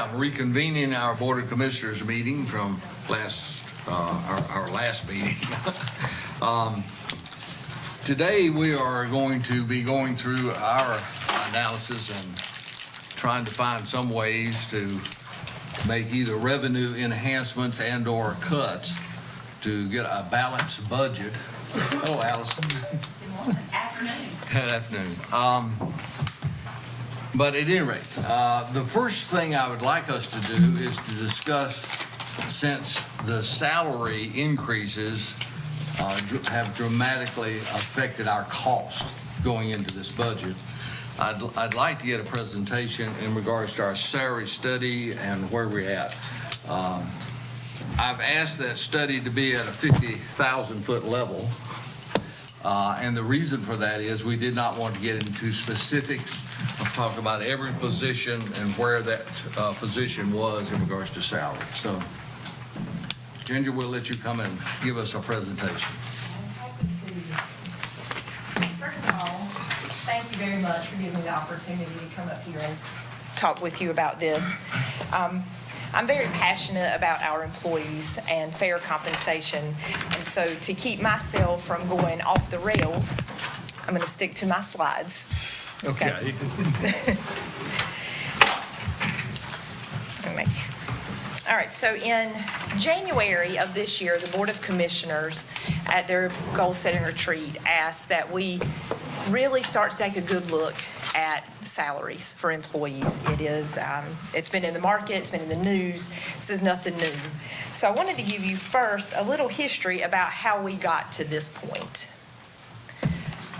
I'm reconvening our Board of Commissioners meeting from our last meeting. Today we are going to be going through our analysis and trying to find some ways to make either revenue enhancements and or cuts to get a balanced budget. Hello, Allison. Good afternoon. Good afternoon. But at any rate, the first thing I would like us to do is to discuss, since the salary increases have dramatically affected our cost going into this budget, I'd like to get a presentation in regards to our salary study and where we're at. I've asked that study to be at a 50,000-foot level. And the reason for that is we did not want to get into specifics of talking about every position and where that position was in regards to salary. So, Ginger, we'll let you come and give us a presentation. I'm happy to. First of all, thank you very much for giving me the opportunity to come up here and talk with you about this. I'm very passionate about our employees and fair compensation. And so to keep myself from going off the rails, I'm going to stick to my slides. Okay. All right, so in January of this year, the Board of Commissioners at their goal-setting retreat asked that we really start to take a good look at salaries for employees. It's been in the market, it's been in the news. This is nothing new. So I wanted to give you first a little history about how we got to this point.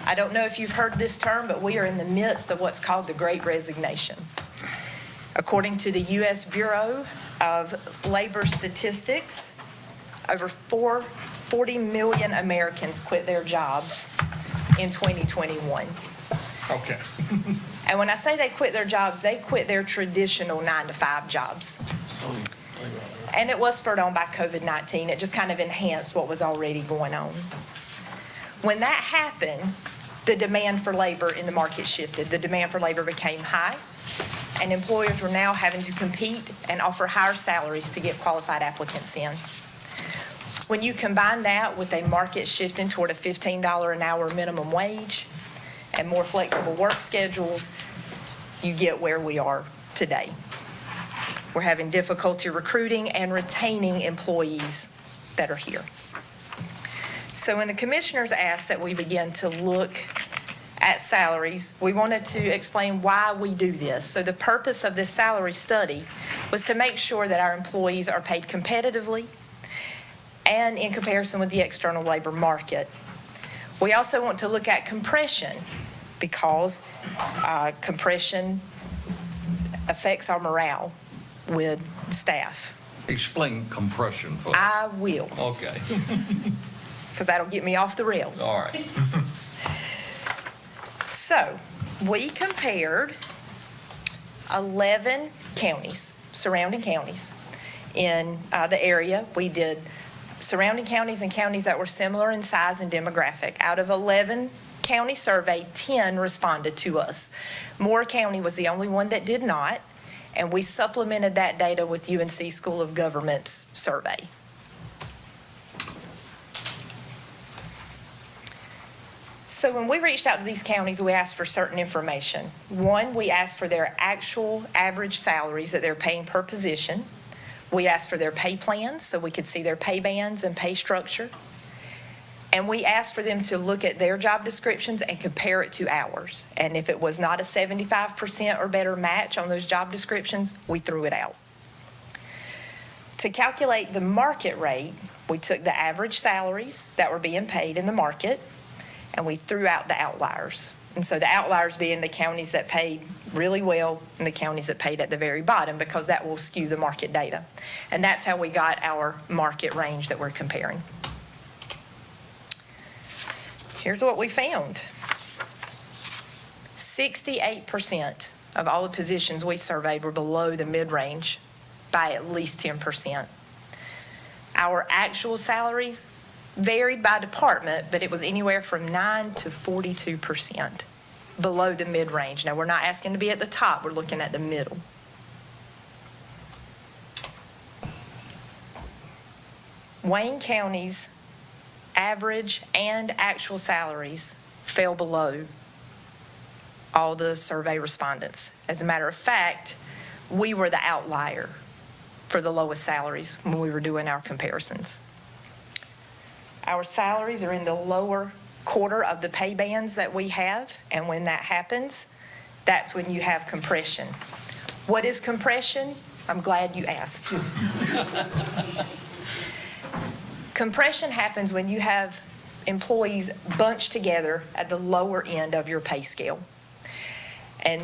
I don't know if you've heard this term, but we are in the midst of what's called the Great Resignation. According to the U.S. Bureau of Labor Statistics, over 40 million Americans quit their jobs in 2021. Okay. And when I say they quit their jobs, they quit their traditional 9-to-5 jobs. And it was spurred on by COVID-19. It just kind of enhanced what was already going on. When that happened, the demand for labor in the market shifted. The demand for labor became high, and employers were now having to compete and offer higher salaries to get qualified applicants in. When you combine that with a market shifting toward a $15 an hour minimum wage and more flexible work schedules, you get where we are today. We're having difficulty recruiting and retaining employees that are here. So when the commissioners asked that we begin to look at salaries, we wanted to explain why we do this. So the purpose of this salary study was to make sure that our employees are paid competitively and in comparison with the external labor market. We also want to look at compression because compression affects our morale with staff. Explain compression, please. I will, Okay. because that'll get me off the rails. All right. So we compared 11 counties, surrounding counties in the area. We did surrounding counties and counties that were similar in size and demographic. Out of 11 county survey, 10 responded to us. Moore County was the only one that did not, and we supplemented that data with UNC School of Government's survey. So when we reached out to these counties, we asked for certain information. One, we asked for their actual average salaries that they're paying per position. We asked for their pay plans so we could see their pay bands and pay structure. And we asked for them to look at their job descriptions and compare it to ours. And if it was not a 75% or better match on those job descriptions, we threw it out. To calculate the market rate, we took the average salaries that were being paid in the market, and we threw out the outliers. And so the outliers being the counties that paid really well and the counties that paid at the very bottom, because that will skew the market data. And that's how we got our market range that we're comparing. Here's what we found. 68% of all the positions we surveyed were below the mid-range by at least 10%. Our actual salaries varied by department, but it was anywhere from 9 to 42% below the mid-range. Now, we're not asking to be at the top, we're looking at the middle. Wayne County's average and actual salaries fell below all the survey respondents. As a matter of fact, we were the outlier for the lowest salaries when we were doing our comparisons. Our salaries are in the lower quarter of the pay bands that we have, and when that happens, that's when you have compression. What is compression? I'm glad you asked. Compression happens when you have employees bunched together at the lower end of your pay scale. And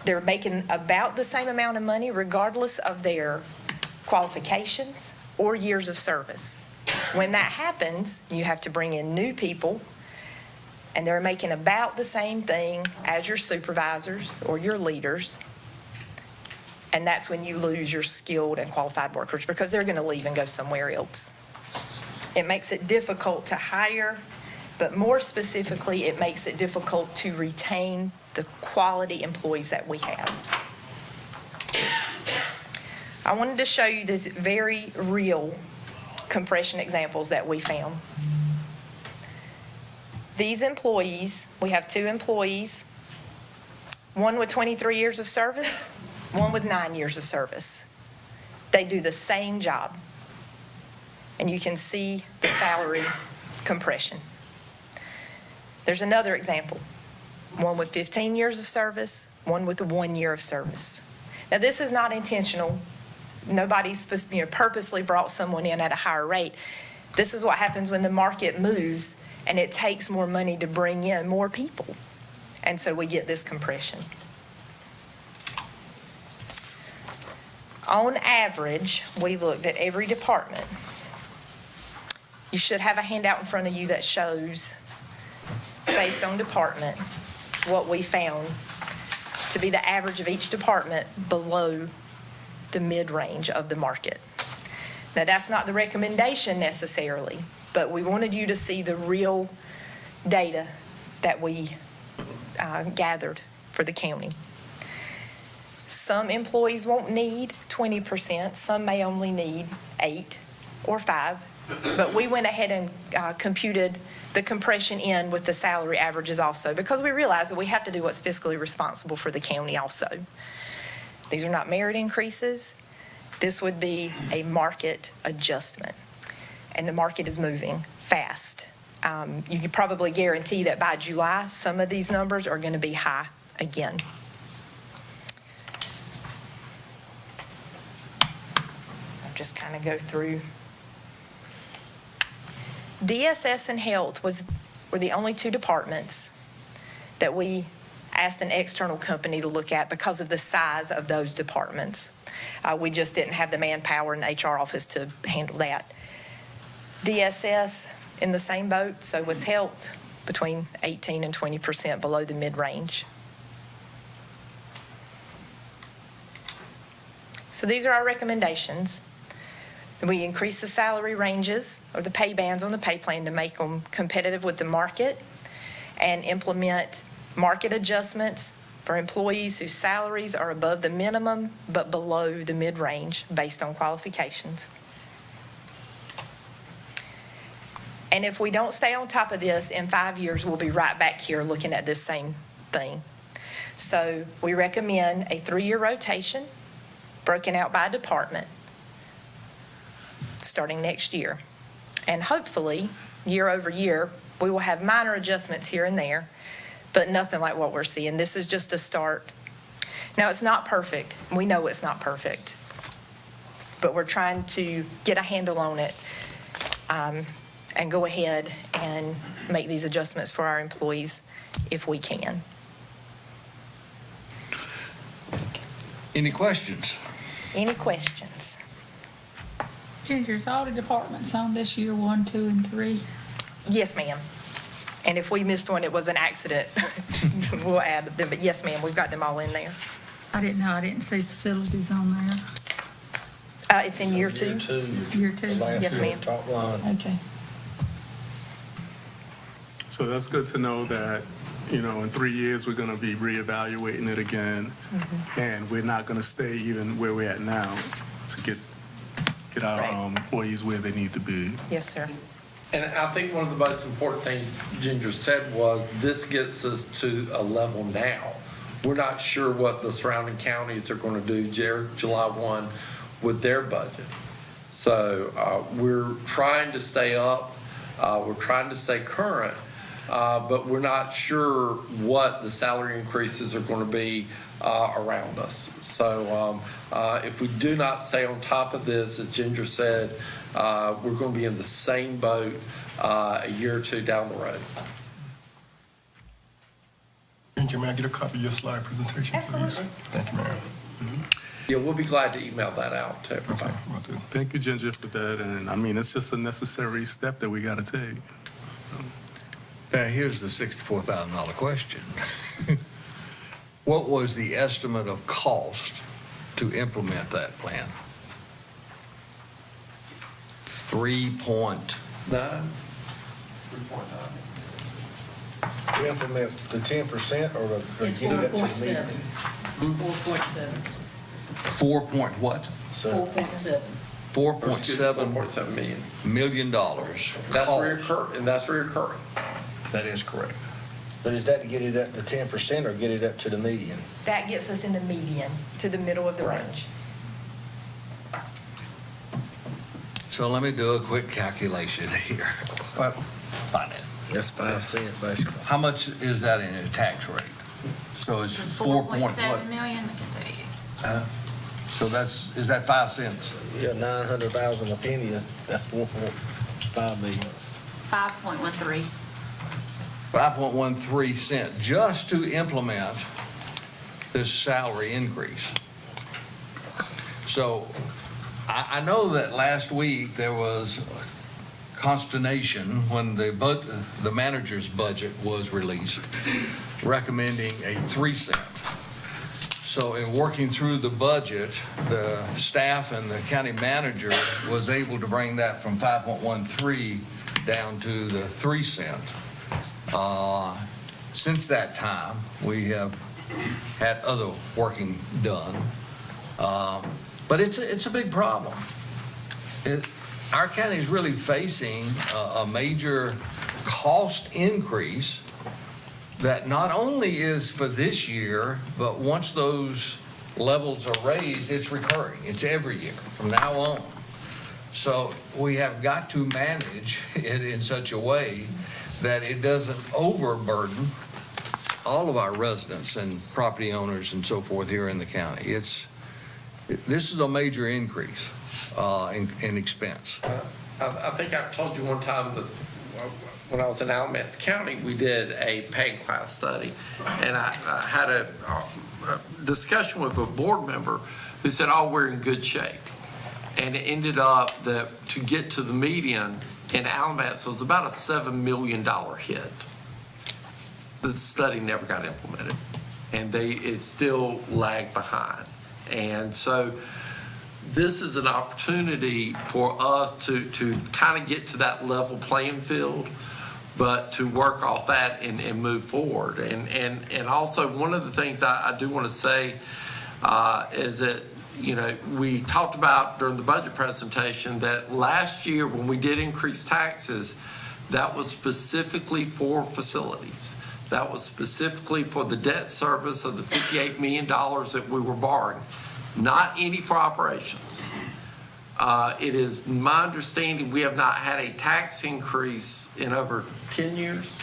they're making about the same amount of money regardless of their qualifications or years of service. When that happens, you have to bring in new people, and they're making about the same thing as your supervisors or your leaders. And that's when you lose your skilled and qualified workers because they're going to leave and go somewhere else. It makes it difficult to hire, but more specifically, it makes it difficult to retain the quality employees that we have. I wanted to show you this very real compression examples that we found. These employees, we have 2 employees, one with 23 years of service, one with 9 years of service. They do the same job. And you can see the salary compression. There's another example. One with 15 years of service, one with 1 year of service. Now, this is not intentional. Nobody's purposely brought someone in at a higher rate. This is what happens when the market moves and it takes more money to bring in more people. And so we get this compression. On average, we looked at every department. You should have a handout in front of you that shows, based on department, what we found to be the average of each department below the mid-range of the market. Now, that's not the recommendation necessarily, but we wanted you to see the real data that we gathered for the county. Some employees won't need 20%, some may only need 8 or 5, but we went ahead and computed the compression in with the salary averages also, because we realize that we have to do what's fiscally responsible for the county also. These are not merit increases. This would be a market adjustment, and the market is moving fast. You can probably guarantee that by July, some of these numbers are going to be high again. I'll just kind of go through. DSS and Health were the only 2 departments that we asked an external company to look at because of the size of those departments. We just didn't have the manpower in the HR office to handle that. DSS in the same boat, so was Health, between 18 and 20% below the mid-range. So these are our recommendations. We increase the salary ranges or the pay bands on the pay plan to make them competitive with the market, and implement market adjustments for employees whose salaries are above the minimum but below the mid-range based on qualifications. And if we don't stay on top of this, in 5 years, we'll be right back here looking at this same thing. So we recommend a 3-year rotation broken out by department starting next year. And hopefully, year over year, we will have minor adjustments here and there, but nothing like what we're seeing. This is just a start. Now, it's not perfect. We know it's not perfect, but we're trying to get a handle on it and go ahead and make these adjustments for our employees if we can. Any questions? Any questions? Ginger's all the departments on this year, 1, 2, and 3. Yes, ma'am. And if we missed one, it was an accident. We'll add them, but yes, ma'am, we've got them all in there. I didn't know, I didn't see facilities on there. It's in year 2. Year 2. Yes, ma'am. Top line. Okay. So that's good to know that, in 3 years, we're going to be reevaluating it again. And we're not going to stay even where we're at now to get get our Right. employees where they need to be. Yes, sir. And I think one of the most important things Ginger said was this gets us to a level now. We're not sure what the surrounding counties are going to do July 1 with their budget. So we're trying to stay up, we're trying to stay current, but we're not sure what the salary increases are going to be around us. So if we do not stay on top of this, as Ginger said, we're going to be in the same boat a year or two down the road. Ginger, may I get a copy of your slide presentation, please? Absolutely. Thank you, ma'am. Yeah, we'll be glad to email that out to everybody. Okay, will do. Thank you, Ginger, for that. And I mean, it's just a necessary step that we got to take. Now, here's the $64,000 question. What was the estimate of cost to implement that plan? 3.9. 3.9. Implement the 10% or the? It's get it up to the 4.7. median? 4.7. 4 point what? So 4.7. $4.7 million. million That's cost. reoccurring, and that's reoccurring. That is correct. but is that to get it up to 10% or get it up to the median? That gets us in the median, to the middle of the Right. range. So let me do a quick calculation here. Well, find it. That's 5 cents basically. How much is that in a tax rate? So it's 4 point what? 4.7 million, I can tell you. So is that 5 cents? Yeah, 900,000 a penny, that's 4.5 million. 5.13. 5.13 cent just to implement this salary increase. So I know that last week there was consternation when the manager's budget was released, recommending a 3 cent. So in working through the budget, the staff and the county manager was able to bring that from 5.13 down to the 3 cent. Since that time, we have had other working done. But it's a big problem. Our county is really facing a major cost increase that not only is for this year, but once those levels are raised, it's recurring. It's every year from now on. So we have got to manage it in such a way that it doesn't overburden all of our residents and property owners and so forth here in the county. This is a major increase in expense. I think I told you one time that when I was in Alamance County, we did a pay class study, and I had a discussion with a board member who said, "Oh, we're in good shape," and it ended up that to get to the median in Alamance was about a $7 million hit. The study never got implemented, and it still lagged behind. And so this is an opportunity for us to kind of get to that level playing field, but to work off that and move forward. And also, one of the things I do want to say is that, you know, we talked about during the budget presentation that last year when we did increase taxes, that was specifically for facilities. That was specifically for the debt service of the $58 million that we were borrowing, not any for operations. It is my understanding we have not had a tax increase in over 10 years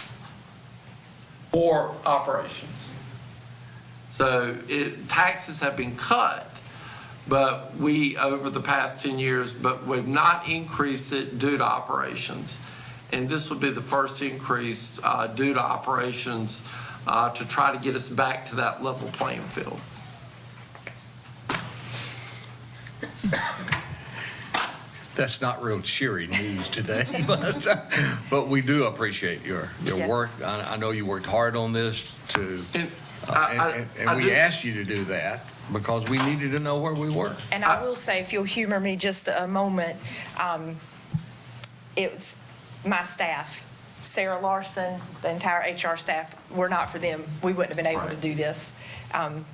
for operations. So taxes have been cut, but over the past 10 years, but we've not increased it due to operations. And this would be the first increase due to operations to try to get us back to that level playing field. That's not real cheery news today, but we do appreciate your Yes. work. I know you worked hard on this And and we asked you to do that because we needed to know where we were. And I will say, if you'll humor me just a moment, it was my staff Sarah Larson, the entire HR staff, were not for them, we wouldn't have been able to Right. do this.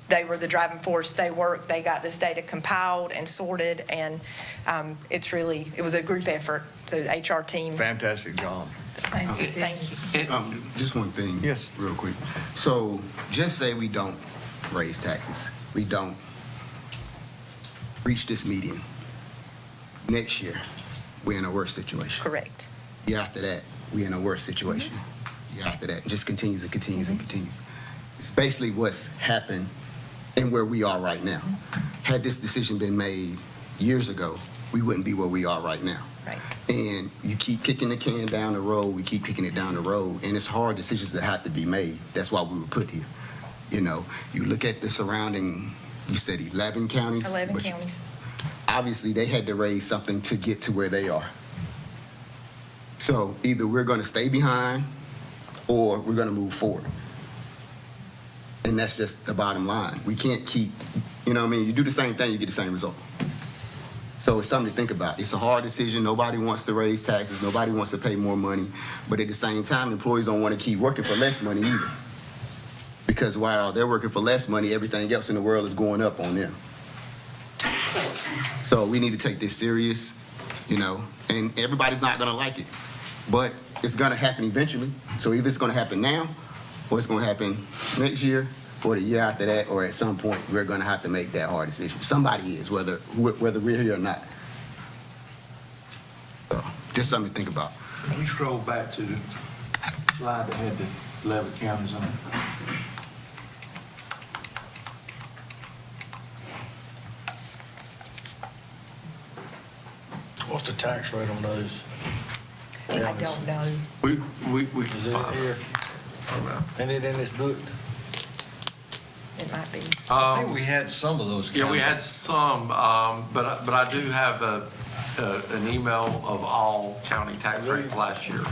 They were the driving force. They worked, they got this data compiled and sorted, and it was a group effort, the HR team. Fantastic job. Thank you. Thank you. Just one thing. Yes. Real quick. So just say we don't raise taxes. We don't reach this median. Next year, we're in a worse situation. Correct. Year after that, we're in a worse situation. Year after that, it just continues and continues and continues. It's basically what's happened and where we are right now. Had this decision been made years ago, we wouldn't be where we are right now. Right. And you keep kicking the can down the road, we keep kicking it down the road, and it's hard decisions that have to be made. That's why we were put here. You know, you look at the surrounding, you said 11 counties? 11 but counties. Obviously, they had to raise something to get to where they are. So either we're going to stay behind or we're going to move forward. And that's just the bottom line. We can't keep, you know what I mean? You do the same thing, you get the same result. So it's something to think about. It's a hard decision. Nobody wants to raise taxes. Nobody wants to pay more money. But at the same time, employees don't want to keep working for less money either. Because while they're working for less money, everything else in the world is going up on them. So we need to take this serious, you know, and everybody's not going to like it. But it's going to happen eventually. So either it's going to happen now or it's going to happen next year or the year after that, or at some point we're going to have to make that hard decision. Somebody is, whether we're here or not. So just something to think about. Can you scroll back to the slide that had the 11 counties on it? What's the tax rate on those? I don't know. We Is it in here? Ain't it in this book? It might be. I think we had some of those. Yeah, we had counties. some, but I do have an email of all county tax rates last year.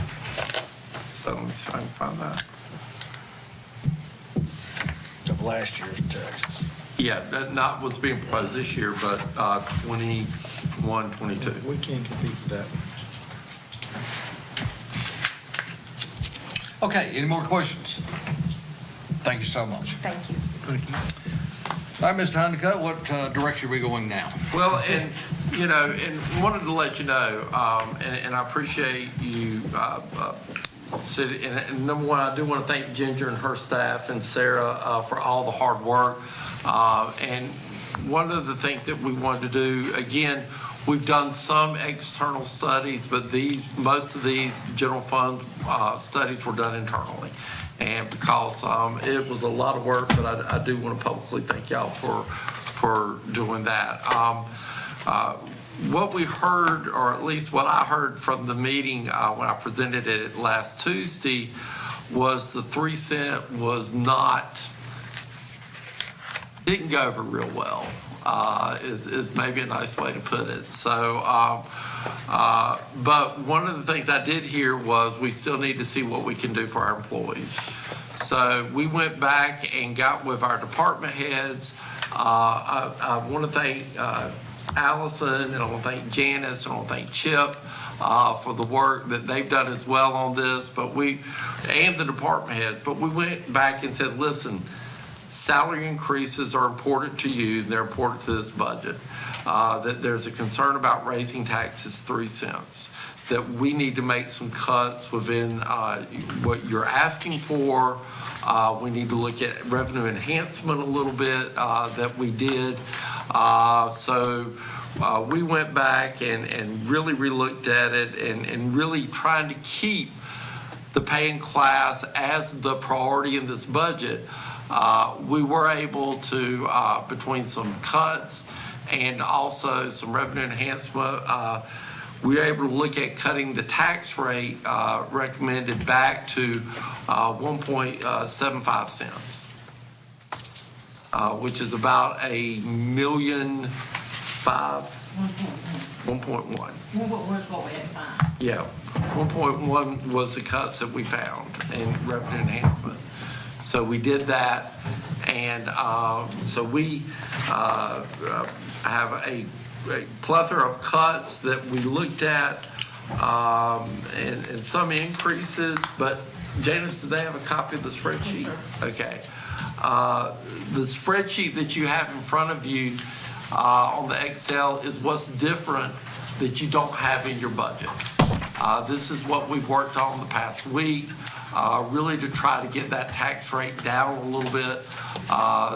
So let me see if I can find that. Of last year's taxes. Yeah, not what's being proposed this year, but 21, 22. We can't compete with that. Okay, any more questions? Thank you so much. Thank you. All right, Mr. Honeycutt, what direction are we going now? Well, and, you know, and wanted to let you know, and I appreciate you sitting, and number one, I do want to thank Ginger and her staff and Sarah for all the hard work. And one of the things that we wanted to do, again, we've done some external studies, but most of these general fund studies were done internally. And because it was a lot of work, but I do want to publicly thank y'all for doing that. What we heard, or at least what I heard from the meeting when I presented it last Tuesday, was the 3 cent was didn't go over real well, is maybe a nice way to put it. So, but one of the things I did hear was we still need to see what we can do for our employees. So we went back and got with our department heads. I want to thank Allison, and I want to thank Janice, and I want to thank Chip for the work that they've done as well on this, and the department heads. But we went back and said, listen, salary increases are important to you, and they're important to this budget. That there's a concern about raising taxes 3 cents, that we need to make some cuts within what you're asking for. We need to look at revenue enhancement a little bit that we did. So we went back and really relooked at it and really trying to keep the paying class as the priority in this budget. We were able to, between some cuts and also some revenue enhancement, we were able to look at cutting the tax rate recommended back to 1.75 cents, which is about $1.5 million. 1.1. Was what we had to find. Yeah, 1.1 was the cuts that we found in revenue enhancement. So we did that, and so we have a plethora of cuts that we looked at. and some increases, but Janice, do they have a copy of the spreadsheet? Yes, Okay. The spreadsheet that you have in front of you on the Excel is what's different that you don't have in your budget. This is what we've worked on the past week, really to try to get that tax rate down a little bit.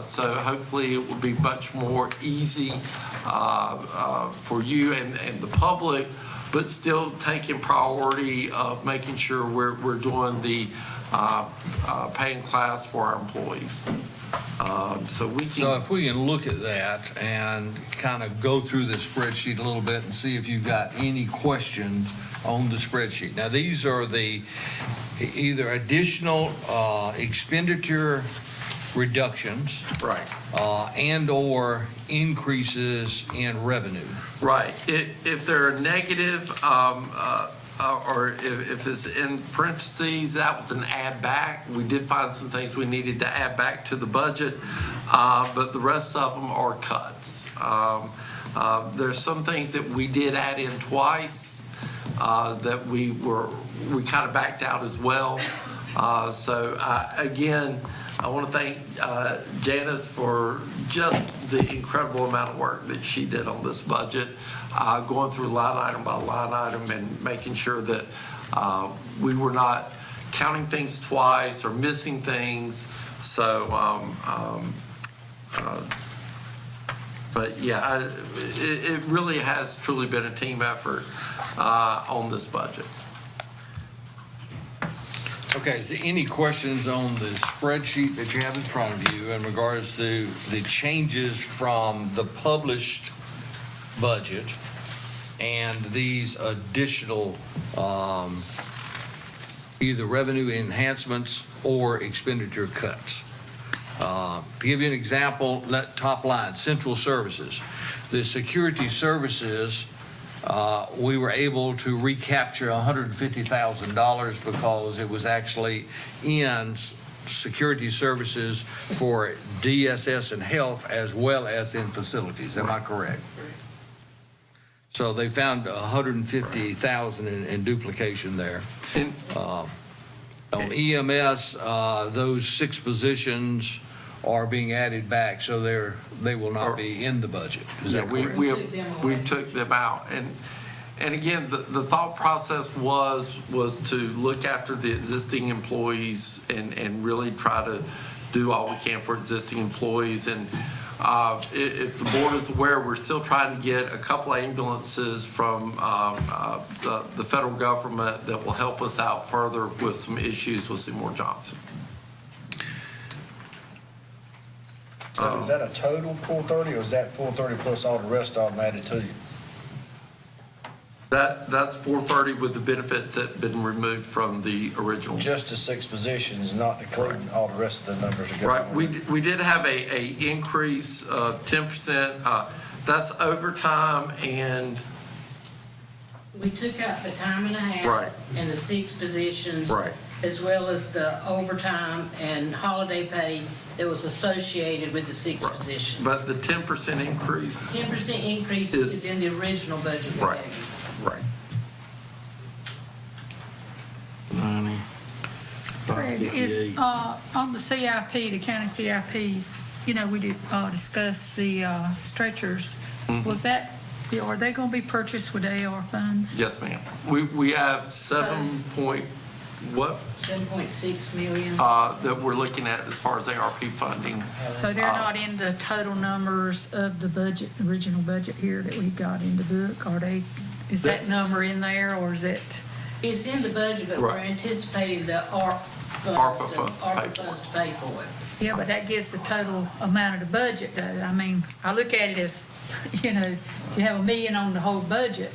So hopefully it will be much more easy for you and the public, but still taking priority of making sure we're doing the paying class for our employees. So we can. So if we can look at that and kind of go through the spreadsheet a little bit and see if you've got any questions on the spreadsheet. Now, these are the either additional expenditure reductions. Right. And/or increases in revenue. Right. If they're negative, or if it's in parentheses, that was an add back. We did find some things we needed to add back to the budget, but the rest of them are cuts. There's some things that we did add in twice that we kind of backed out as well. So again, I want to thank Janice for just the incredible amount of work that she did on this budget, going through line item by line item and making sure that we were not counting things twice or missing things. So, but yeah, it really has truly been a team effort on this budget. Okay, is there any questions on the spreadsheet that you have in front of you in regards to the changes from the published budget and these additional either revenue enhancements or expenditure cuts? To give you an example, that top line, central services. The security services, we were able to recapture $150,000 because it was actually in security services for DSS and health as well as in facilities. Am I correct? So they found $150,000 in duplication there. On EMS, those 6 positions are being added back, so they will not be in the budget. Is that correct? We took them out, and again, the thought process was to look after the existing employees and really try to do all we can for existing employees. And if the board is aware, we're still trying to get a couple ambulances from the federal government that will help us out further with some issues with Seymour Johnson. So is that a total 430, or is that 430 plus all the rest of them added to you? That's 430 with the benefits that have been removed from the original. Just the 6 positions, not including all the rest of the numbers that go Right, on. we did have a increase of 10%. That's overtime and. We took out the time and a half. Right. And the 6 positions. Right. As well as the overtime and holiday pay that was associated with the 6 positions. But the 10% increase. 10% increase is in the original budget we Right. gave you. Right. Craig, is, on the CIP, the county CIPs, you know, we did, discuss the, stretchers. Was that, are they gonna be purchased with AR funds? Yes, ma'am. We have 7.6 million. that we're looking at as far as ARP funding. So they're not in the total numbers of the budget, original budget here that we got in the book, are they? Is that number in there, or is it? It's in the budget, but we're Right. anticipating the ARP funds to pay for it. Yeah, but that gives the total amount of the budget, though. I mean, I look at it as, you know, you have $1 million on the whole budget.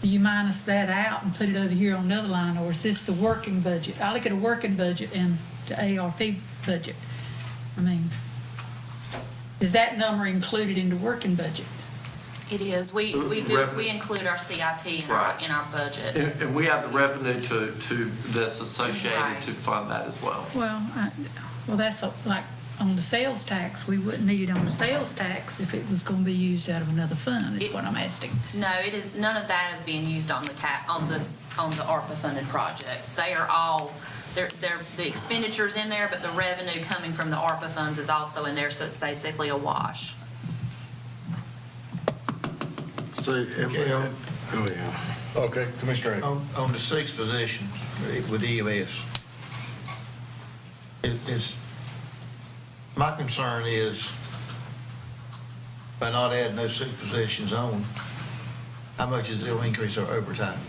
Do you minus that out and put it over here on another line, or is this the working budget? I look at a working budget and the ARP budget. I mean, is that number included in the working budget? It is. We include our CIP in our budget. And we have the revenue to that's associated Right. to fund that as well. Well, that's like on the sales tax, we wouldn't need it on the sales tax if it was gonna be used out of another fund, is what I'm asking. No, it is, none of that is being used on the on the ARPA funded projects. They are all, they're, the expenditures in there, but the revenue coming from the ARPA funds is also in there, so it's basically a wash. So, oh, yeah. Okay, Commissioner Ray. On the 6 positions with EMS, my concern is by not adding those 6 positions on, how much is it will increase our overtime?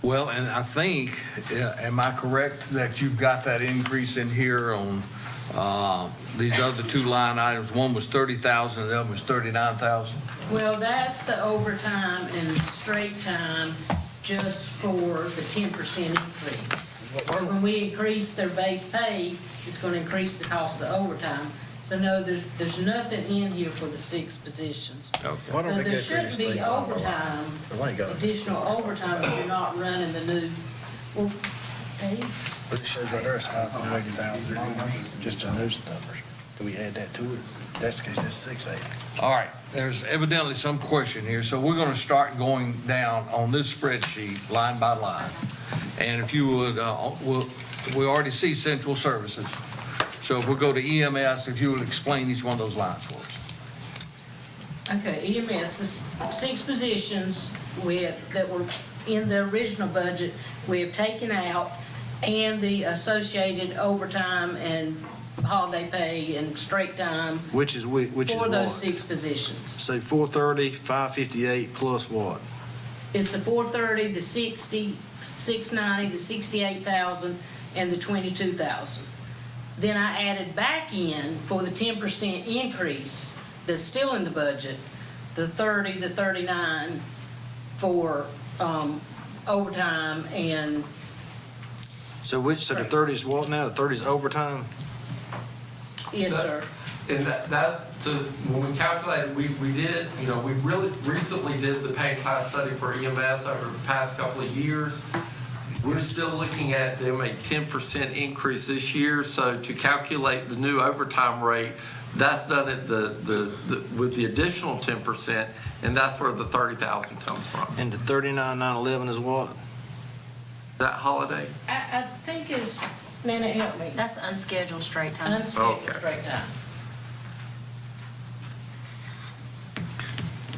Well, and I think, am I correct that you've got that increase in here on these other 2 line items? One was 30,000 and the other was 39,000? Well, that's the overtime and straight time just for the 10% increase. When we increase their base pay, it's gonna increase the cost of the overtime. So no, there's nothing in here for the 6 positions. Why don't Now, they there go through shouldn't this be thing? overtime, Why you got it? additional overtime if you're not running the new, well, Dave? But it shows right there, it's 580,000, just in those numbers. Do we add that to it? That's the case, that's 680. All right, there's evidently some question here, so we're going to start going down on this spreadsheet, line by line. And if you would, we already see central services. So if we'll go to EMS, if you would explain each one of those lines for us. Okay, EMS, the 6 positions that were in the original budget, we have taken out, and the associated overtime and holiday pay and straight time Which is for what? those 6 positions. Say 430, 558 plus what? It's the 430, the 60, 690, the 68,000, and the 22,000. Then I added back in for the 10% increase that's still in the budget, the 30, the 39 for overtime and So the 30 is what now? The 30 is overtime? yes, sir. And that's to, when we calculated, we did, we really recently did the pay class study for EMS over the past couple of years. We're still looking at them a 10% increase this year, so to calculate the new overtime rate, that's done at with the additional 10%, and that's where the 30,000 comes from. And the 39,911 is what? That holiday? I think it's, Nana, help me. That's unscheduled straight time. Unscheduled Okay. straight time.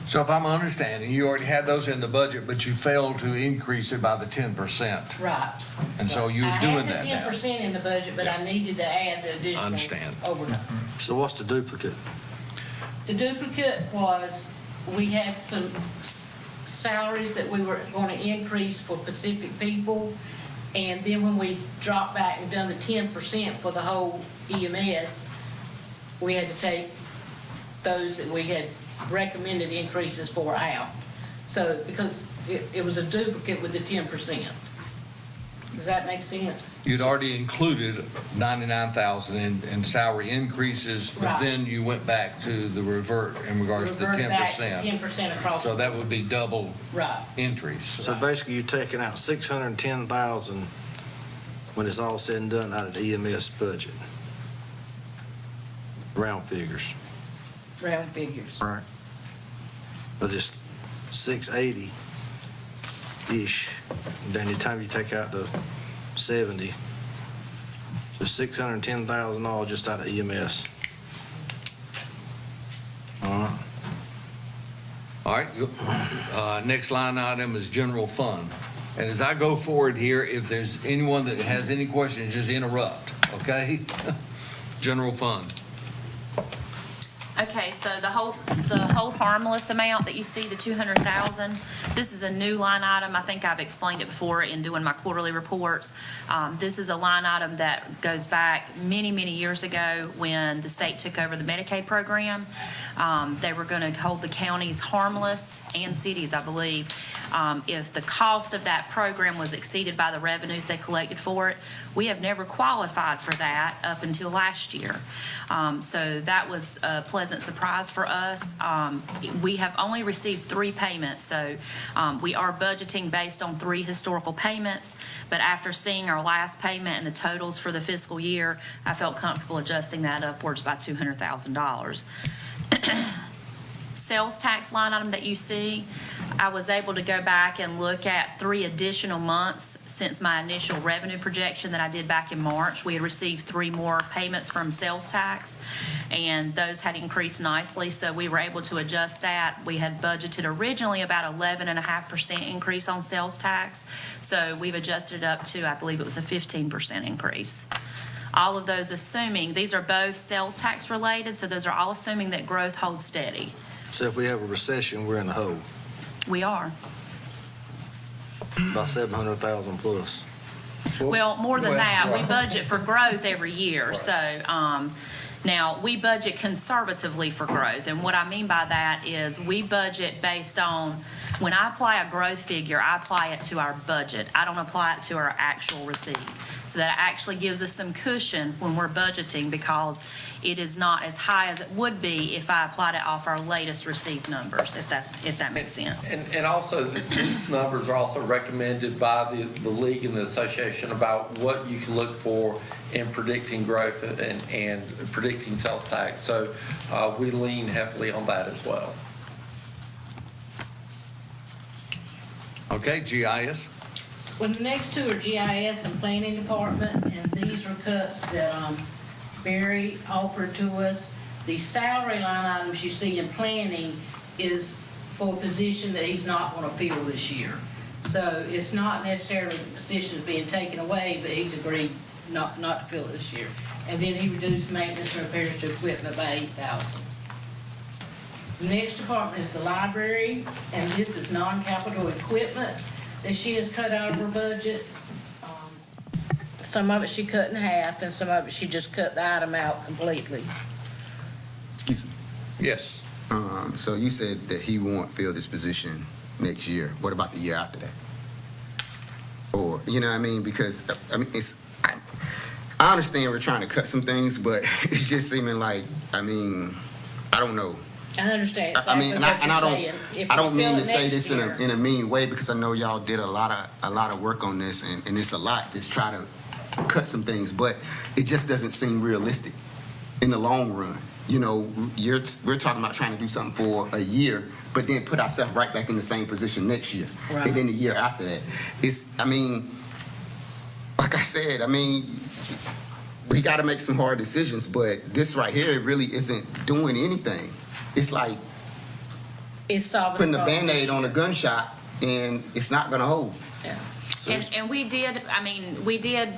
So if I'm understanding, you already had those in the budget, but you failed to increase it by the 10%. Right. And so you're I doing had that the now. 10% in the budget, but I needed to add the additional Understand. overtime. So what's the duplicate? The duplicate was, we had some salaries that we were going to increase for Pacific people, and then when we dropped back and done the 10% for the whole EMS, we had to take those that we had recommended increases for out. So, because it was a duplicate with the 10%. Does that make sense? You'd already included 99,000 in salary increases, but Right. then you went back to the revert in regards to the Reverted back to 10%. 10% across. So that would be double Right. increase. So basically you're taking out 610,000 when it's all said and done out of the EMS budget. Round figures. Round figures. Right. But just 680-ish. Then the time you take out the 70, so 610,000 all just out of EMS. All right. All right, next line item is general fund. And as I go forward here, if there's anyone that has any questions, just interrupt, okay? General fund. Okay, so the hold harmless amount that you see, the 200,000, this is a new line item. I think I've explained it before in doing my quarterly reports. This is a line item that goes back many, many years ago when the state took over the Medicaid program. They were going to hold the counties harmless and cities, I believe, if the cost of that program was exceeded by the revenues they collected for it. We have never qualified for that up until last year. So that was a pleasant pleasant surprise for us. We have only received 3 payments, so we are budgeting based on 3 historical payments, but after seeing our last payment and the totals for the fiscal year, I felt comfortable adjusting that upwards by $200,000. Sales tax line item that you see, I was able to go back and look at 3 additional months since my initial revenue projection that I did back in March. We had received 3 more payments from sales tax, and those had increased nicely, so we were able to adjust that. We had budgeted originally about 11.5% increase on sales tax, so we've adjusted it up to, I believe it was a 15% increase. All of those assuming, these are both sales tax related, so those are all assuming that growth holds steady. So if we have a recession, we're in the hole, We are. about 700,000 plus. Well, more than that, we budget for growth every year, so, now, we budget conservatively for growth, and what I mean by that is we budget based on, when I apply a growth figure, I apply it to our budget. I don't apply it to our actual receipt. So that actually gives us some cushion when we're budgeting, because it is not as high as it would be if I applied it off our latest received numbers, if that makes sense. And also, these numbers are also recommended by the league and the association about what you can look for in predicting growth and predicting sales tax. So we lean heavily on that as well. Okay, GIS? Well, the next 2 are GIS and Planning Department, and these are cuts that Barry offered to us. The salary line items you see in planning is for a position that he's not going to fill this year. So it's not necessarily the position being taken away, but he's agreed not to fill it this year. And then he reduced maintenance and repairs to equipment by $8,000. The next department is the library, and this is non-capital equipment that she has cut out of her budget. Some of it she cut in half, and some of it she just cut the item out completely. Excuse me. Yes. So you said that he won't fill this position next year. What about the year after that? Or, you know what I mean? Because, I mean, I understand we're trying to cut some things, but it's just seeming like, I mean, I don't know. I understand I mean, exactly what you're saying. If I don't we mean fill to it say next this year- in a mean way, because I know y'all did a lot of work on this, and it's a lot. Just try to cut some things, but it just doesn't seem realistic in the long run. You know, we're talking about trying to do something for a year, but then put ourselves right back in the same position next year, Right. and then the year after that. I mean, like I said, I mean, we got to make some hard decisions, but this right here really isn't doing anything. It's like It's solving putting the a problem. Band-Aid on a gunshot, and it's not going to hold. Yeah. And we did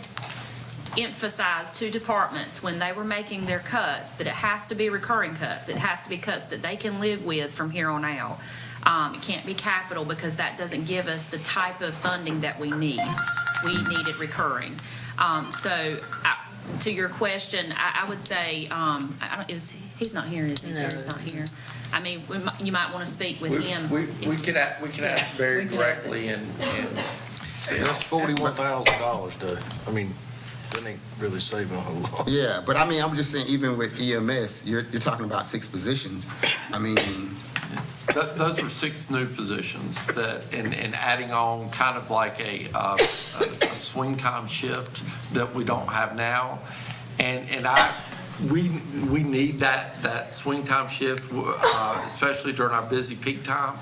emphasize to departments when they were making their cuts that it has to be recurring cuts. It has to be cuts that they can live with from here on out. It can't be capital, because that doesn't give us the type of funding that we need. We need it recurring. To your question, I would say, he's not here, is he? No. He's not here. I mean, you might want to speak with him. We could ask Barry we can directly and see. That's $41,000 though. I mean, that ain't really saving a whole lot. Yeah, but I mean, I'm just saying, even with EMS, you're talking about 6 positions. I mean, Those were 6 new positions that, and adding on kind of like a swing time shift that we don't have now. And we need that swing time shift, especially during our busy peak time.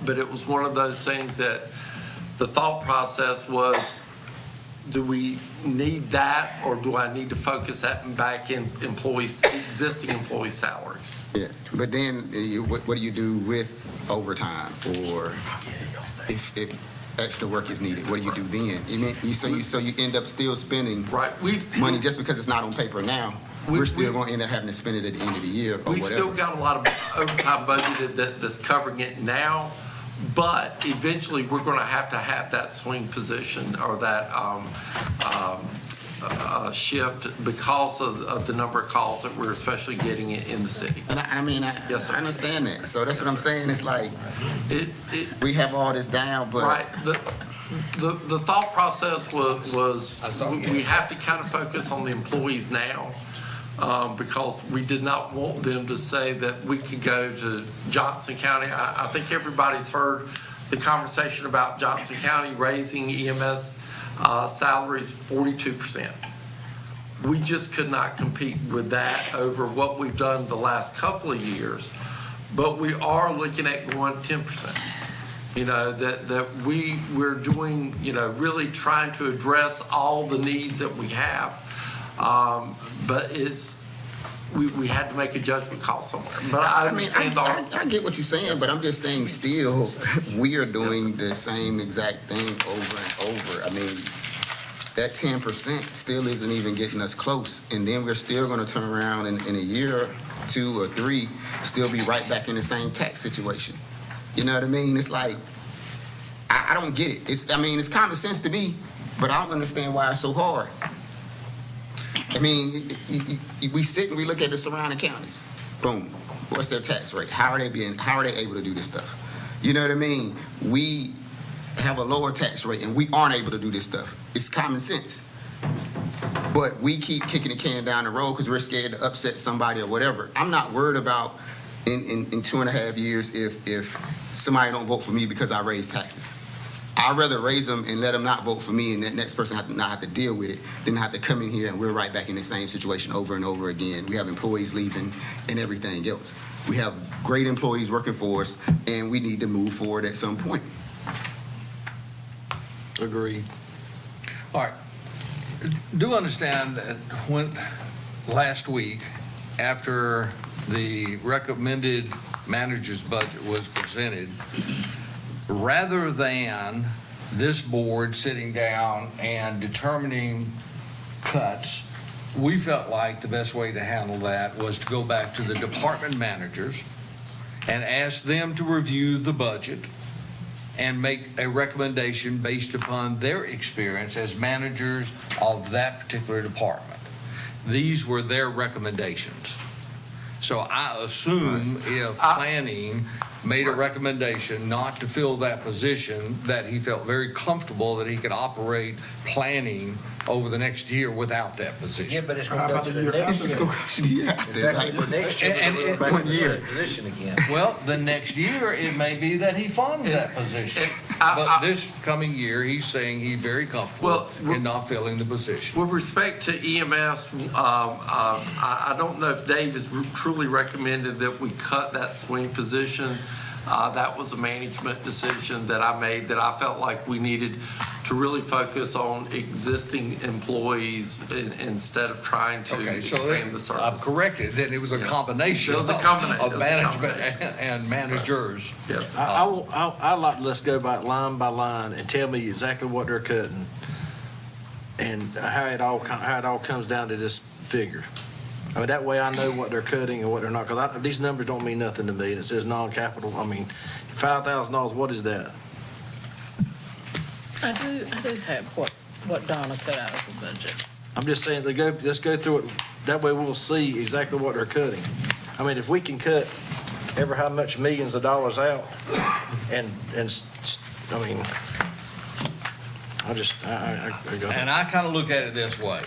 But it was one of those things that the thought process was, do we need that, or do I need to focus that back in existing employee salaries? yeah. But then, what do you do with overtime, or if extra work is needed? What do you do then? So you end up still spending Right. money just because it's not on paper now. We're still going to end up having to spend it at the end of the year or We've whatever. still got a lot of overtime budgeted that's covering it now, but eventually we're going to have that swing position or that shift because of the number of calls that we're especially getting in the city. And I mean, Yes, sir. I understand that. So that's what I'm saying. It's like It we have all this down, but right. The thought process was we have to kind of focus on the employees now. because we did not want them to say that we could go to Johnson County. I think everybody's heard the conversation about Johnson County raising EMS salaries 42%. We just could not compete with that over what we've done the last couple of years, but we are looking at going 10%. You know, that we're doing, you know, really trying to address all the needs that we have. But we had to make a judgment call somewhere. But I understand I get what you're saying, but I'm just saying still, we are doing the same exact thing over and over. I mean, that 10% still isn't even getting us close. And then we're still gonna turn around in a year, 2 or 3, still be right back in the same tax situation. You know what I mean? It's like, I don't get it. It's common sense to me, but I don't understand why it's so hard. I mean, we sit and we look at the surrounding counties. Boom. What's their tax rate? How are they able to do this stuff? You know what I mean? We have a lower tax rate and we aren't able to do this stuff. It's common sense. But we keep kicking the can down the road because we're scared to upset somebody or whatever. I'm not worried about in 2.5 years if somebody don't vote for me because I raise taxes. I'd rather raise them and let them not vote for me and that next person not have to deal with it than have to come in here and we're right back in the same situation over and over again. We have employees leaving and everything else. We have great employees working for us and we need to move forward at some point. Agreed. All right. Do understand that when last week, after the recommended manager's budget was presented, rather than this board sitting down and determining cuts, we felt like the best way to handle that was to go back to the department managers and ask them to review the budget and make a recommendation based upon their experience as managers of that particular department. These were their recommendations. So I assume if planning made a recommendation not to fill that position, that he felt very comfortable that he could operate planning over the next year without that position. Yeah, but it's going to go to the next year. Exactly, the next year, And we're back in the same position again. Well, the next year, it may be that he funds that position. But this coming year, he's saying he's very comfortable in not filling the position. with respect to EMS, I don't know if Dave has truly recommended that we cut that swing position. That was a management decision that I made that I felt like we needed to really focus on existing employees instead of trying to expand the service. I'm corrected, then it was a combination It was a combination. of management and managers. Yes. I'd like to let's go by line and tell me exactly what they're cutting and how it all comes down to this figure. I mean, that way I know what they're cutting and what they're not, because these numbers don't mean nothing to me. And it says non-capital. I mean, $5,000, what is that? I do have what Donna cut out of the budget. I'm just saying, let's go through it. That way we'll see exactly what they're cutting. I mean, if we can cut ever how much millions of dollars out, and I mean, And I kind of look at it this way.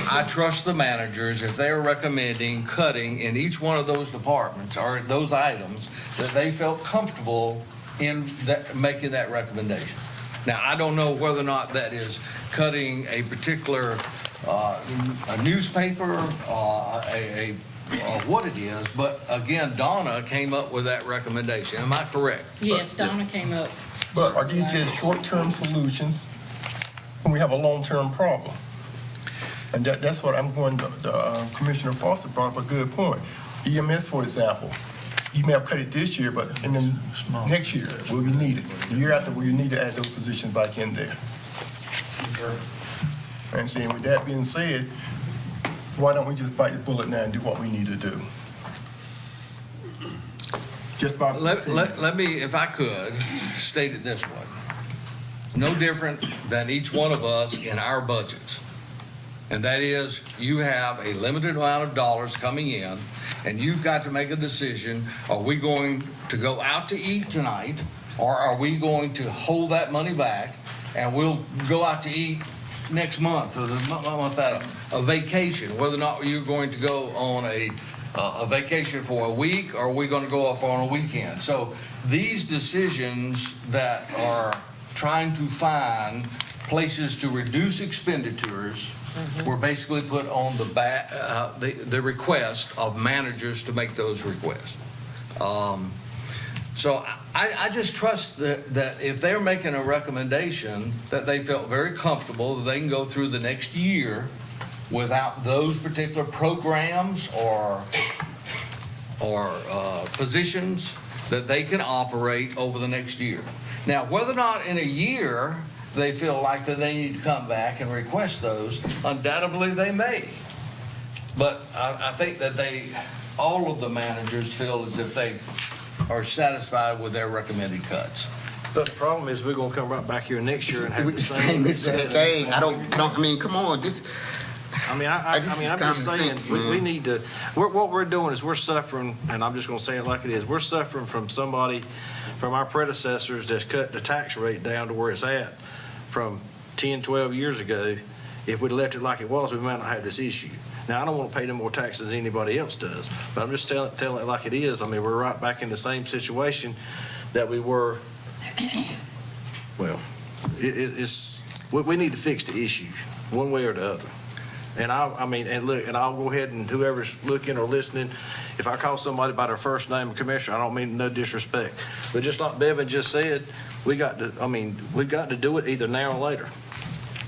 I trust the managers, if they're recommending cutting in each one of those departments or those items, that they felt comfortable in making that recommendation. Now, I don't know whether or not that is cutting a particular a newspaper, what it is, but again, Donna came up with that recommendation. Am I correct? Yes, Donna came up. But are these just short-term solutions when we have a long-term problem? And that's what I'm going to, Commissioner Foster brought up a good point. EMS, for example, you may have cut it this year, but in the next year, will you need it? The year after, will you need to add those positions back in there? And saying, with that being said, why don't we just bite the bullet now and do what we need to do? Just by Let me, if I could, state it this way. No different than each one of us in our budgets. And that is, you have a limited amount of dollars coming in, and you've got to make a decision. Are we going to go out to eat tonight, or are we going to hold that money back, and we'll go out to eat next month, or the month out, a vacation, whether or not you're going to go on a vacation for a week, or are we going to go off on a weekend? So these decisions that are trying to find places to reduce expenditures were basically put on the request of managers to make those requests. So I just trust that if they're making a recommendation, that they felt very comfortable that they can go through the next year without those particular programs or positions, that they can operate over the next year. Now, whether or not in a year they feel like that they need to come back and request those, undoubtedly they may. But I think that all of the managers feel as if they are satisfied with their recommended cuts. But the problem is, we're gonna come right back here next year and have With the the same. same exact thing. I mean, come on, this, I mean, This is I'm just common saying, sense, we man. need to, what we're doing is we're suffering, and I'm just gonna say it like it is, we're suffering from somebody, from our predecessors that's cut the tax rate down to where it's at from 10, 12 years ago. If we'd left it like it was, we might not have this issue. Now, I don't want to pay no more taxes than anybody else does, but I'm just telling it like it is. I mean, we're right back in the same situation that we were, well, we need to fix the issues, one way or the other. And I'll go ahead, and whoever's looking or listening, if I call somebody by their first name or commissioner, I don't mean no disrespect. But just like Bevan just said, we got to do it either now or later.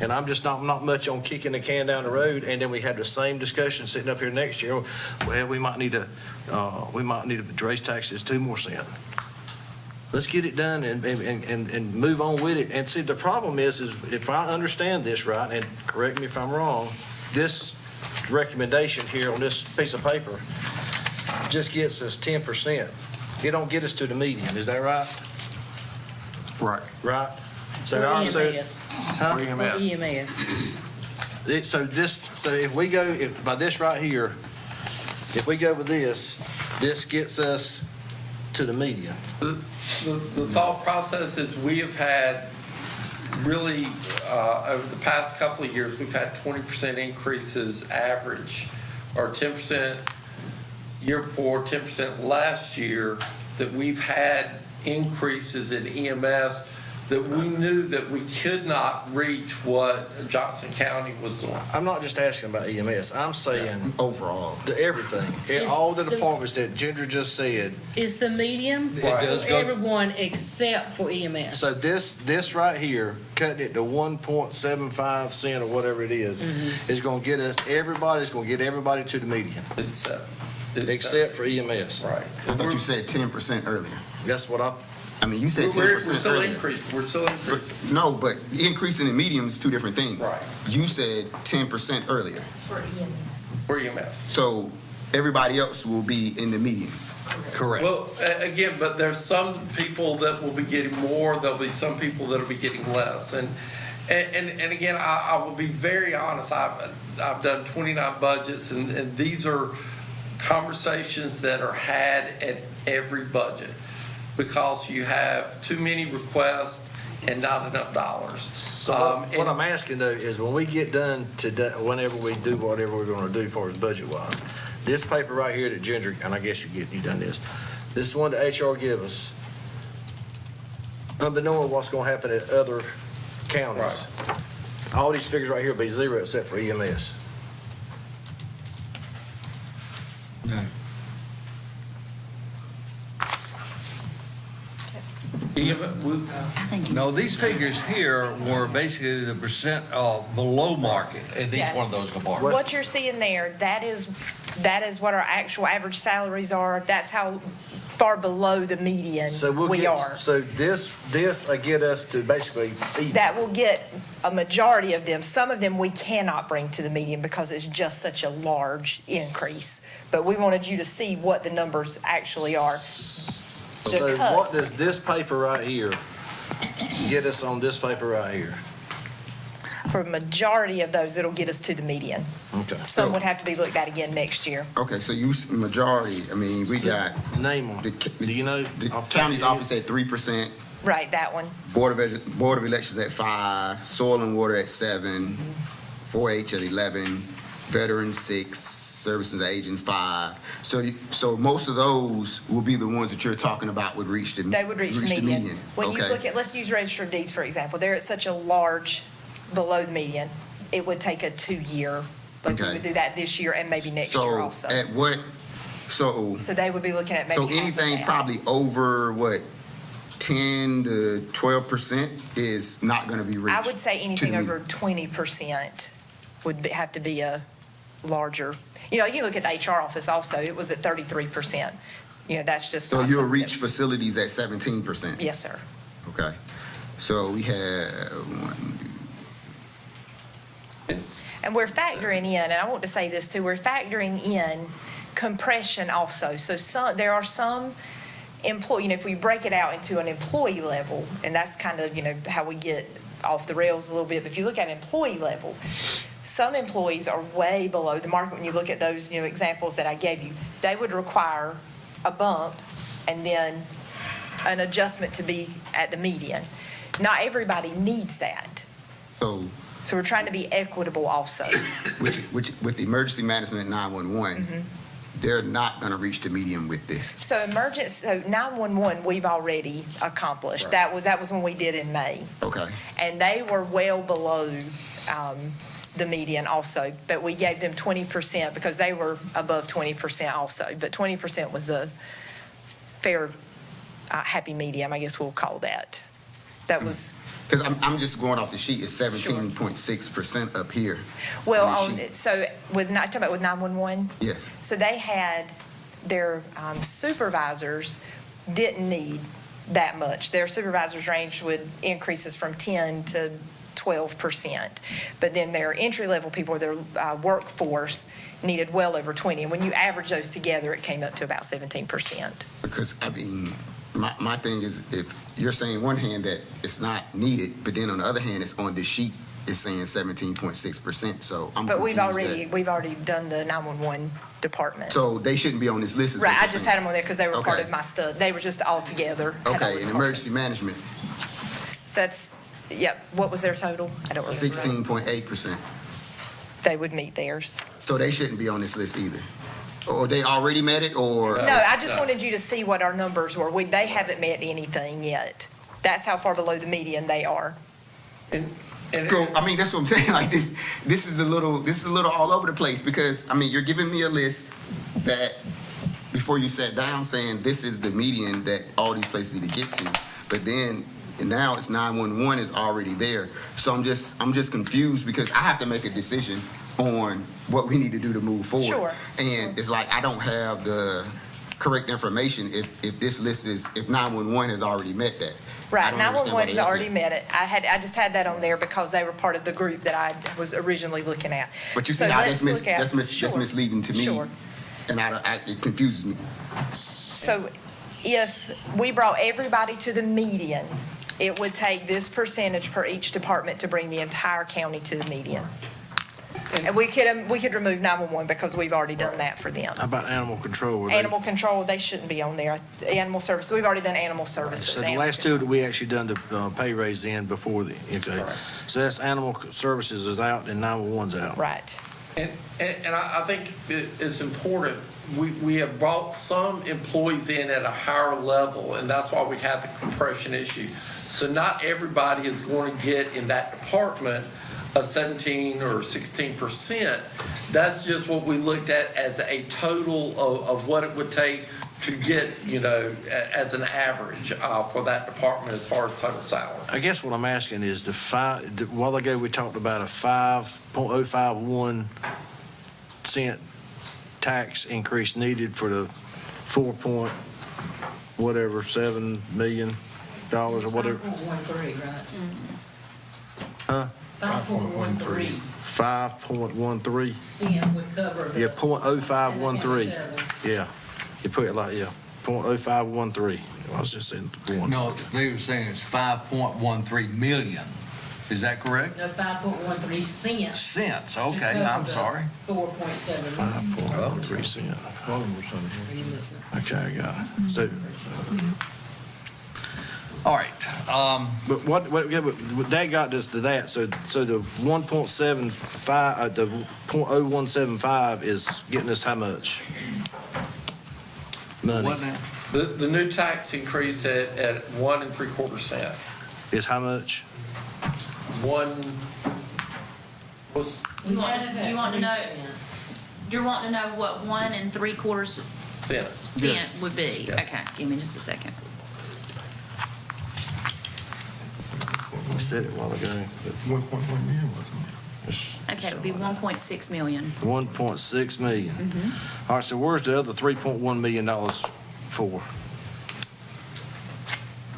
And I'm just not much on kicking the can down the road, and then we have the same discussion sitting up here next year. Well, we might need to raise taxes 2 more cents. Let's get it done and move on with it. And see, the problem is if I understand this right, and correct me if I'm wrong, this recommendation here on this piece of paper just gets us 10%. It don't get us to the median, is that right? right. Right? So For I'm saying, EMS. huh? For EMS. So if we go, by this right here, if we go with this gets us to the median. The thought process is we have had really, over the past couple of years, we've had 20% increases average, or 10% year before, 10% last year, that we've had increases in EMS that we knew that we could not reach what Johnson County was doing. I'm not just asking about EMS, I'm saying Overall. everything, all the departments that Ginger just said. Is the median for does go- everyone except for EMS? So this right here, cutting it to 1.75 cent or whatever it is gonna get everybody's gonna get everybody to the median, except for EMS. Right. I thought you said 10% earlier. That's what I mean, you said 10% We're still earlier. increasing, we're still increasing. No, but increasing the medium is 2 different things. Right. You said 10% earlier. For EMS. For EMS. So everybody else will be in the median. Correct. Well, again, but there's some people that will be getting more, there'll be some people that'll be getting less. And again, I will be very honest, I've done 29 budgets, and these are conversations that are had at every budget, because you have too many requests and not enough dollars. So what I'm asking though is, when we get done today, whenever we do whatever we're gonna do as far as budget wise, this paper right here that Ginger, and I guess you done this is one that HR give us, unbeknown what's gonna happen at other counties. Right. All these figures right here will be 0 except for EMS. No, these figures here were basically the percent below market in each Yeah. one of those departments. What you're seeing there, that is what our actual average salaries are. That's how far below the median So we are. So this will get us to basically even. That will get a majority of them. Some of them we cannot bring to the median because it's just such a large increase. But we wanted you to see what the numbers actually are. So cut. what does this paper right here get us on this paper right here? For a majority of those, it'll get us to the median. Okay. Some would have to be looked at again next year. Okay, so majority, I mean, we got Name them. the, Do you know? the off the top county's of your office at 3%, Right, that one. Board of Elections at 5, Soil and Water at 7, 4-H at 11, Veterans 6, Services and Aging 5. So most of those will be the ones that you're talking about would reach the median. They would reach the median. When you Okay. look at, let's use registered deeds, for example, they're at such a large, below the median, it would take a 2-year, but we Okay. would do that this year and maybe next year So also. at what, so They would be looking at maybe half of anything that. probably over what, 10 to 12% is not going to be reached? I would say to anything the over median. 20% have to be a larger, you know, you look at the HR office also, it was at 33%. You know, that's just. So not you'll something reach that- facilities at 17%? Yes, sir. Okay. So we have one, And we're factoring in, and I want to say this too, we're factoring in compression also. So there are some employee, you know, if we break it out into an employee level, and that's kind of, you know, how we get off the rails a little bit. But if you look at employee level, some employees are way below the market. When you look at those, you know, examples that I gave you, they would require a bump and then an adjustment to be at the median. Not everybody needs that. so So we're trying to be equitable also. which with emergency management 911, they're not going to reach the median with this. So 911, we've already accomplished. That was when we did in May. Okay. And they were well below the median also, but we gave them 20% because they were above 20% also. But 20% was the fair, happy medium, I guess we'll call that. That was, Because I'm just going off the sheet, it's 17.6% up here. well, on the sheet. so talking about with 911? Yes. So they had, their supervisors didn't need that much. Their supervisors range with increases from 10 to 12%. But then their entry-level people, their workforce, needed well over 20. And when you average those together, it came up to about 17%. Because, I mean, my thing is, if you're saying one hand that it's not needed, but then on the other hand, it's on this sheet, it's saying 17.6%, so I'm But confused we've already done the 911 department. So they shouldn't be on this list. is what Right, I you're just saying. had them on there because they were part Okay. of my stuff. They were just all together. had all Okay, the and emergency departments. management, That's, yep, what was their total? I don't remember. 16.8%. They would meet theirs. So they shouldn't be on this list either. Or they already met it, or? No, I just wanted you to see what our numbers were. They haven't met anything yet. That's how far below the median they are. So, I mean, that's what I'm saying, like, this is a little all over the place, because, I mean, you're giving me a list that, before you sat down, saying this is the median that all these places need to get to, but then, now it's 911 is already there. So I'm just confused, because I have to make a decision on what we need to do to move forward. Sure. And it's like, I don't have the correct information if this list is, if 911 has already met that. I Right, don't understand why 911 has they already left met it. I just had that on there because they were part of the group that I was originally looking at. But you see So how let's look at- that's Sure. misleading to me. Sure. And it confuses me. So if we brought everybody to the median, it would take this percentage per each department to bring the entire county to the median. And we could remove 911 because we've already done that for them. How about animal control? Were they- Animal control, they shouldn't be on there. Animal services, we've already done animal services. So the animal last two that we actually done the pay raise in before the, okay. So that's animal services is out and 911's out. Right. And I think it's important, we have brought some employees in at a higher level, and that's why we have the compression issue. So not everybody is going to get in that department a 17 or 16%. That's just what we looked at as a total of what it would take to get, as an average for that department as far as total salary. I guess what I'm asking is a while ago, we talked about a 5.051 cent tax increase needed for the 7 million dollars or whatever. 5.13, right? Huh? 5.13 5.13. cent would cover the. Yeah, 0.0513. 7.7. Yeah, you put it like, 0.0513. I was just saying one. No, they were saying it's 5.13 million. Is that correct? No, 5.13 cents. Cents, okay, I'm sorry. 4.7. 5.13 cent. Okay, I got it. So, All right, But what that got us to that, so the 1.75, the .0175 is getting us how much? Money. what now? The new tax increase at 1 3/4 cent. Is how much? One was You want to know, you're wanting to know what 1 3/4 cent. cent would be? Yes. Okay, give me just a second. We said it a while ago. 1.1 million, wasn't it? Okay, it would be 1.6 million. 1.6 million. All right, so where's the other $3.1 million for?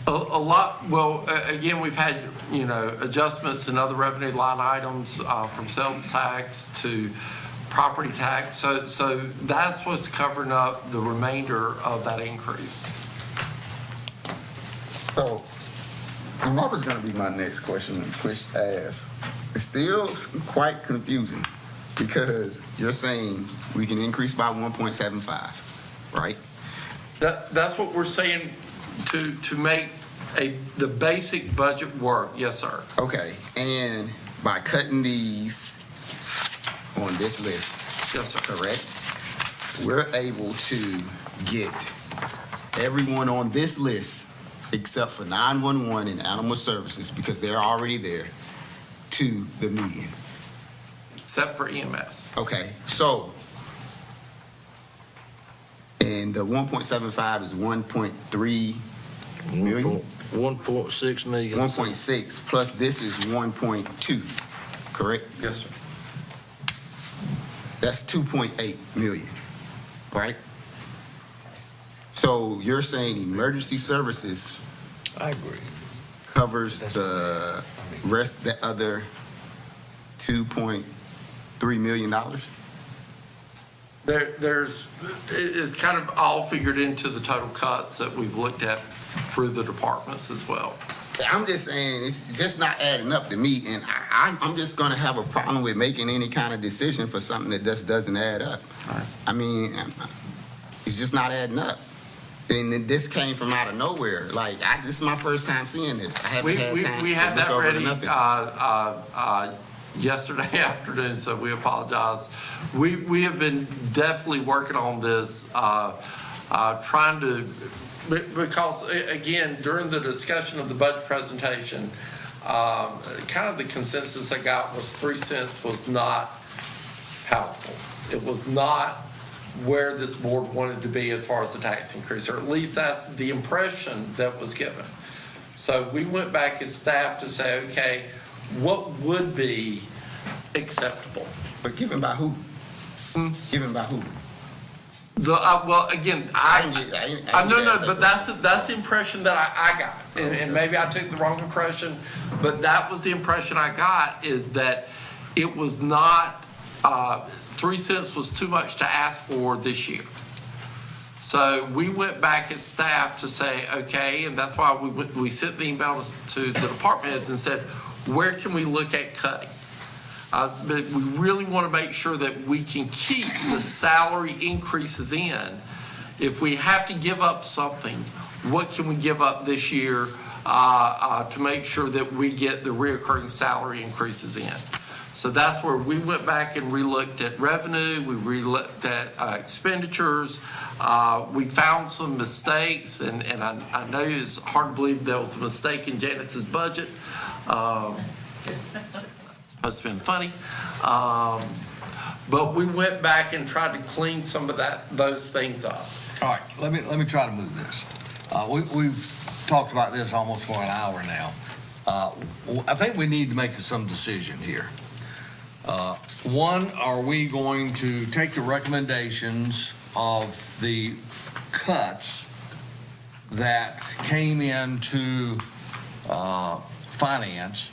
A lot, well, again, we've had, adjustments in other revenue line items, from sales tax to property tax. So that's what's covering up the remainder of that increase. So, and that was gonna be my next question when Chris asked. It's still quite confusing because you're saying we can increase by 1.75, right? That's what we're saying to make the basic budget work. Yes, sir. Okay, and by cutting these on this list, Yes, sir. correct? We're able to get everyone on this list except for 911 and animal services because they're already there to the median. Except for EMS. Okay, so, and the 1.75 is 1.3 million? 1.6 million. 1.6 plus this is 1.2, correct? Yes, sir. That's 2.8 million, right? So you're saying emergency services I agree. covers the rest, the other $2.3 million? It's kind of all figured into the total cuts that we've looked at through the departments as well. I'm just saying, it's just not adding up to me, and I'm just gonna have a problem with making any kind of decision for something that just doesn't add up. I mean, it's just not adding up. And then this came from out of nowhere. Like, this is my first time seeing this. I haven't had time We to had look that over ready nothing. yesterday afternoon, so we apologize. We have been definitely working on this, trying to, because again, during the discussion of the budget presentation, kind of the consensus I got was 3 cents was not palatable. It was not where this board wanted to be as far as the tax increase, or at least that's the impression that was given. So we went back as staff to say, okay, what would be acceptable? But given by who? Given by who? Well, again, but that's the impression that I got, and maybe I took the wrong impression, but that was the impression I got, is that it was not, 3 cents was too much to ask for this year. So we went back as staff to say, okay, and that's why we sent the email to the department heads and said, where can we look at cutting? But we really want to make sure that we can keep the salary increases in. If we have to give up something, what can we give up this year to make sure that we get the reoccurring salary increases in? So that's where we went back and relooked at revenue, we relooked at expenditures. We found some mistakes, and I know it's hard to believe there was a mistake in Janice's budget. It's been funny. But we went back and tried to clean some of those things up. All right, let me try to move this. We've talked about this almost for an hour now. I think we need to make some decision here. One, are we going to take the recommendations of the cuts that came into finance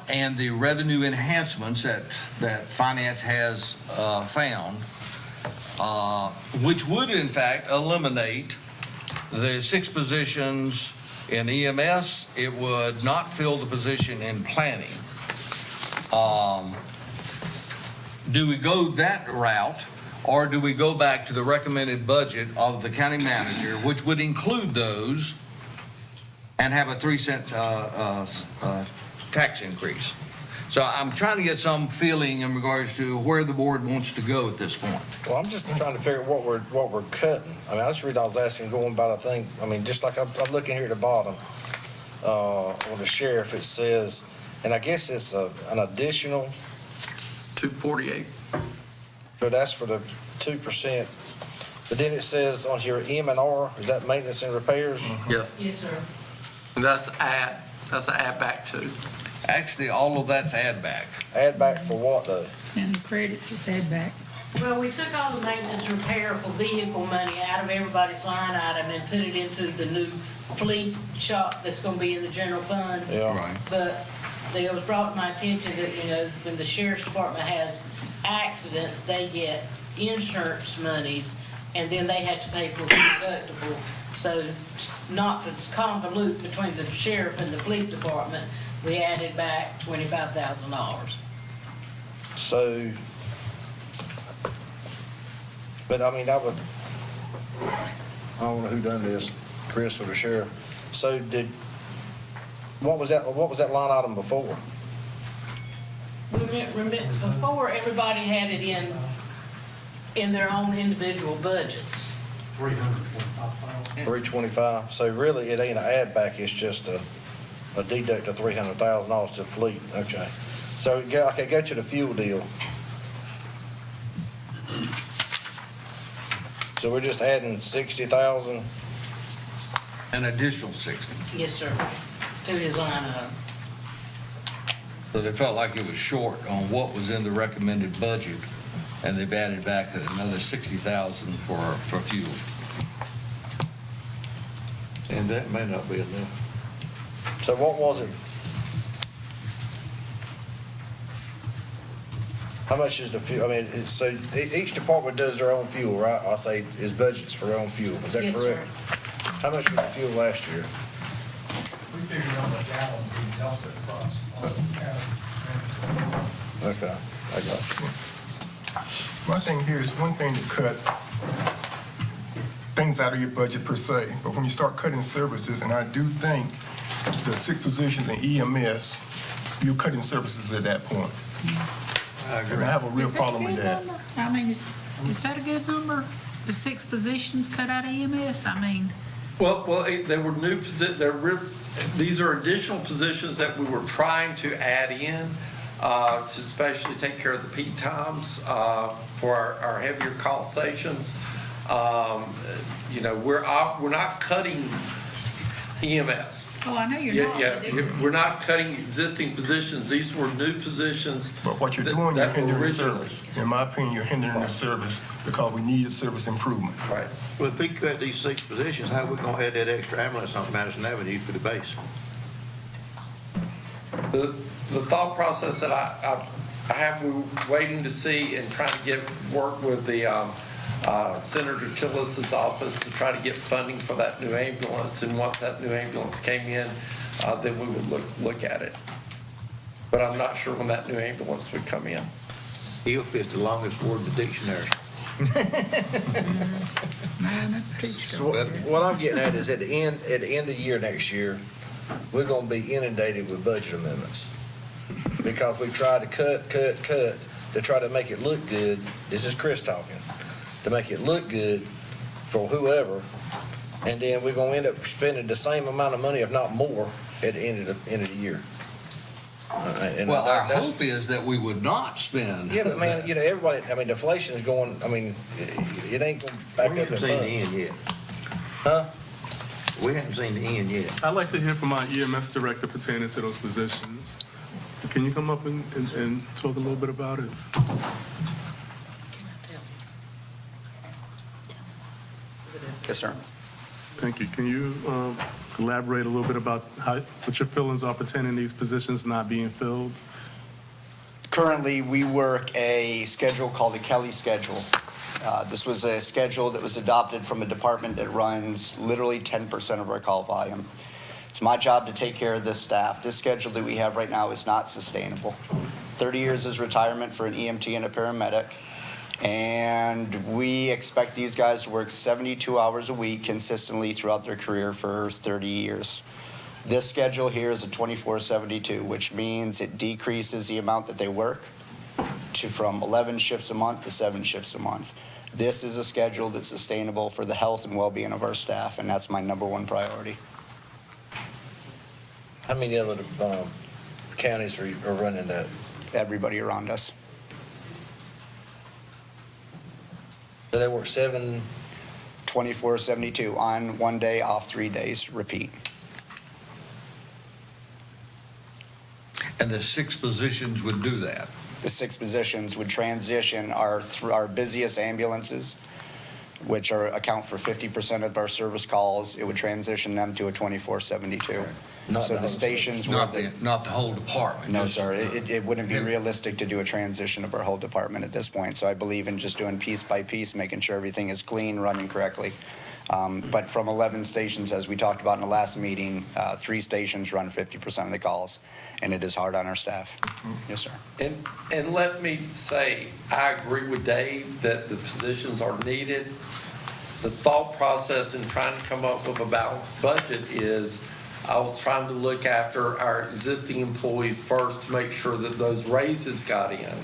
and the revenue enhancements that finance has found, which would in fact eliminate the 6 positions in EMS. It would not fill the position in planning. Do we go that route, or do we go back to the recommended budget of the county manager, which would include those and have a 3-cent tax increase. So I'm trying to get some feeling in regards to where the board wants to go at this point. Well, I'm just trying to figure what we're cutting. I mean, that's the reason I was asking, going by, just like I'm looking here at the bottom, on the sheriff, it says, and I guess it's an additional, 248. so that's for the 2%. But then it says on here, M&R, is that maintenance and repairs? Yes. Yes, sir. And that's an add back too. Actually, all of that's add back. Add back for what though? And the credits just add back. Well, we took all the maintenance repair for vehicle money out of everybody's line item and put it into the new fleet shop that's gonna be in the general fund. Yeah. Right. But it was brought to my attention that, when the sheriff's department has accidents, they get insurance monies, and then they have to pay for a deductible. So not to convolute between the sheriff and the fleet department, we added back $25,000. So, but I mean, I don't know who done this, Chris or the sheriff. So what was that line item before? Before, everybody had it in their own individual budgets. 325. So really, it ain't an add back, it's just a deduct of $300,000 to fleet. Okay. So go to the fuel deal. So we're just adding 60,000. An additional 60. Yes, sir, to his line item. So they felt like it was short on what was in the recommended budget, and they've added back another 60,000 for fuel. And that may not be enough. So what was it? How much is the fuel? I mean, so each department does their own fuel, right? I'll say is budgets for their own fuel. Is that Yes, correct? sir. How much was the fuel last year? We figured on the gallons, we offset the cost. Okay, I got you. My thing here is one thing to cut things out of your budget per se, but when you start cutting services, and I do think the 6 positions in EMS, you're cutting services at that point. And I have a real Is that problem a with good that. number? I mean, is that a good number? The 6 positions cut out of EMS? I mean, Well, they were new these are additional positions that we were trying to add in to especially take care of the peak times for our heavier call stations. We're not cutting EMS. oh, I know you're not. Yeah, but it's- we're not cutting existing positions. These were new positions. But what you're that- doing, you're that were hindering the originally- service. In my opinion, you're hindering the service because we need a service improvement. Right. Well, if we cut these 6 positions, how are we gonna add that extra ambulance on Madison Avenue for the base? The thought process that I have, we're waiting to see and trying to work with the Senator Tillis's office to try to get funding for that new ambulance. And once that new ambulance came in, then we would look at it. But I'm not sure when that new ambulance would come in. Eel fit's the longest word in the dictionary. So what I'm getting at is at the end of the year next year, we're gonna be inundated with budget amendments. Because we tried to cut to try to make it look good. This is Chris talking. To make it look good for whoever. And then we're gonna end up spending the same amount of money, if not more, at the end of the year. And Well, our that's- hope is that we would not spend. Yeah, but man, everybody, deflation is going, it ain't going back We up haven't in seen the money. end yet. Huh? We haven't seen the end yet. I'd like to hear from our EMS director pertaining to those positions. Can you come up and talk a little bit about it? Yes, sir. Thank you. Can you elaborate a little bit about what your feelings are pertaining to these positions not being filled? Currently, we work a schedule called the Kelly schedule. This was a schedule that was adopted from a department that runs literally 10% of our call volume. It's my job to take care of this staff. This schedule that we have right now is not sustainable. 30 years is retirement for an EMT and a paramedic. And we expect these guys to work 72 hours a week consistently throughout their career for 30 years. This schedule here is a 24/72, which means it decreases the amount that they work from 11 shifts a month to 7 shifts a month. This is a schedule that's sustainable for the health and well-being of our staff, and that's my number one priority. How many other counties are running that? Everybody around us. So they work 24/72 on 1 day, off 3 days, repeat. And the 6 positions would do that. The 6 positions would transition our busiest ambulances, which account for 50% of our service calls. It would transition them to a 24/72. So the stations were Not the whole department. No, just sir. the- It wouldn't be realistic to do a transition of our whole department at this point. So I believe in just doing piece by piece, making sure everything is clean, running correctly. But from 11 stations, as we talked about in the last meeting, 3 stations run 50% of the calls, and it is hard on our staff. Yes, sir. And let me say, I agree with Dave that the positions are needed. The thought process in trying to come up with a balanced budget is I was trying to look after our existing employees first to make sure that those raises got in.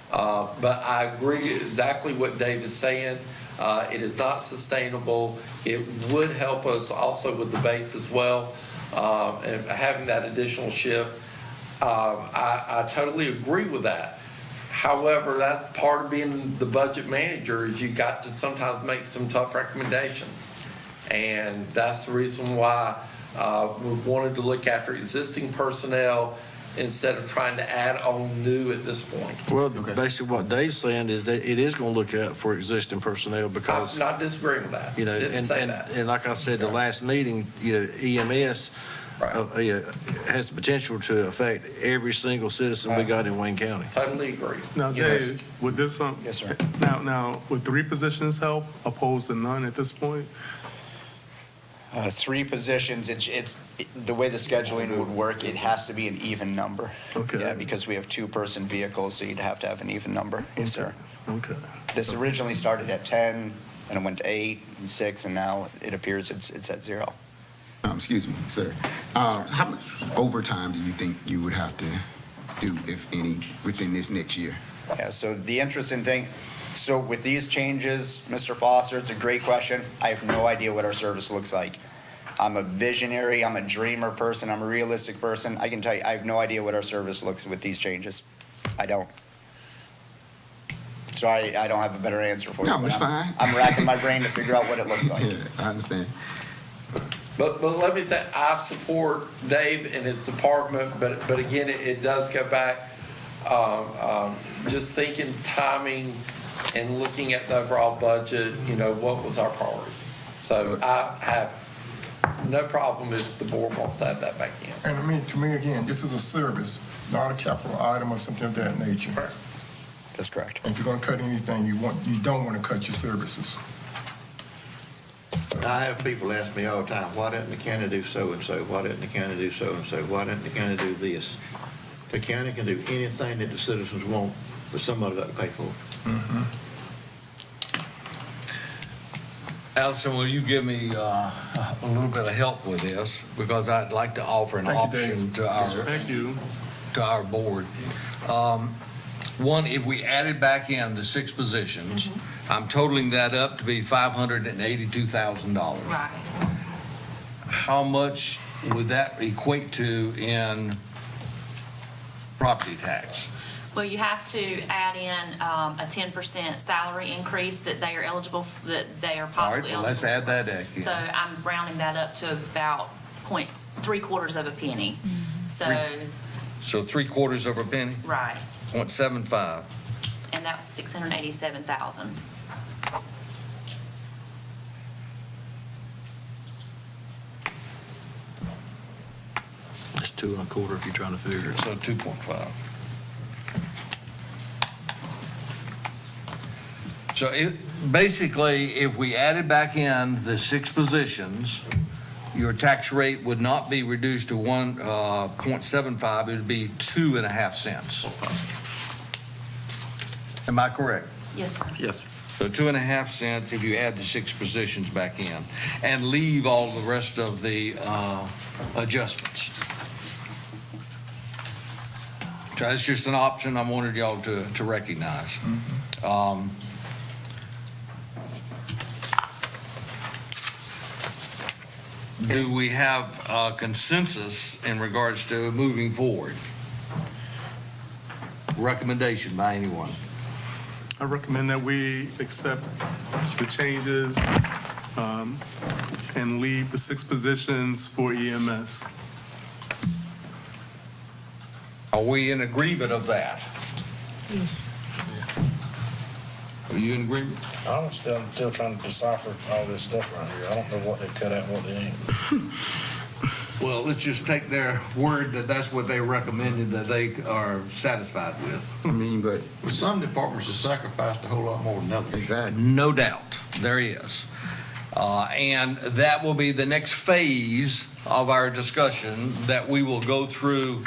But I agree exactly what Dave is saying. It is not sustainable. It would help us also with the base as well, and having that additional shift. I totally agree with that. However, that's part of being the budget manager is you got to sometimes make some tough recommendations. And that's the reason why we've wanted to look after existing personnel instead of trying to add on new at this point. Well, basically what Dave's saying is that it is going to look out for existing personnel because, I'm not disagreeing with that. you know, Didn't say that. and like I said, the last meeting, you know, EMS has the potential to affect every single citizen we got in Wayne County. Totally agree. Now, Dave, would this, Yes, sir. now, would 3 positions help opposed to none at this point? 3 positions, the way the scheduling would work, it has to be an even number. Okay. Yeah, because we have 2-person vehicles, so you'd have to have an even number. Yes, sir. Okay. This originally started at 10, and it went to 8 and 6, and now it appears it's at 0. Excuse me, sir. How much overtime do you think you would have to do, if any, within this next year? Yeah, so the interesting thing, so with these changes, Mr. Foster, it's a great question. I have no idea what our service looks like. I'm a visionary, I'm a dreamer person, I'm a realistic person. I can tell you, I have no idea what our service looks with these changes. I don't. So I don't have a better answer for you. No, it's fine. I'm racking my brain to figure out what it looks like. Yeah, I understand. But let me say, I support Dave and his department, but again, it does go back, just thinking timing and looking at the overall budget, you know, what was our priority? So I have no problem if the board wants to add that back in. And I mean, to me, again, this is a service, not a capital item or something of that nature. That's correct. And if you're gonna cut anything, you don't wanna cut your services. I have people ask me all the time, why doesn't the county do so-and-so? Why doesn't the county do so-and-so? Why doesn't the county do this? The county can do anything that the citizens want, but somebody got to pay for it. Allison, will you give me a little bit of help with this? Because I'd like to offer an Thank you, option Dave. to our, Thank you. to our board. One, if we added back in the 6 positions, I'm totaling that up to be $582,000. Right. How much would that equate to in property tax? Well, you have to add in a 10% salary increase that they are eligible, that they are All right, possibly well, let's eligible. add that in. So I'm rounding that up to about 3/4 of a penny. So, So 3/4 of a penny, right, 0.75. and that was 687,000. It's 2 1/4 if you're trying to figure it. So 2.5. So basically, if we added back in the 6 positions, your tax rate would not be reduced to 1.75, it would be 2.5 cents. Am I correct? Yes, sir. Yes, sir. So 2.5 cents if you add the 6 positions back in and leave all the rest of the adjustments. So that's just an option I wanted y'all to recognize. Do we have consensus in regards to moving forward? Recommendation by anyone? I recommend that we accept the changes and leave the 6 positions for EMS. Are we in agreement of that? Yes. Are you in agreement? I'm still trying to decipher all this stuff right here. I don't know what they cut out and what they ain't. Well, let's just take their word that that's what they recommended, that they are satisfied with. I mean, but Well, some departments have sacrificed a whole lot more than others. exactly. No doubt, there is. And that will be the next phase of our discussion that we will go through.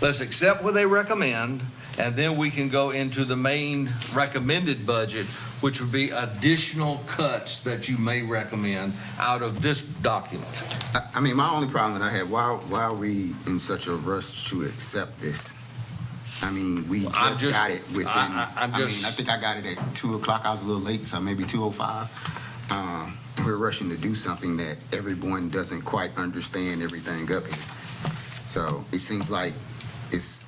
Let's accept what they recommend, and then we can go into the main recommended budget, which would be additional cuts that you may recommend out of this document. I mean, my only problem that I had, why are we in such a rush to accept this? I mean, we just got it within, I think I got it at 2 o'clock. I was a little late, so maybe 2:05. We're rushing to do something that everyone doesn't quite understand everything up here. So it seems like it's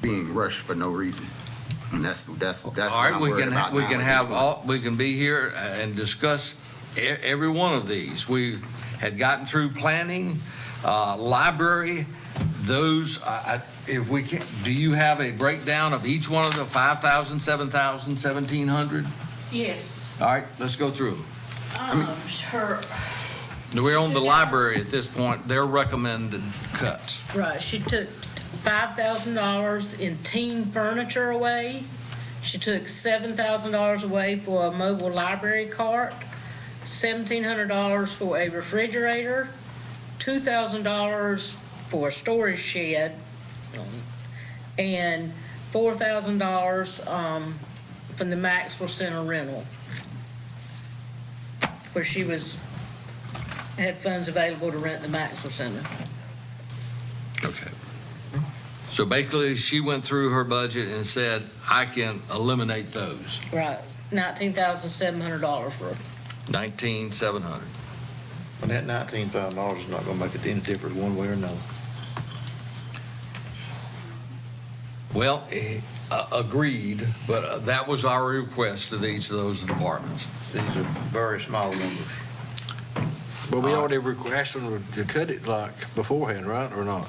being rushed for no reason. And that's All what right, I'm we worried can about we now can at have this point. we can be here and discuss every one of these. We had gotten through planning, library. Those, if we can, do you have a breakdown of each one of the 5,000, 7,000, 1,700? Yes. All right, let's go through them. Her, We're on the library at this point. Their recommended cuts. right, she took $5,000 in teen furniture away. She took $7,000 away for a mobile library cart, $1,700 for a refrigerator, $2,000 for a storage shed, and $4,000 from the Maxwell Center rental, where she had funds available to rent the Maxwell Center. Okay. So basically, she went through her budget and said, I can eliminate those. Right, $19,700 for 19,700. And that $19,000 is not gonna make any difference one way or another. Well, agreed, but that was our request to each of those departments. These are very small numbers. But we already asked them to cut it like beforehand, right, or not?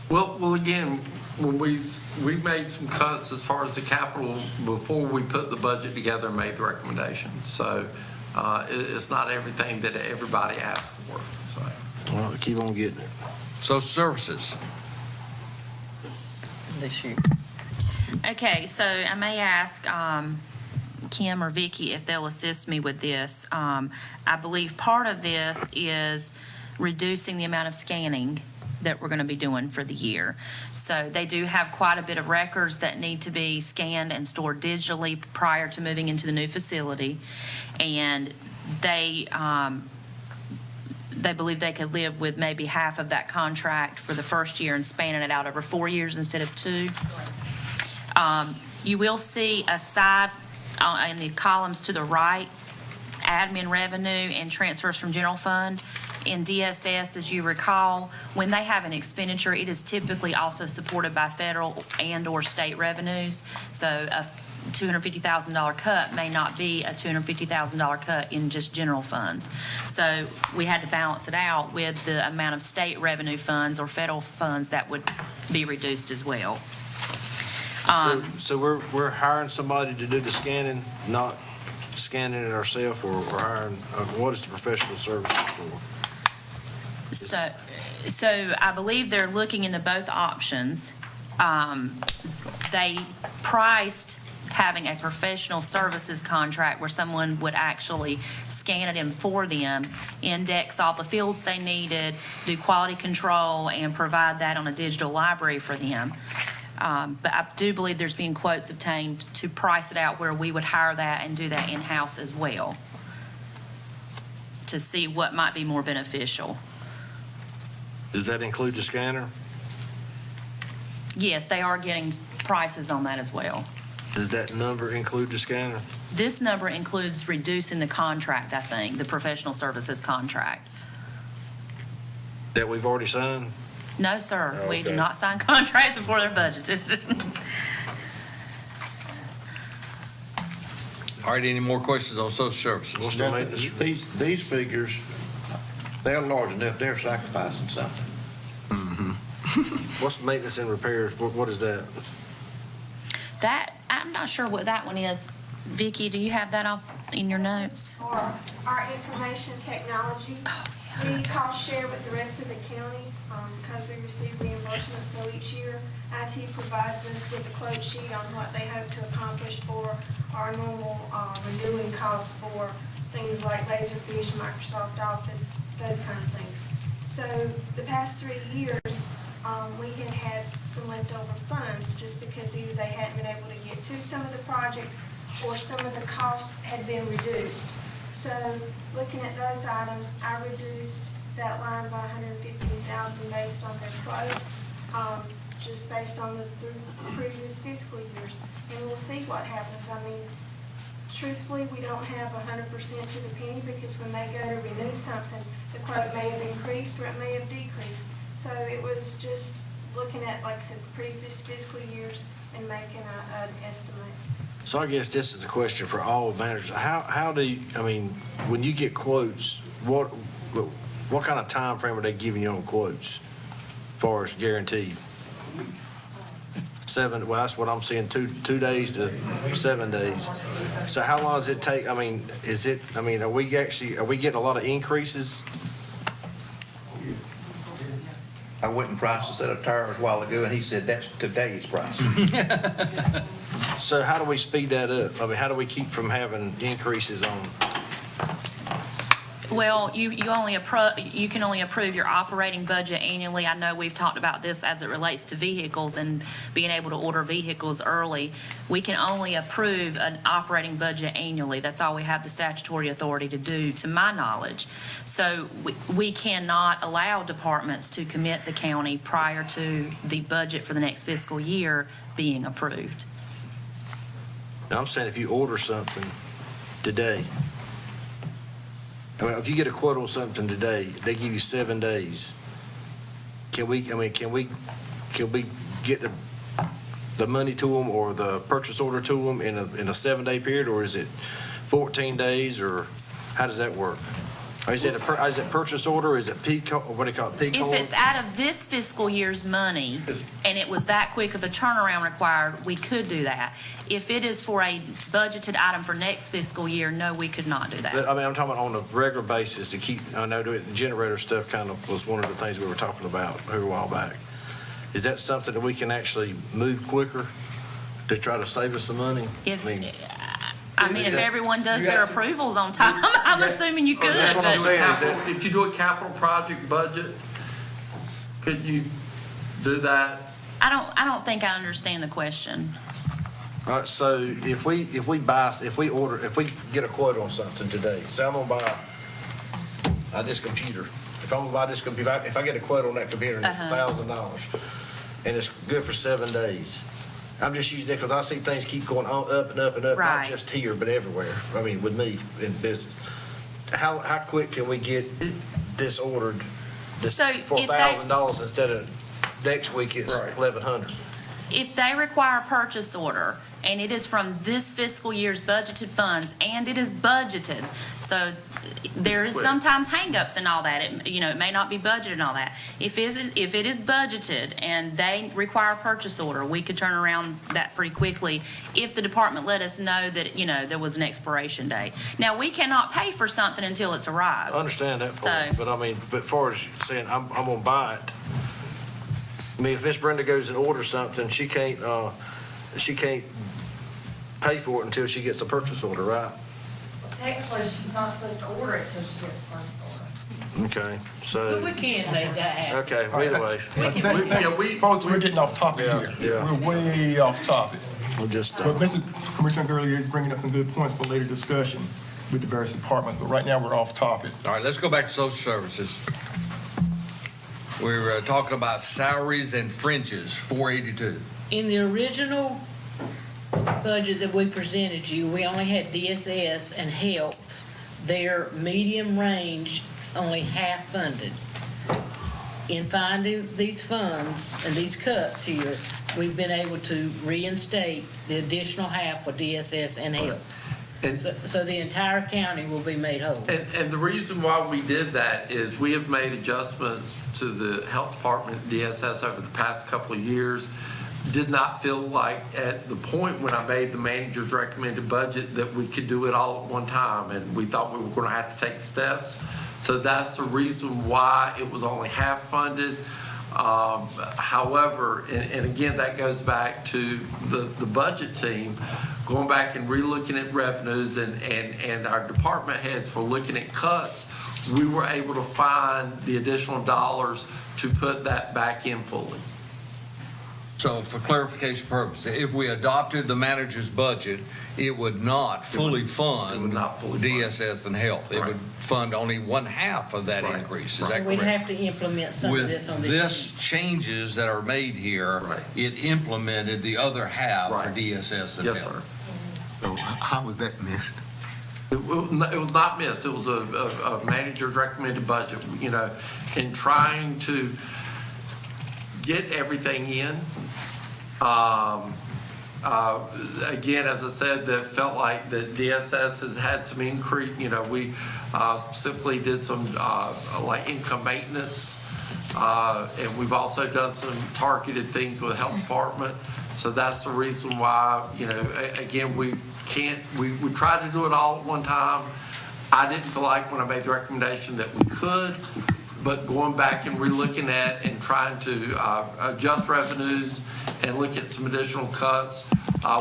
Well, again, when we made some cuts as far as the capital before we put the budget together and made the recommendation. So it's not everything that everybody asked for, so. Well, keep on getting it. Social services. this year. Okay, so I may ask Kim or Vicky if they'll assist me with this. I believe part of this is reducing the amount of scanning that we're going to be doing for the year. So they do have quite a bit of records that need to be scanned and stored digitally prior to moving into the new facility. And they believe they could live with maybe half of that contract for the first year and spanning it out over 4 years instead of 2. You will see a side in the columns to the right, admin revenue and transfers from general fund. In DSS, as you recall, when they have an expenditure, it is typically also supported by federal and/or state revenues. So a $250,000 cut may not be a $250,000 cut in just general funds. So we had to balance it out with the amount of state revenue funds or federal funds that would be reduced as well. So we're hiring somebody to do the scanning, not scanning it ourselves, or hiring, what is the professional services for? So I believe they're looking into both options. They priced having a professional services contract where someone would actually scan it in for them, index all the fields they needed, do quality control, and provide that on a digital library for them. But I do believe there's being quotes obtained to price it out where we would hire that and do that in-house as well, to see what might be more beneficial. Does that include the scanner? Yes, they are getting prices on that as well. Does that number include the scanner? This number includes reducing the contract, I think, the professional services contract. That we've already signed? No, sir, we do Okay. not sign contracts before they're budgeted. All right, any more questions on social services? What's the maintenance? These figures, they're large enough, they're sacrificing something. What's maintenance and repairs? What is that? That, I'm not sure what that one is. Vicki, do you have that off in your notes? For our information technology, we cost share with the rest of the county because we receive reimbursements. So each year, IT provides us with a quote sheet on what they hope to accomplish for our normal renewing costs for things like Laserfish, Microsoft Office, those kind of things. So the past 3 years, we had some leftover funds just because either they hadn't been able to get to some of the projects or some of the costs had been reduced. So looking at those items, I reduced that line by $115,000 based on their quote, just based on the previous fiscal years. And we'll see what happens. I mean, truthfully, we don't have 100% to the penny because when they go to renew something, the quote may have increased or it may have decreased. So it was just looking at, like I said, the previous fiscal years and making an estimate. So I guess this is a question for all managers. How do you, I mean, when you get quotes, what kind of time frame are they giving you on quotes? As far as guaranteed? 7, well, that's what I'm seeing, 2 days to 7 days. So how long does it take? I mean, are we getting a lot of increases? I went and priced a set of tires a while ago, and he said that's today's price. So how do we speed that up? I mean, how do we keep from having increases on? Well, you can only approve your operating budget annually. I know we've talked about this as it relates to vehicles and being able to order vehicles early. We can only approve an operating budget annually. That's all we have the statutory authority to do, to my knowledge. So we cannot allow departments to commit the county prior to the budget for the next fiscal year being approved. Now, I'm saying if you order something today, I mean, if you get a quote on something today, they give you 7 days. Can we get the money to them or the purchase order to them in a 7-day period, or is it 14 days, or how does that work? Or is it purchase order, or is it peak, or what do you call it, peak If order? it's out of this fiscal year's money and it was that quick of a turnaround required, we could do that. If it is for a budgeted item for next fiscal year, no, we could not do that. I mean, I'm talking about on a regular basis to keep, I know the generator stuff kind of was one of the things we were talking about here a while back. Is that something that we can actually move quicker to try to save us some money? If everyone does their approvals on time, I'm assuming you could. That's what I'm but- saying, is that, If you do a capital project budget, could you do that? I don't think I understand the question. all right, so if we get a quote on something today, say I'm gonna buy this computer. If I'm gonna buy this computer, if I get a quote on that computer and it's $1,000 and it's good for 7 days, I'm just using it because I see things keep going on up and up and up, not Right. just here, but everywhere. I mean, with me in business. How quick can we get this ordered So if for they- $1,000 instead of next week it's $1,100? If they require a purchase order and it is from this fiscal year's budgeted funds and it is budgeted, so there is sometimes hangups and all that. It may not be budgeted and all that. If it is budgeted and they require a purchase order, we could turn around that pretty quickly if the department let us know that, there was an expiration date. Now, we cannot pay for something until it's arrived. I understand that part, So- but as far as saying I'm gonna buy it, I mean, if Miss Brenda goes and orders something, she can't pay for it until she gets a purchase order, right? Technically, she's not supposed to order it till she gets the first order. Okay, But so, we can't make that happen. okay, well, either way, Folks, we're getting off topic here. yeah. We're way off topic. we'll just, But Mr. Commissioner Gurley is bringing up some good points for later discussion with the various departments, but right now we're off topic. All right, let's go back to social services. We're talking about salaries and fringes, 482. In the original budget that we presented you, we only had DSS and health. Their medium range only half funded. In finding these funds and these cuts here, we've been able to reinstate the additional half for DSS and health. So the entire county will be made whole. And the reason why we did that is we have made adjustments to the health department, DSS, over the past couple of years. Did not feel like at the point when I made the manager's recommended budget that we could do it all at one time, and we thought we were going to have to take steps. So that's the reason why it was only half funded. However, and again, that goes back to the budget team, going back and relooking at revenues and our department heads for looking at cuts, we were able to find the additional dollars to put that back in fully. So for clarification purposes, if we adopted the manager's budget, it would not fully fund It would not fully fund. DSS and health. It Right. would fund only one half of that Right. increase. Is So that we'd correct? have to implement some of this on With this. this changes that are made here, Right. it implemented the other half for Right. DSS and Yes, health. sir. So how was that missed? It was not missed. It was a manager's recommended budget, you know, in trying to get everything in. Again, as I said, that felt like that DSS has had some increase, you know, we specifically did some like income maintenance. And we've also done some targeted things with the health department. So that's the reason why, you know, again, we tried to do it all at one time. I didn't feel like when I made the recommendation that we could, but going back and relooking at and trying to adjust revenues and look at some additional cuts,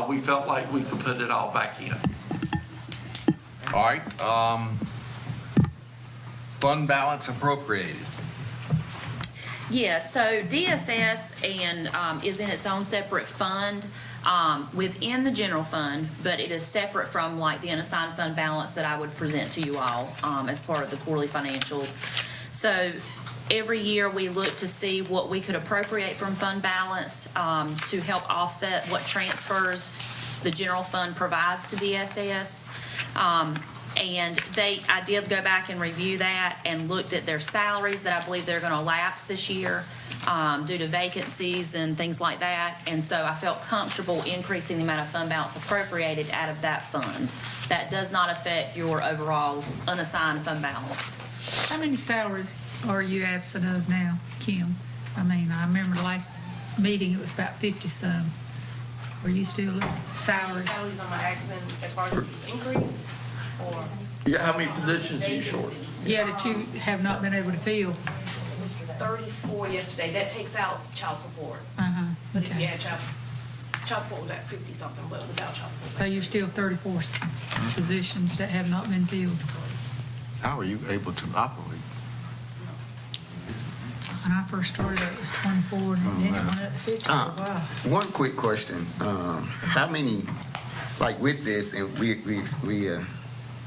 we felt like we could put it all back in. All right. Fund balance appropriated. Yeah, so DSS and is in its own separate fund within the general fund, but it is separate from like the unassigned fund balance that I would present to you all as part of the quarterly financials. So every year we look to see what we could appropriate from fund balance to help offset what transfers the general fund provides to DSS. And I did go back and review that and looked at their salaries that I believe they're going to lapse this year due to vacancies and things like that. And so I felt comfortable increasing the amount of fund balance appropriated out of that fund. That does not affect your overall unassigned fund balance. How many salaries are you absent of now, Kim? I mean, I remember the last meeting, it was about 50-some. Are you still salaries? Salaries on my accent as far as this increase, or? Yeah, how many positions are you short? Yeah, that you have not been able to fill. It was 34 yesterday. That takes out child support. Uh-huh, But if you okay. add child support was at 50 something, but without child support. So you're still 34 positions that have not been filled. How are you able to operate? When I first started, it was 24, and then it went up to 50 for a while. One quick question. How many, like with this, and we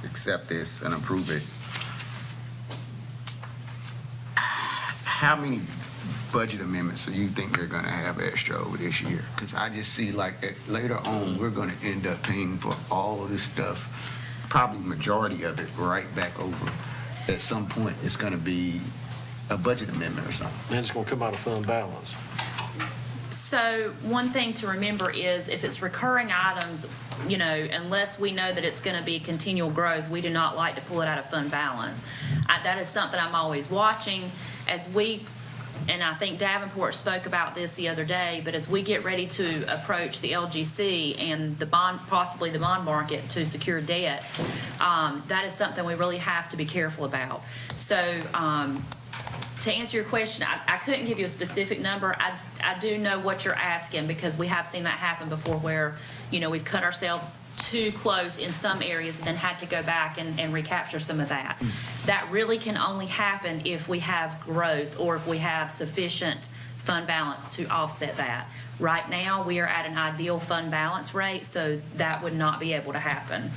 accept this and approve it, how many budget amendments do you think they're gonna have extra over this year? Because I just see like later on, we're gonna end up paying for all of this stuff, probably majority of it right back over. At some point, it's gonna be a budget amendment or something. and it's gonna come out of fund balance. So one thing to remember is if it's recurring items, you know, unless we know that it's going to be continual growth, we do not like to pull it out of fund balance. That is something I'm always watching as we, and I think Davenport spoke about this the other day, but as we get ready to approach the LGC and the bond, possibly the bond market to secure debt, that is something we really have to be careful about. So to answer your question, I couldn't give you a specific number. I do know what you're asking because we have seen that happen before where, we've cut ourselves too close in some areas and then had to go back and recapture some of that. That really can only happen if we have growth or if we have sufficient fund balance to offset that. Right now, we are at an ideal fund balance rate, so that would not be able to happen.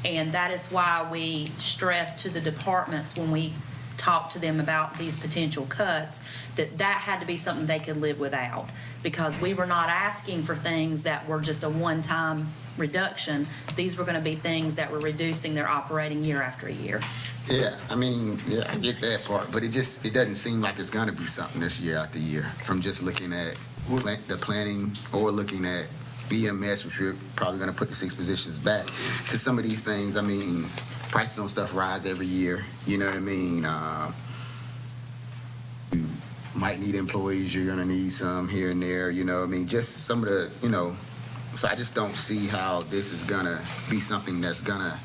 And that is why we stress to the departments when we talk to them about these potential cuts, that had to be something they could live without. Because we were not asking for things that were just a one-time reduction. These were going to be things that were reducing their operating year after year. Yeah, I mean, yeah, I get that part, but it doesn't seem like it's gonna be something this year after year from just looking at the planning or looking at BMS, which we're probably gonna put the 6 positions back to some of these things. I mean, prices on stuff rise every year, you know what I mean? You might need employees, you're gonna need some here and there, you know what I mean? Just some of the, so I just don't see how this is gonna be something that's gonna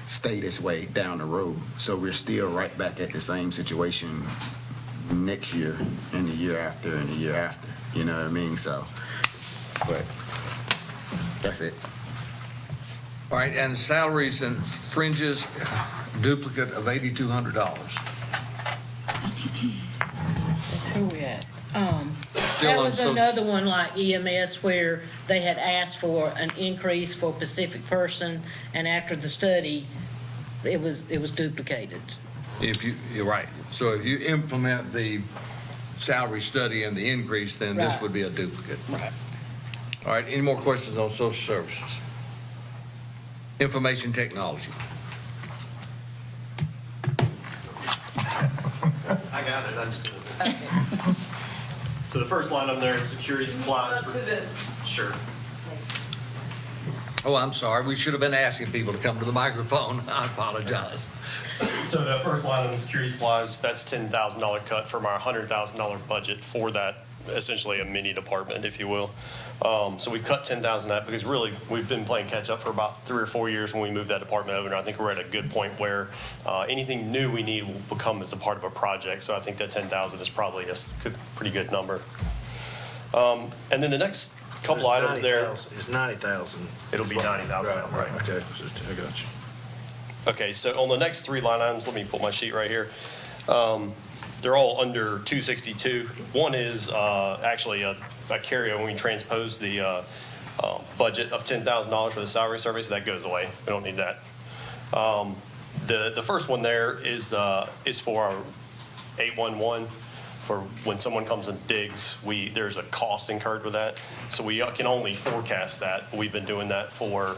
stay this way down the road. So we're still right back at the same situation next year and the year after and the year after. You know what I mean? So, but that's it. All right, and salaries and fringes, duplicate of $8,200. Where we at? That Still on was social- another one like EMS where they had asked for an increase for a specific person, and after the study, it was duplicated. You're right. So if you implement the salary study and the increase, then this Right. would be a duplicate. Right. All right, any more questions on social services? Information technology. I got it, I just did it. So the first line on there is security supplies. Sure. Oh, I'm sorry. We should have been asking people to come to the microphone. I apologize. So the first line on the security supplies, that's $10,000 cut from our $100,000 budget for that, essentially a mini department, if you will. So we've cut 10,000 of that because really we've been playing catch up for about 3 or 4 years when we moved that department over. And I think we're at a good point where anything new we need will become as a part of a project. So I think that 10,000 is probably a pretty good number. And then the next couple items there. It's 90,000. It'll be 90,000. Right, okay, I got you. Okay, so on the next 3 line items, let me pull my sheet right here. They're all under 262. One is actually a carryover when we transpose the budget of $10,000 for the salary survey, so that goes away. We don't need that. The first one there is for our 811. For when someone comes and digs, there's a cost incurred with that. So we can only forecast that. We've been doing that for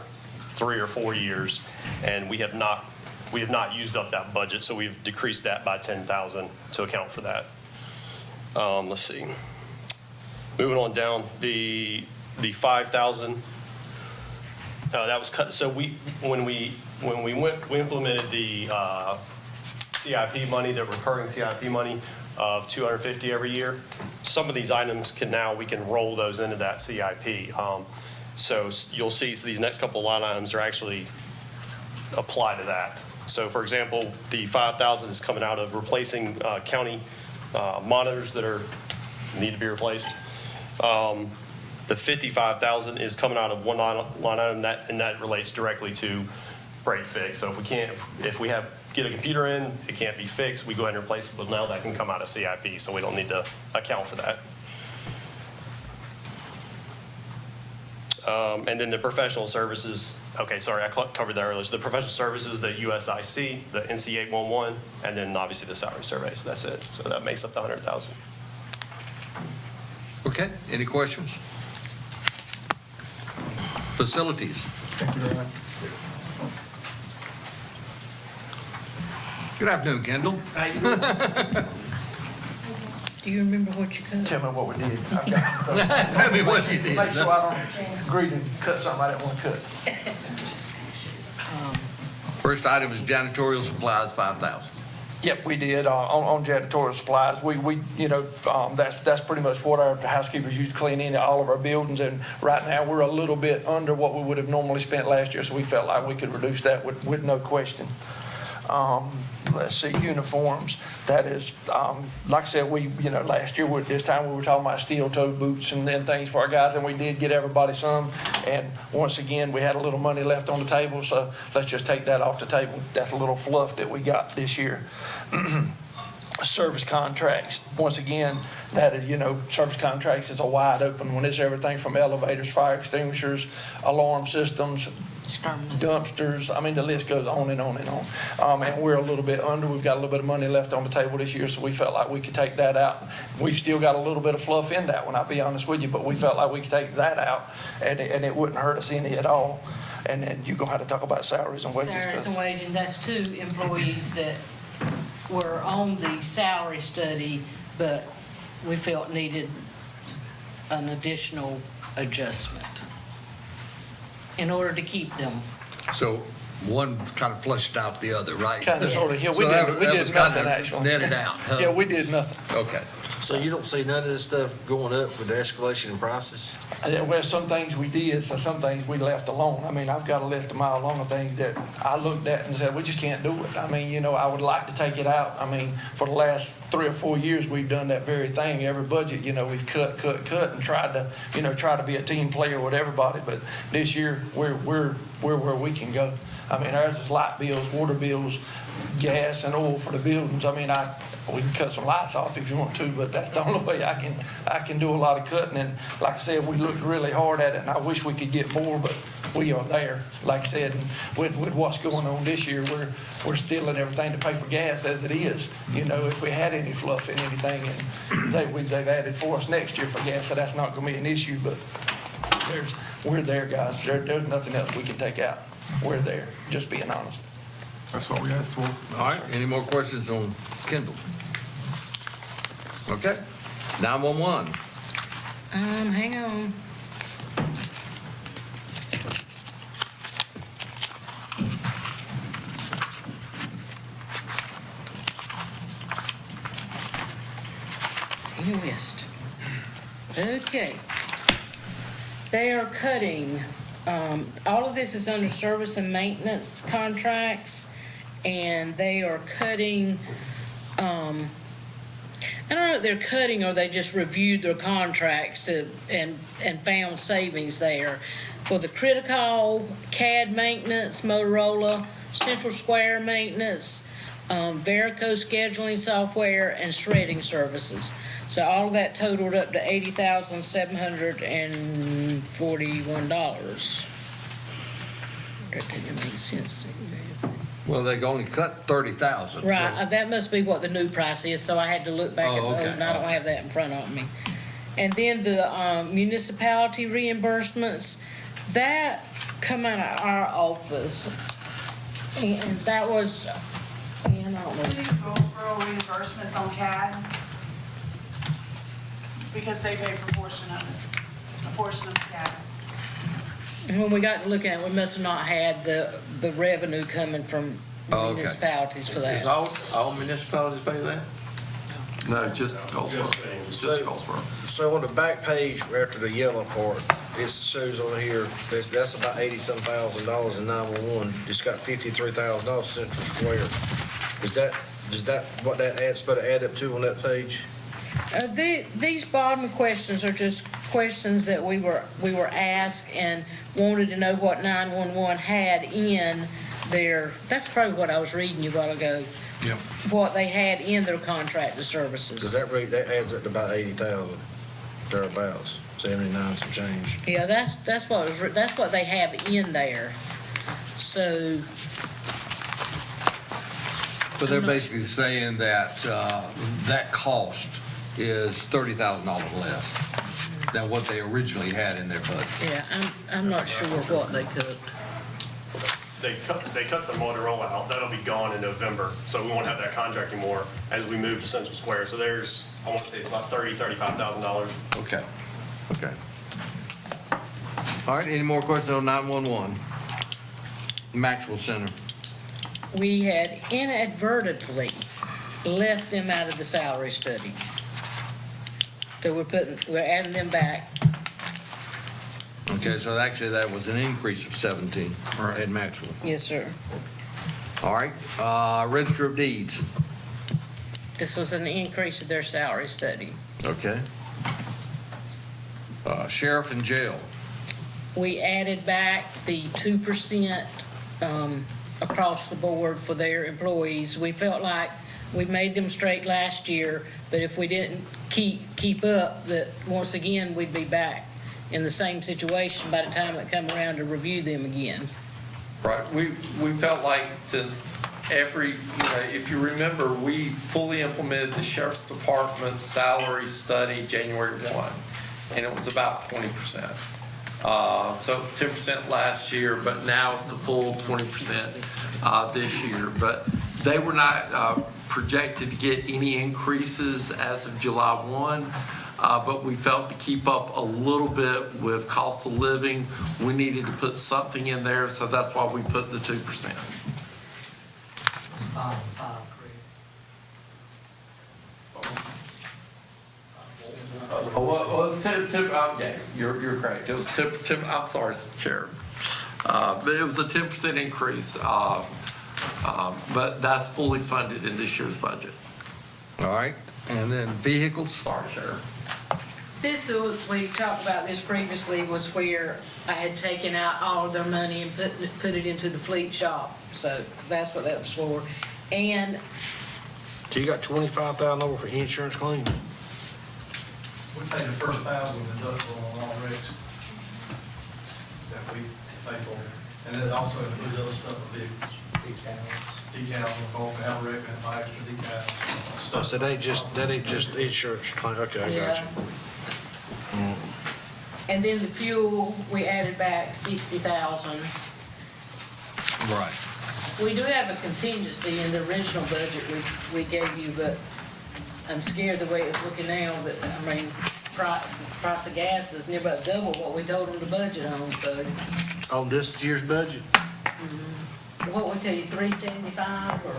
3 or 4 years, and we have not used up that budget, so we've decreased that by 10,000 to account for that. Let's see. Moving on down, the 5,000 that was cut. So when we implemented the CIP money, the recurring CIP money of $250 every year. Some of these items we can roll those into that CIP. So you'll see, these next couple of line items are actually apply to that. So for example, the 5,000 is coming out of replacing county monitors that need to be replaced. The 55,000 is coming out of one line item, and that relates directly to break fix. So if we get a computer in, it can't be fixed, we go ahead and replace it, but now that can come out of CIP, so we don't need to account for that. And then the professional services, okay, sorry, I covered that earlier. So the professional services, the USIC, the NC 811, and then obviously the salary survey, so that's it. So that makes up the 100,000. Okay, any questions? Facilities. Thank you very much. Good afternoon, Kendall. Do you remember what you cut? Tell me what we did. Tell me what you did. Make sure I don't agree to cut something I didn't want to cut. First item is janitorial supplies, 5,000. Yep, we did on janitorial supplies. That's pretty much what our housekeepers use to clean in all of our buildings. And right now, we're a little bit under what we would have normally spent last year, so we felt like we could reduce that with no question. let's see, uniforms. That is, like I said, last year this time we were talking about steel-toe boots and then things for our guys, and we did get everybody some. And once again, we had a little money left on the table, so let's just take that off the table. That's a little fluff that we got this year. Service contracts, once again, that is, service contracts is a wide open one. It's everything from elevators, fire extinguishers, alarm systems, dumpsters. I mean, the list goes on and on and on. And we're a little bit under. We've got a little bit of money left on the table this year, so we felt like we could take that out. We've still got a little bit of fluff in that one, I'll be honest with you, but we felt like we could take that out, and it wouldn't hurt us any at all. And then you're going to have to talk about salaries and wages. Salaries and wages, and that's 2 employees that were on the salary study, but we felt needed an additional adjustment in order to keep them. So one kind of flushed out the other, right? Kind of, sort of, yeah, we So that did was kind nothing, of actually. netted out, huh? Yeah, we did nothing. Okay. So you don't see none of this stuff going up with the escalation in prices? Yeah, well, some things we did, so some things we left alone. I mean, I've got a list a mile long of things that I looked at and said, we just can't do it. I mean, I would like to take it out. I mean, for the last 3 or 4 years, we've done that very thing. Every budget, we've cut and tried to be a team player with everybody. But this year, we're where we can go. I mean, ours is light bills, water bills, gas and oil for the buildings. I mean, we can cut some lights off if you want to, but that's the only way I can do a lot of cutting. And like I said, we looked really hard at it, and I wish we could get more, but we are there. Like I said, with what's going on this year, we're stealing everything to pay for gas as it is. If we had any fluff in anything, and they've added for us next year for gas, so that's not going to be an issue. But we're there, guys. There's nothing else we can take out. We're there, just being honest. That's what we asked for. All right, any more questions on Kendall? Okay, 911. Hang on. West. Okay. They are cutting, all of this is under service and maintenance contracts, and they are cutting, I don't know if they're cutting or they just reviewed their contracts and found savings there. For the Critical, CAD maintenance, Motorola, Central Square maintenance, Verico scheduling software, and shredding services. So all of that totaled up to $80,741. That didn't make sense. Well, they only cut 30,000. so- Right, that must be what the new price is, so I had to look back at the Oh, old, okay. and I don't have that in front of me. And then the municipality reimbursements, that come out of our office. And that was, I don't know. Goldsboro reimbursements on CAD, because they pay for a portion of the CAD. And when we got to look at it, we must have not had the revenue coming from Oh, okay. municipalities for Does that. all municipalities pay that? No, just Goldsboro. Just Goldsboro. So on the back page, after the yellow part, it shows on here, that's about $80-some thousand in 911. It's got $53,000 Central Square. Does that what that adds, supposed to add up to on that page? These bottom questions are just questions that we were asked and wanted to know what 911 had in their, that's probably what I was reading you a while ago. Yep. What they had in their contracted services. Does that adds up to about 80,000, thereabouts, 79 some change? Yeah, that's what they have in there. So, So they're basically saying that that cost is $30,000 less than what they originally had in their budget. yeah, I'm not sure what they cooked. They cut the Motorola out. That'll be gone in November, so we won't have that contract anymore as we move to Central Square. So there's, I want to say it's about $35,000. Okay. All right, any more questions on 911? Maxwell Center. We had inadvertently left them out of the salary study. So we're adding them back. Okay, so actually that was an increase of 17 at Maxwell. Yes, sir. All right, Register of Deeds. This was an increase of their salary study. Okay. Sheriff and Jail. We added back the 2% across the board for their employees. We felt like we made them straight last year, but if we didn't keep up, that once again, we'd be back in the same situation by the time it come around to review them again. Right, we felt like since if you remember, we fully implemented the Sheriff's Department salary study January 1, and it was about 20%. So it was 10% last year, but now it's the full 20% this year. But they were not projected to get any increases as of July 1. But we felt to keep up a little bit with cost of living, we needed to put something in there, so that's why we put the 2%. Yeah, you're correct. It was 10, I'm sorry, Chair. But it was a 10% increase, but that's fully funded in this year's budget. All right, and then vehicles. Sorry, Sheriff. This was, we talked about this previously, was where I had taken out all of their money and put it into the fleet shop. So that's what that was for. And So you got $25,000 over for insurance claims? We paid the first 1,000 deductible on all wrecks that we pay for. And it also includes other stuff for vehicles. Decals, whole wreck, and buy extra decals. Oh, so that ain't just insurance claim, okay, I got you. and then the fuel, we added back 60,000. Right. We do have a contingency in the original budget we gave you, but I'm scared the way it's looking now that, I mean, price of gas is near about double what we told them to budget on, so. On this year's budget? What we tell you, 375 or?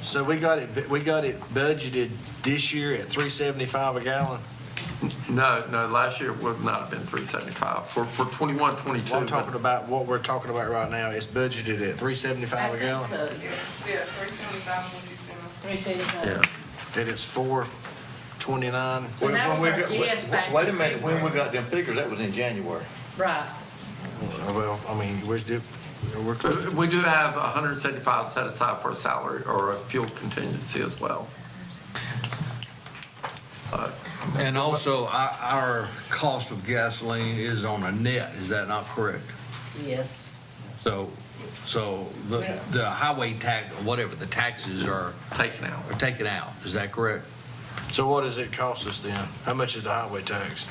So we got it budgeted this year at $3.75 a gallon? No, last year would not have been 375 for 21, 22. Well, I'm talking about what we're talking about right now. It's budgeted at $3.75 a gallon? So, Yeah, 375 when you sent us. 375. Yeah. It is $4.29. So that was our gas back. Wait a minute, when we got them figures, that was in January. Right. Well, I mean, we're close. We do have 175 set aside for a salary or a fuel contingency as well. And also, our cost of gasoline is on a net, is that not correct? Yes. So the highway tax, whatever, the taxes are taken out, is that correct? So what does it cost us then? How much is the highway tax?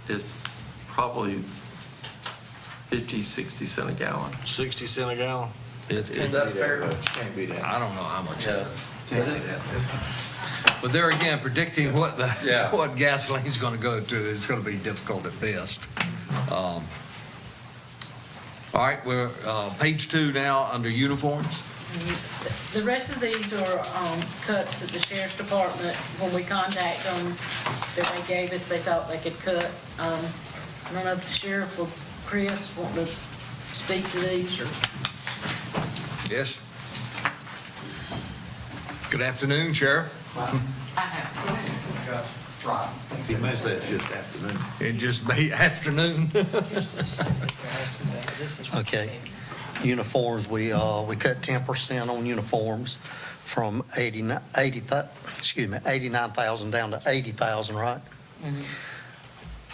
It's probably 50, 60 cents a gallon. 60 cents a gallon? Is that fair? Can't be that. I don't know how much. Yeah. But there again, predicting what Yeah. what gasoline's gonna go to is gonna be difficult at best. All right, we're, page 2 now, under uniforms. The rest of these are cuts that the sheriff's department, when we contact them, that they gave us, they thought they could cut. I don't know if the sheriff or Chris want to speak to these or. Yes. Good afternoon, Sheriff. I have. He may say it's just afternoon. It just be afternoon. Okay. Uniforms, we cut 10% on uniforms from 89,000 down to 80,000, right?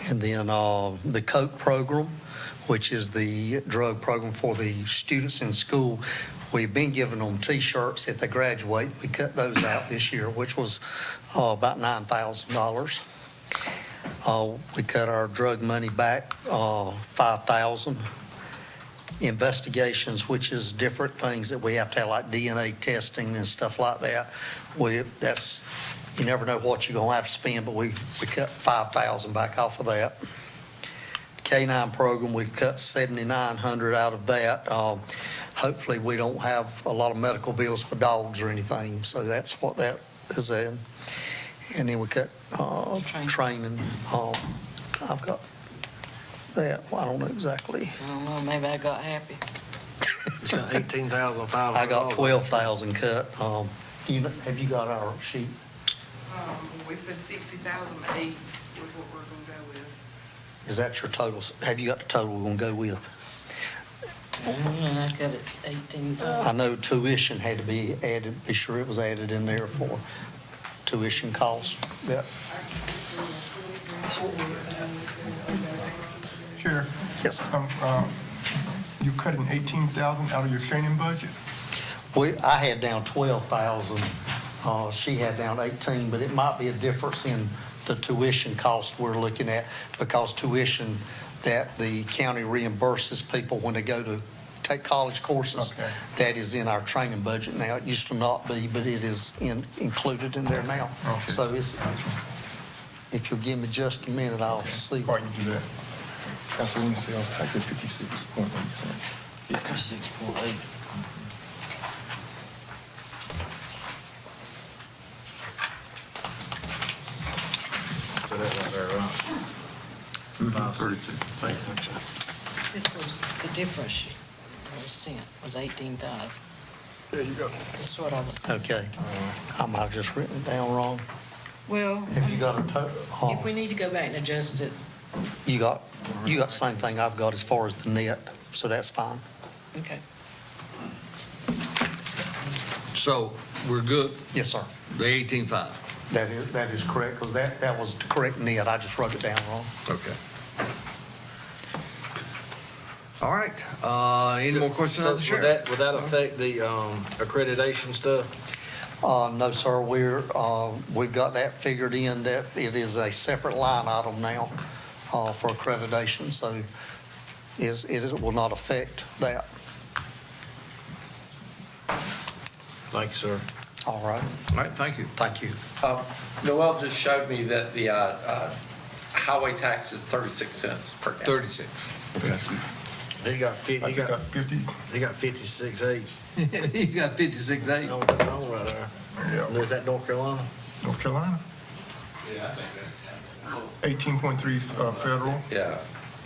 And then the Coke program, which is the drug program for the students in school, we've been giving them T-shirts if they graduate. We cut those out this year, which was about $9,000. We cut our drug money back, $5,000. Investigations, which is different things that we have to have, like DNA testing and stuff like that. You never know what you're gonna have to spend, but we cut $5,000 back off of that. K-9 program, we've cut $7,900 out of that. Hopefully, we don't have a lot of medical bills for dogs or anything, so that's what that is in. And then we cut training. I've got that. Well, I don't know exactly. I don't know, maybe I got happy. It's got $18,500. I got 12,000 cut. Have you got our sheet? We said 60,008 was what we're gonna go with. Is that your total? Have you got the total we're gonna go with? I got it 18,000. I know tuition had to be added, be sure it was added in there for tuition costs. Yep. Sheriff? Yes. You cutting 18,000 out of your training budget? I had down 12,000. She had down 18, but it might be a difference in the tuition cost we're looking at, because tuition that the county reimburses people when they go to take college courses, Okay. that is in our training budget now. It used to not be, but it is included in there now. Okay. So if you'll give me just a minute, I'll see. Why you do that? Gasoline sales tax at 56.1%. 56.8. So that right there, right? 560. This was the difference I was sent, was 18,000. There you go. This is what I was. Okay. I might have just written it down wrong. Well, Have you got a total? if we need to go back and adjust it, You got the same thing I've got as far as the net, so that's fine. okay. So we're good, Yes, sir. the 18.5. That is correct, because that was the correct net. I just wrote it down wrong. Okay. All right, any more questions So of the sheriff? would that affect the accreditation stuff? No, sir, we've got that figured in, that it is a separate line item now for accreditation, so it will not affect that. Thank you, sir. All right. All right, thank you. Thank you. Noel just showed me that the highway tax is 36 cents per gallon. 36. He got 50. I got 50. He got 56.8. You got 56.8. On right there. Yeah. And is that North Carolina? North Carolina? Yeah, I think that's 18.3 federal. Yeah.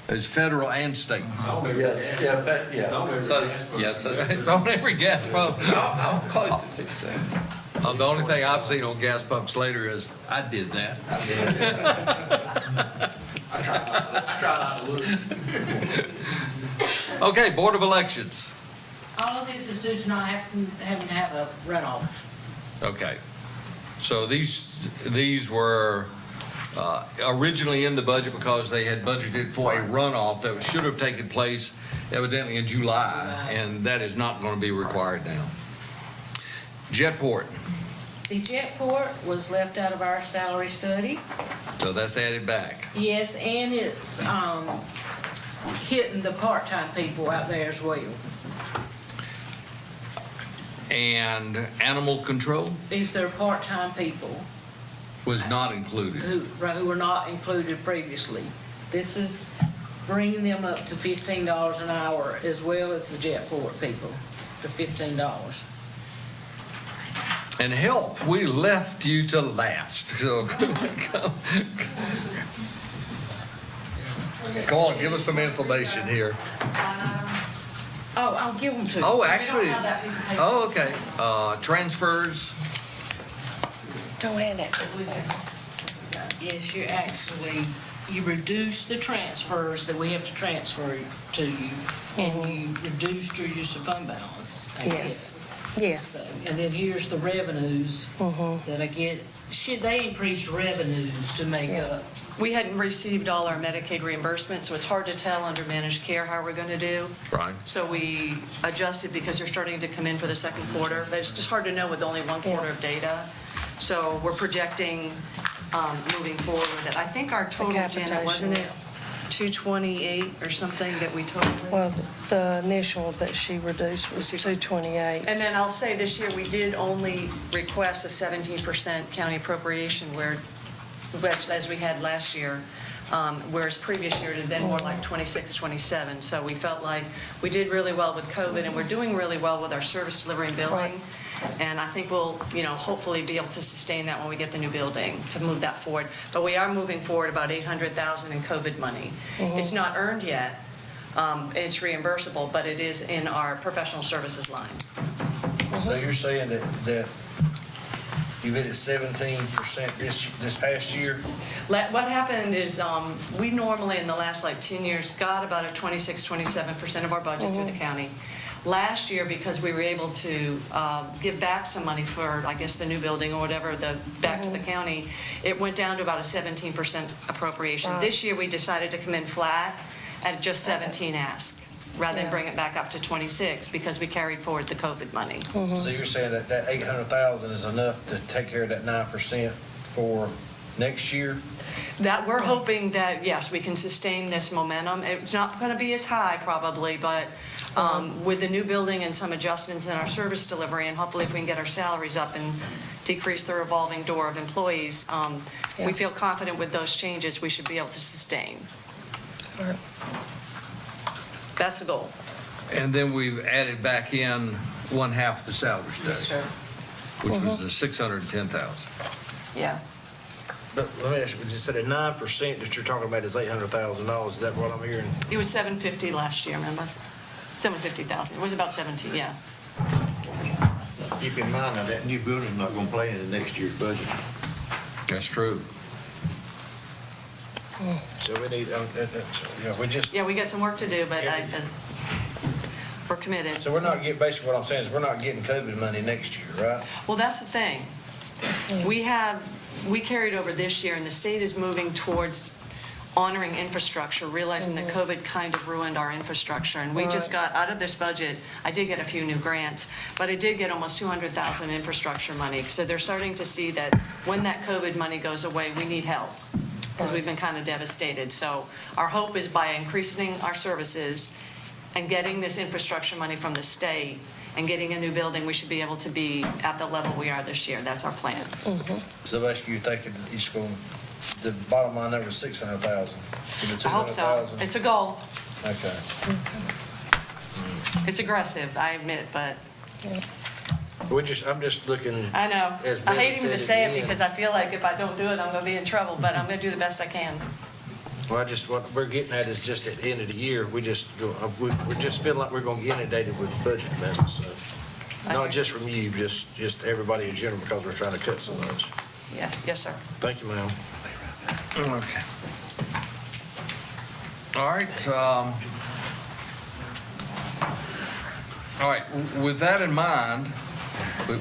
It's federal and state. So, It's on every gas pump. I was close to 56. The only thing I've seen on gas pumps later is, I did that. I try not to look. Okay, Board of Elections. All of this is due to not having to have a runoff. Okay. So these were originally in the budget because they had budgeted for a runoff that should have taken place evidently in July, and that is not going to be required now. Jetport, The Jetport was left out of our salary study. so that's added back. Yes, and it's hitting the part-time people out there as well. And animal control These are part-time people was not included. who were not included previously. This is bringing them up to $15 an hour, as well as the Jetport people, to $15. And health, we left you to last. So come on, give us some information here. Oh, I'll give them to you. Oh, actually, We don't have that piece of paper. oh, okay. Transfers, Don't hand it. Yes, you reduce the transfers that we have to transfer to you, and you reduced your use of fund balance, I guess. Yes. So, and then here's the revenues that I get. Should they increase revenues to make up? We hadn't received all our Medicaid reimbursements, so it's hard to tell under managed care how we're going to do. right? So we adjusted because they're starting to come in for the second quarter, but it's just hard to know with only one quarter of data. So we're projecting, moving forward, that I think our total, Janet, wasn't it 228 or something that we totaled? Well, the initial that she reduced was 228. And then I'll say this year, we did only request a 17% county appropriation which as we had last year, whereas previous year it had been more like 26, 27. So we felt like we did really well with COVID, and we're doing really well with our service delivery and billing. And I think we'll, hopefully be able to sustain that when we get the new building, to move that forward. But we are moving forward about $800,000 in COVID money. It's not earned yet, It's reimbursable, but it is in our professional services line. So you're saying that you've hit it 17% this past year? What happened is, we normally, in the last 10 years, got about a 27% of our budget through the county. Last year, because we were able to give back some money for, I guess, the new building or whatever, back to the county, it went down to about a 17% appropriation. This year, we decided to come in flat at just 17 ask, rather than bring it back up to 26, because we carried forward the COVID money. So you're saying that 800,000 is enough to take care of that 9% for next year? That we're hoping that, yes, we can sustain this momentum. It's not going to be as high probably, but with the new building and some adjustments in our service delivery, and hopefully if we can get our salaries up and decrease the revolving door of employees, we feel confident with those changes we should be able to sustain. That's the goal. And then we've added back in one half the salary study. Yes, sir. Which was the 610,000. Yeah. But let me ask you, just said at 9% that you're talking about is $800,000, is that what I'm hearing? It was 750 last year, remember? 750,000. It was about 17, yeah. Keep in mind now, that new building's not gonna play in the next year's budget. That's true. So we need, we just. Yeah, we got some work to do, but we're committed. So we're not getting, basically what I'm saying is we're not getting COVID money next year, right? Well, that's the thing. We carried over this year, and the state is moving towards honoring infrastructure, realizing that COVID kind of ruined our infrastructure. And we just got out of this budget, I did get a few new grants, but I did get almost 200,000 infrastructure money. So they're starting to see that when that COVID money goes away, we need help, because we've been kind of devastated. So our hope is by increasing our services and getting this infrastructure money from the state and getting a new building, we should be able to be at the level we are this year. That's our plan. So basically you're thinking that each school, the bottom line number is 600,000. I hope so. It's a goal. Okay. It's aggressive, I admit, but I'm just looking. I know. As I hate Billy even to said say at the it because I feel like if I don't do it, I'm going to be in trouble, but I'm going to do the best I can. Well, what we're getting at is just at the end of the year, we're just feeling like we're going to get inundated with budget amendments. So. Not just from you, just everybody in general, because we're trying to cut so much. Yes, sir. Thank you, ma'am. Okay. All right. All right. With that in mind,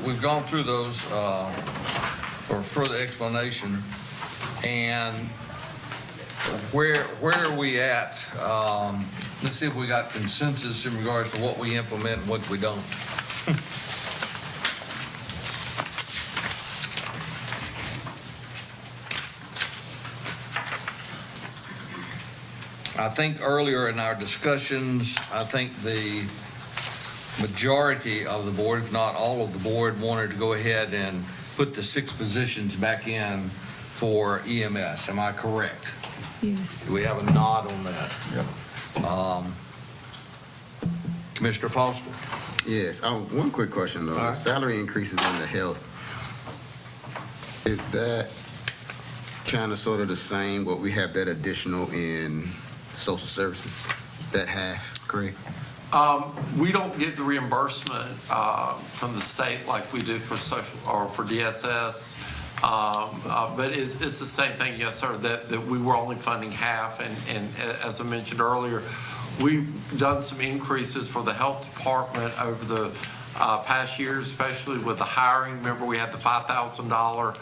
we've gone through those for further explanation. And where are we at? Let's see if we got consensus in regards to what we implement and what we don't. I think earlier in our discussions, I think the majority of the board, if not all of the board, wanted to go ahead and put the 6 positions back in for EMS. Am I correct? Yes. Do we have a nod on that? Yep. Commissioner Foster? Yes, one quick question though. Right. Salary increases in the health, is that kind of sort of the same, what we have that additional in social services, that half, correct? We don't get the reimbursement from the state like we do for social or for DSS. But it's the same thing, yes, sir, that we were only funding half. And as I mentioned earlier, we've done some increases for the health department over the past years, especially with the hiring. Remember, we had the $5,000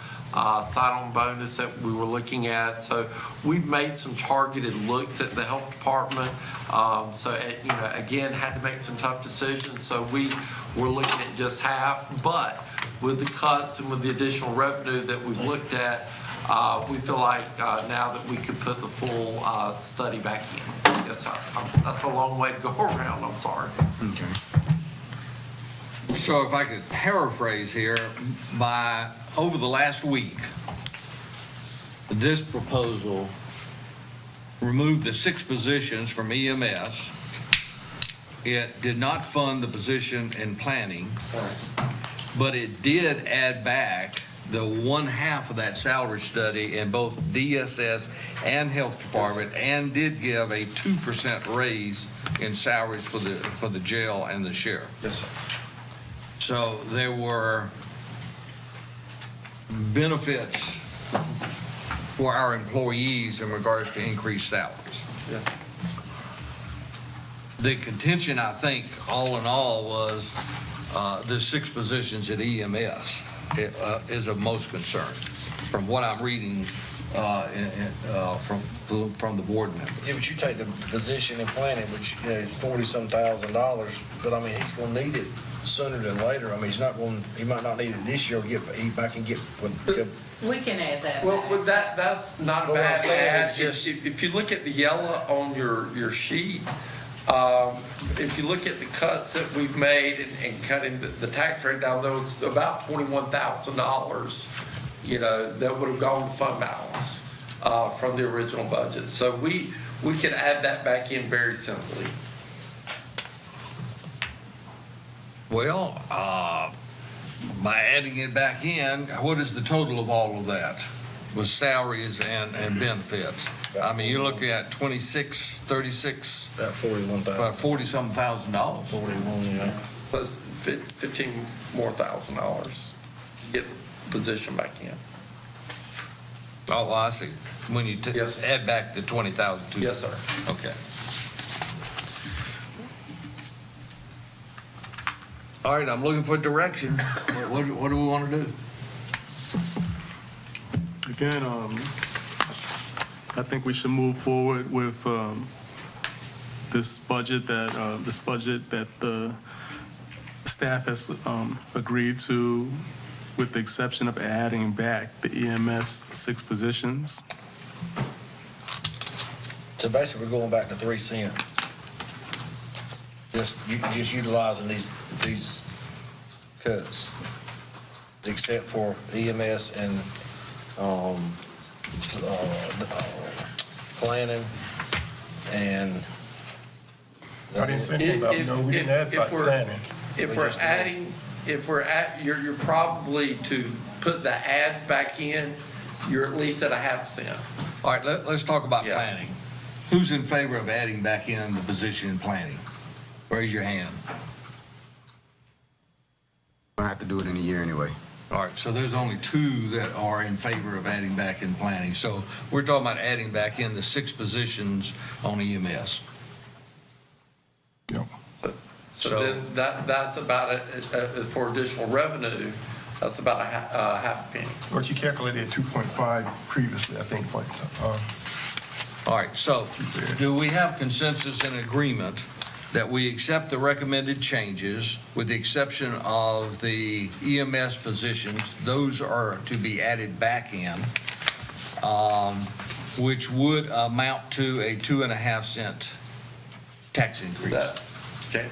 sign-on bonus that we were looking at. So we've made some targeted looks at the health department. Again, had to make some tough decisions. So we were looking at just half, but with the cuts and with the additional revenue that we've looked at, we feel like now that we could put the full study back in. Yes, that's a long way to go around. I'm sorry. Okay. So if I could paraphrase here, over the last week, this proposal removed the 6 positions from EMS. It did not fund the position in planning, but it did add back the one half of that salary study in both DSS and Health Department, and did give a 2% raise in salaries for the jail and the sheriff. Yes, sir. So there were benefits for our employees in regards to increased salaries. Yes. The contention, I think, all in all, was the 6 positions at EMS is of most concern, from what I'm reading from the board member. Yeah, but you take the position in planning, which, you know, is $40-some thousand, but I mean, he's gonna need it sooner than later. I mean, he might not need it this year, he might can get, We can add that Well, back. that's not a Well, what I'm bad saying add. is just- If you look at the yellow on your sheet, if you look at the cuts that we've made and cutting the tax rate down, there was about $21,000, you know, that would have gone to fund balance from the original budget. So we can add that back in very simply. Well, by adding it back in, what is the total of all of that? With salaries and benefits? I mean, you're looking at 26, 36, about $41,000. about $40-some thousand dollars. 41, yeah. So it's $15,000 more to get the position back in. Oh, I see. When you Yes, sir. add back the 20,000 to. Yes, sir. Okay. All right, I'm looking for direction. What do we want to do? Again, I think we should move forward with this budget that the staff has agreed to, with the exception of adding back the EMS 6 positions. So basically, we're going back to 3 cents. Just utilizing these cuts, except for EMS and planning and. I didn't say anything about, no, we didn't add back planning. If you're probably to put the ads back in, you're at least at a half cent. All right, let's talk about Yeah. planning. Who's in favor of adding back in the position in planning? Raise your hand. I have to do it in a year anyway. All right, so there's only 2 that are in favor of adding back in planning. So we're talking about adding back in the 6 positions on EMS. Yep. So then that's about it, for additional revenue, that's about a half a penny. What you calculated at 2.5 previously, I think, like, All right, so do we have consensus and agreement that we accept the recommended changes with the exception of the EMS positions? Those are to be added back in, which would amount to a 2.5 cent tax increase. Okay,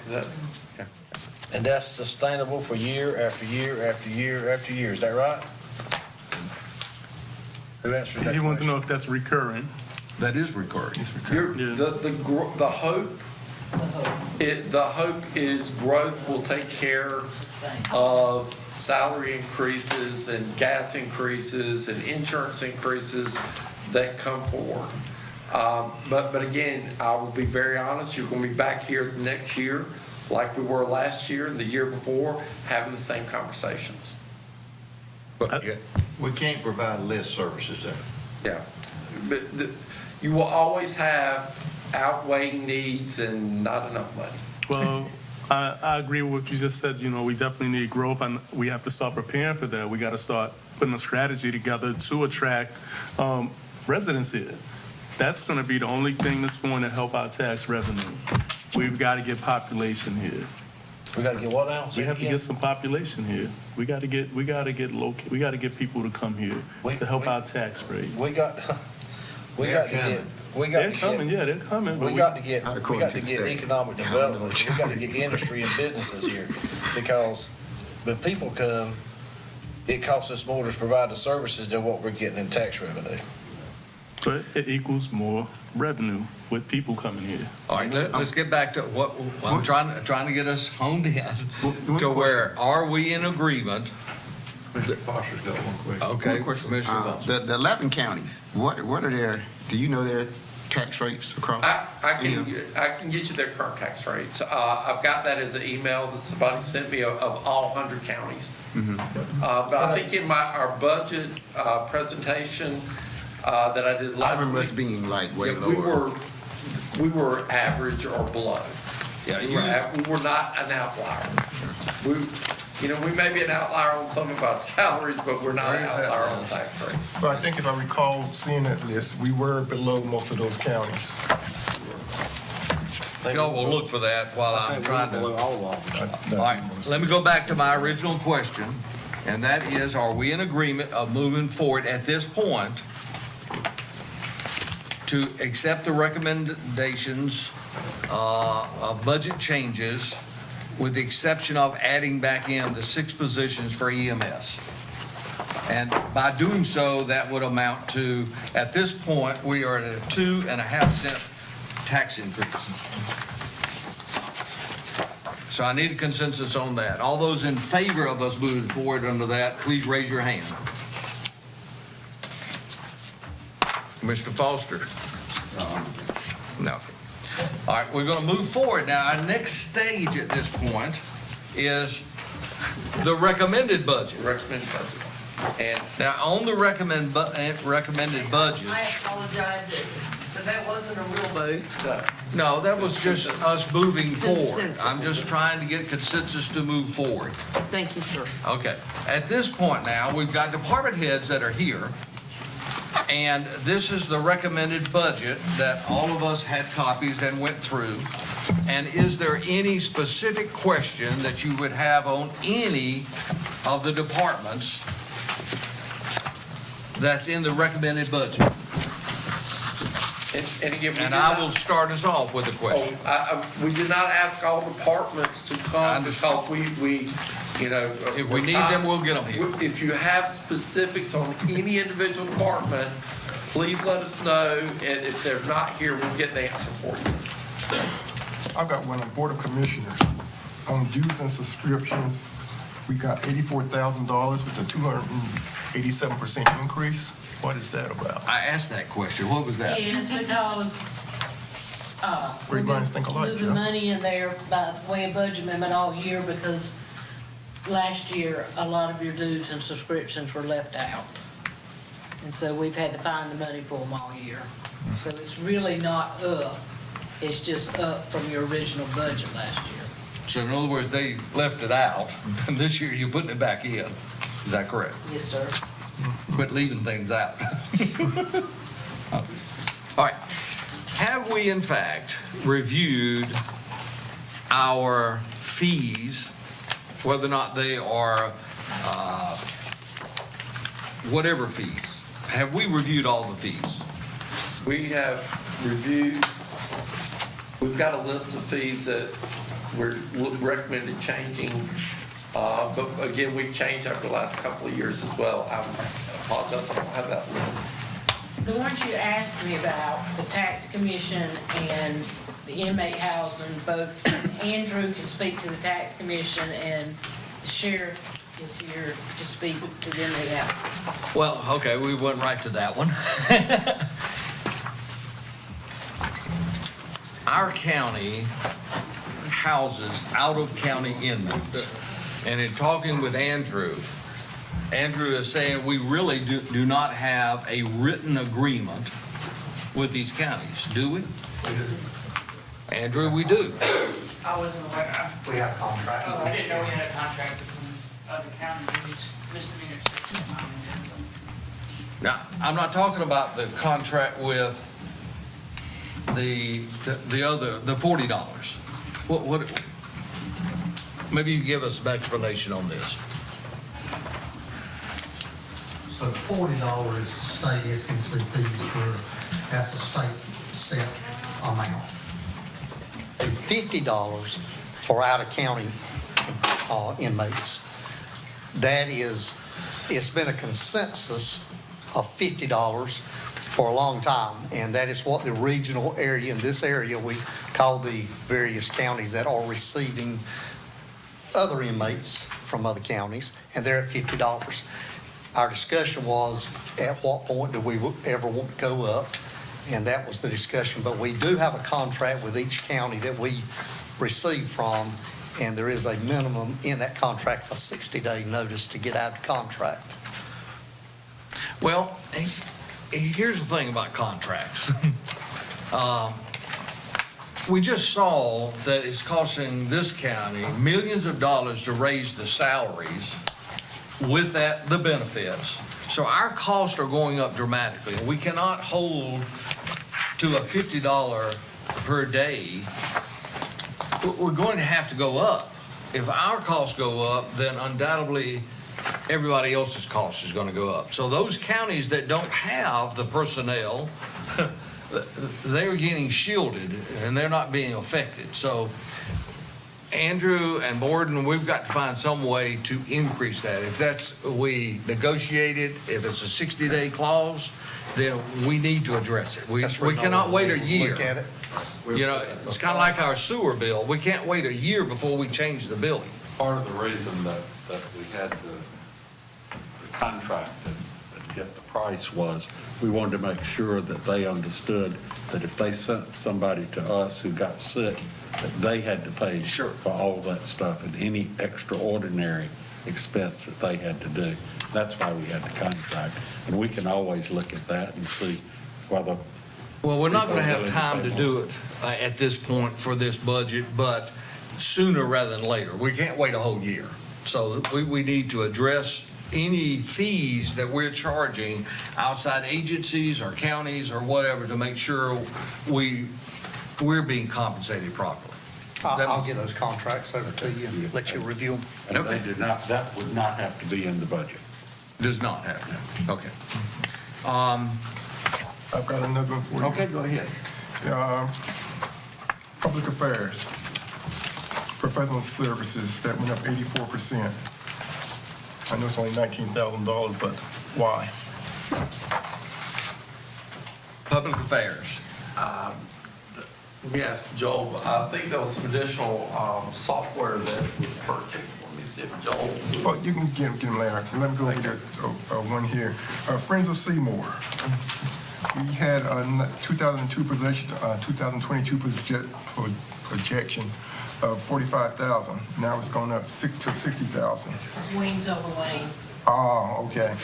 And that's sustainable for year after year after year after year, is that right? Who answered that He wanted to question? know if that's recurring. That is recurring. The hope is growth will take care of salary increases and gas increases and insurance increases that come forward. But again, I will be very honest, you're going to be back here next year like we were last year and the year before, having the same conversations. We can't provide less services there. Yeah. But you will always have outweighing needs and not enough money. Well, I agree with what you just said. You know, we definitely need growth, and we have to start preparing for that. We got to start putting a strategy together to attract residents here. That's going to be the only thing that's going to help our tax revenue. We've got to get population here. We got to get what now? We have to get some population here. We got to get people to come here to help our tax rate. They're coming. We got to get economic development. We got to get industry and businesses here, because when people come, it costs us more to provide the services than what we're getting in tax revenue. But it equals more revenue with people coming here. All right, let's get back to what I'm trying to get us honed in to where are we in agreement Mr. Foster's got one question. Okay, One question. Commissioner Foster. The 11 counties, what are their, do you know their tax rates across? I can get you their current tax rates. I've got that as an email that somebody sent me of all 100 counties. But I think in our budget presentation that I did I last remember us week, being like way yeah, lower. we were average or below. Yeah, We were not an outlier. We may be an outlier on some of our salaries, but we're not an outlier on tax rate. But I think if I recall seeing that list, we were below most of those counties. Y'all will look for that while I'm trying to. Below all of them. All right, let me go back to my original question, and that is, are we in agreement of moving forward at this point to accept the recommendations of budget changes with the exception of adding back in the 6 positions for EMS? And by doing so, that would amount to, at this point, we are at a 2.5 cent tax increase. So I need a consensus on that. All those in favor of us moving forward under that, please raise your hand. Mr. Foster? No. All right, we're going to move forward. Now, our next stage at this point is the recommended budget. Recommended budget. And now, on the recommended budget. I apologize, so that wasn't a real vote? No, that was just us moving forward. Consensus. I'm just trying to get consensus to move forward. Thank you, sir. Okay. At this point now, we've got department heads that are here, and this is the recommended budget that all of us had copies and went through. And is there any specific question that you would have on any of the departments that's in the recommended budget? And again, And I will start us off with a question. We did not ask all departments to come because we If we need them, we'll get them here. If you have specifics on any individual department, please let us know, and if they're not here, we'll get the answer for you. I've got one on Board of Commissioners. On dues and subscriptions, we got $84,000 with a 287% increase. What is that about? I asked that question. What was that? It's because, Great minds think alike, moving Joe. money in there by way of budget amendment all year because last year, a lot of your dues and subscriptions were left out. And so we've had to find the money for them all year. So it's really not up, it's just up from your original budget last year. So in other words, they left it out, and this year you're putting it back in. Is that correct? Yes, sir. Quit leaving things out. All right. Have we in fact reviewed our fees, whether or not they are whatever fees? Have we reviewed all the fees? We have reviewed, we've got a list of fees that we're recommended changing. But again, we've changed over the last couple of years as well. I apologize, I don't have that list. The ones you asked me about, the tax commission and the inmate housing, both Andrew can speak to the tax commission and the sheriff is here to speak to the inmate housing. Well, okay, we went right to that one. Our county houses out-of-county inmates. And in talking with Andrew, Andrew is saying we really do not have a written agreement with these counties, do we? Andrew, we do. I wasn't aware. We have contracts. I didn't know we had a contract between other counties, misdemeanors. Now, I'm not talking about the contract with the $40. What, maybe you give us some explanation on this. So the $40 is the state SNC fees that's a state set amount. The $50 for out-of-county inmates, that is, it's been a consensus of $50 for a long time, and that is what the regional area, in this area, we call the various counties that are receiving other inmates from other counties, and they're at $50. Our discussion was, at what point do we ever want to go up? And that was the discussion, but we do have a contract with each county that we receive from, and there is a minimum in that contract, a 60-day notice to get out of the contract. Well, here's the thing about contracts. We just saw that it's costing this county millions of dollars to raise the salaries, with that, the benefits. So our costs are going up dramatically. We cannot hold to a $50 per day. We're going to have to go up. If our costs go up, then undoubtedly everybody else's cost is going to go up. So those counties that don't have the personnel, they're getting shielded and they're not being affected. So Andrew and Borden, we've got to find some way to increase that. If that's, we negotiate it, if it's a 60-day clause, then we need to address it. We cannot wait a year. Look at it. You know, it's kind of like our sewer bill. We can't wait a year before we change the billing. Part of the reason that we had the contract and get the price was we wanted to make sure that they understood that if they sent somebody to us who got sick, that they had to pay for all that stuff and any extraordinary expense that they had to do. That's why we had the contract. And we can always look at that and see whether. Well, we're not going to have time to do it at this point for this budget, but sooner rather than later. We can't wait a whole year. So we need to address any fees that we're charging outside agencies or counties or whatever to make sure we're being compensated properly. I'll get those contracts over to you and let you review them. And they did not, that would not have to be in the budget. Does not have to. Okay. I've got another one for you. Okay, go ahead. Public affairs, professional services, that went up 84%. I know it's only $19,000, but why? Public affairs. Let me ask Joel, I think there was some additional software that was purchased. Let me see if Joel. Oh, you can get them later. Let me go over one here. Friends of Seymour. We had a 2022 projection of $45,000. Now it's gone up to $60,000. It's wings over wing. Oh, okay.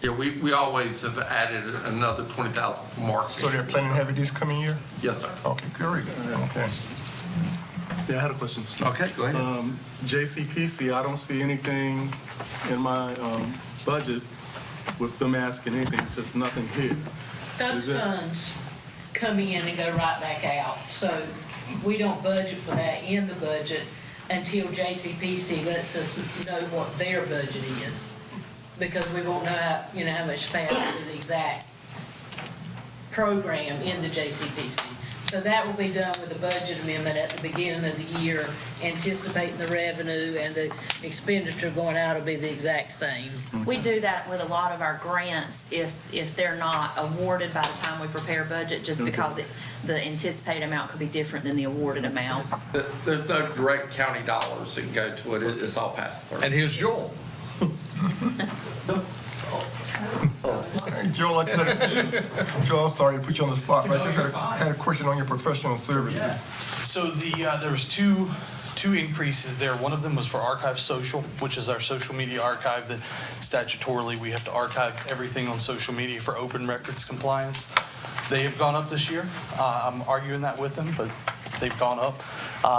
Yeah, we always have added another 20,000 for marketing. So they're planning to have it this coming year? Yes, sir. Okay, great. Okay. Yeah, I had a question. Okay, go ahead. JCPC, I don't see anything in my budget with them asking anything. It's just nothing here. Those funds come in and go right back out. So we don't budget for that in the budget until JCPC lets us know what their budget is. Because we won't know how much fat to the exact program in the JCPC. So that will be done with the budget amendment at the beginning of the year, anticipating the revenue and the expenditure going out will be the exact same. We do that with a lot of our grants if they're not awarded by the time we prepare budget, just because the anticipated amount could be different than the awarded amount. There's no direct county dollars that can go to it. It's all passed through. And here's Joel. Hey, Joel, Joel, I'm sorry to put you on the spot, but I just had a question on your professional services. So there was two increases there. One of them was for Archive Social, which is our social media archive that statutorily we have to archive everything on social media for open records compliance. They have gone up this year. I'm arguing that with them, but they've gone up.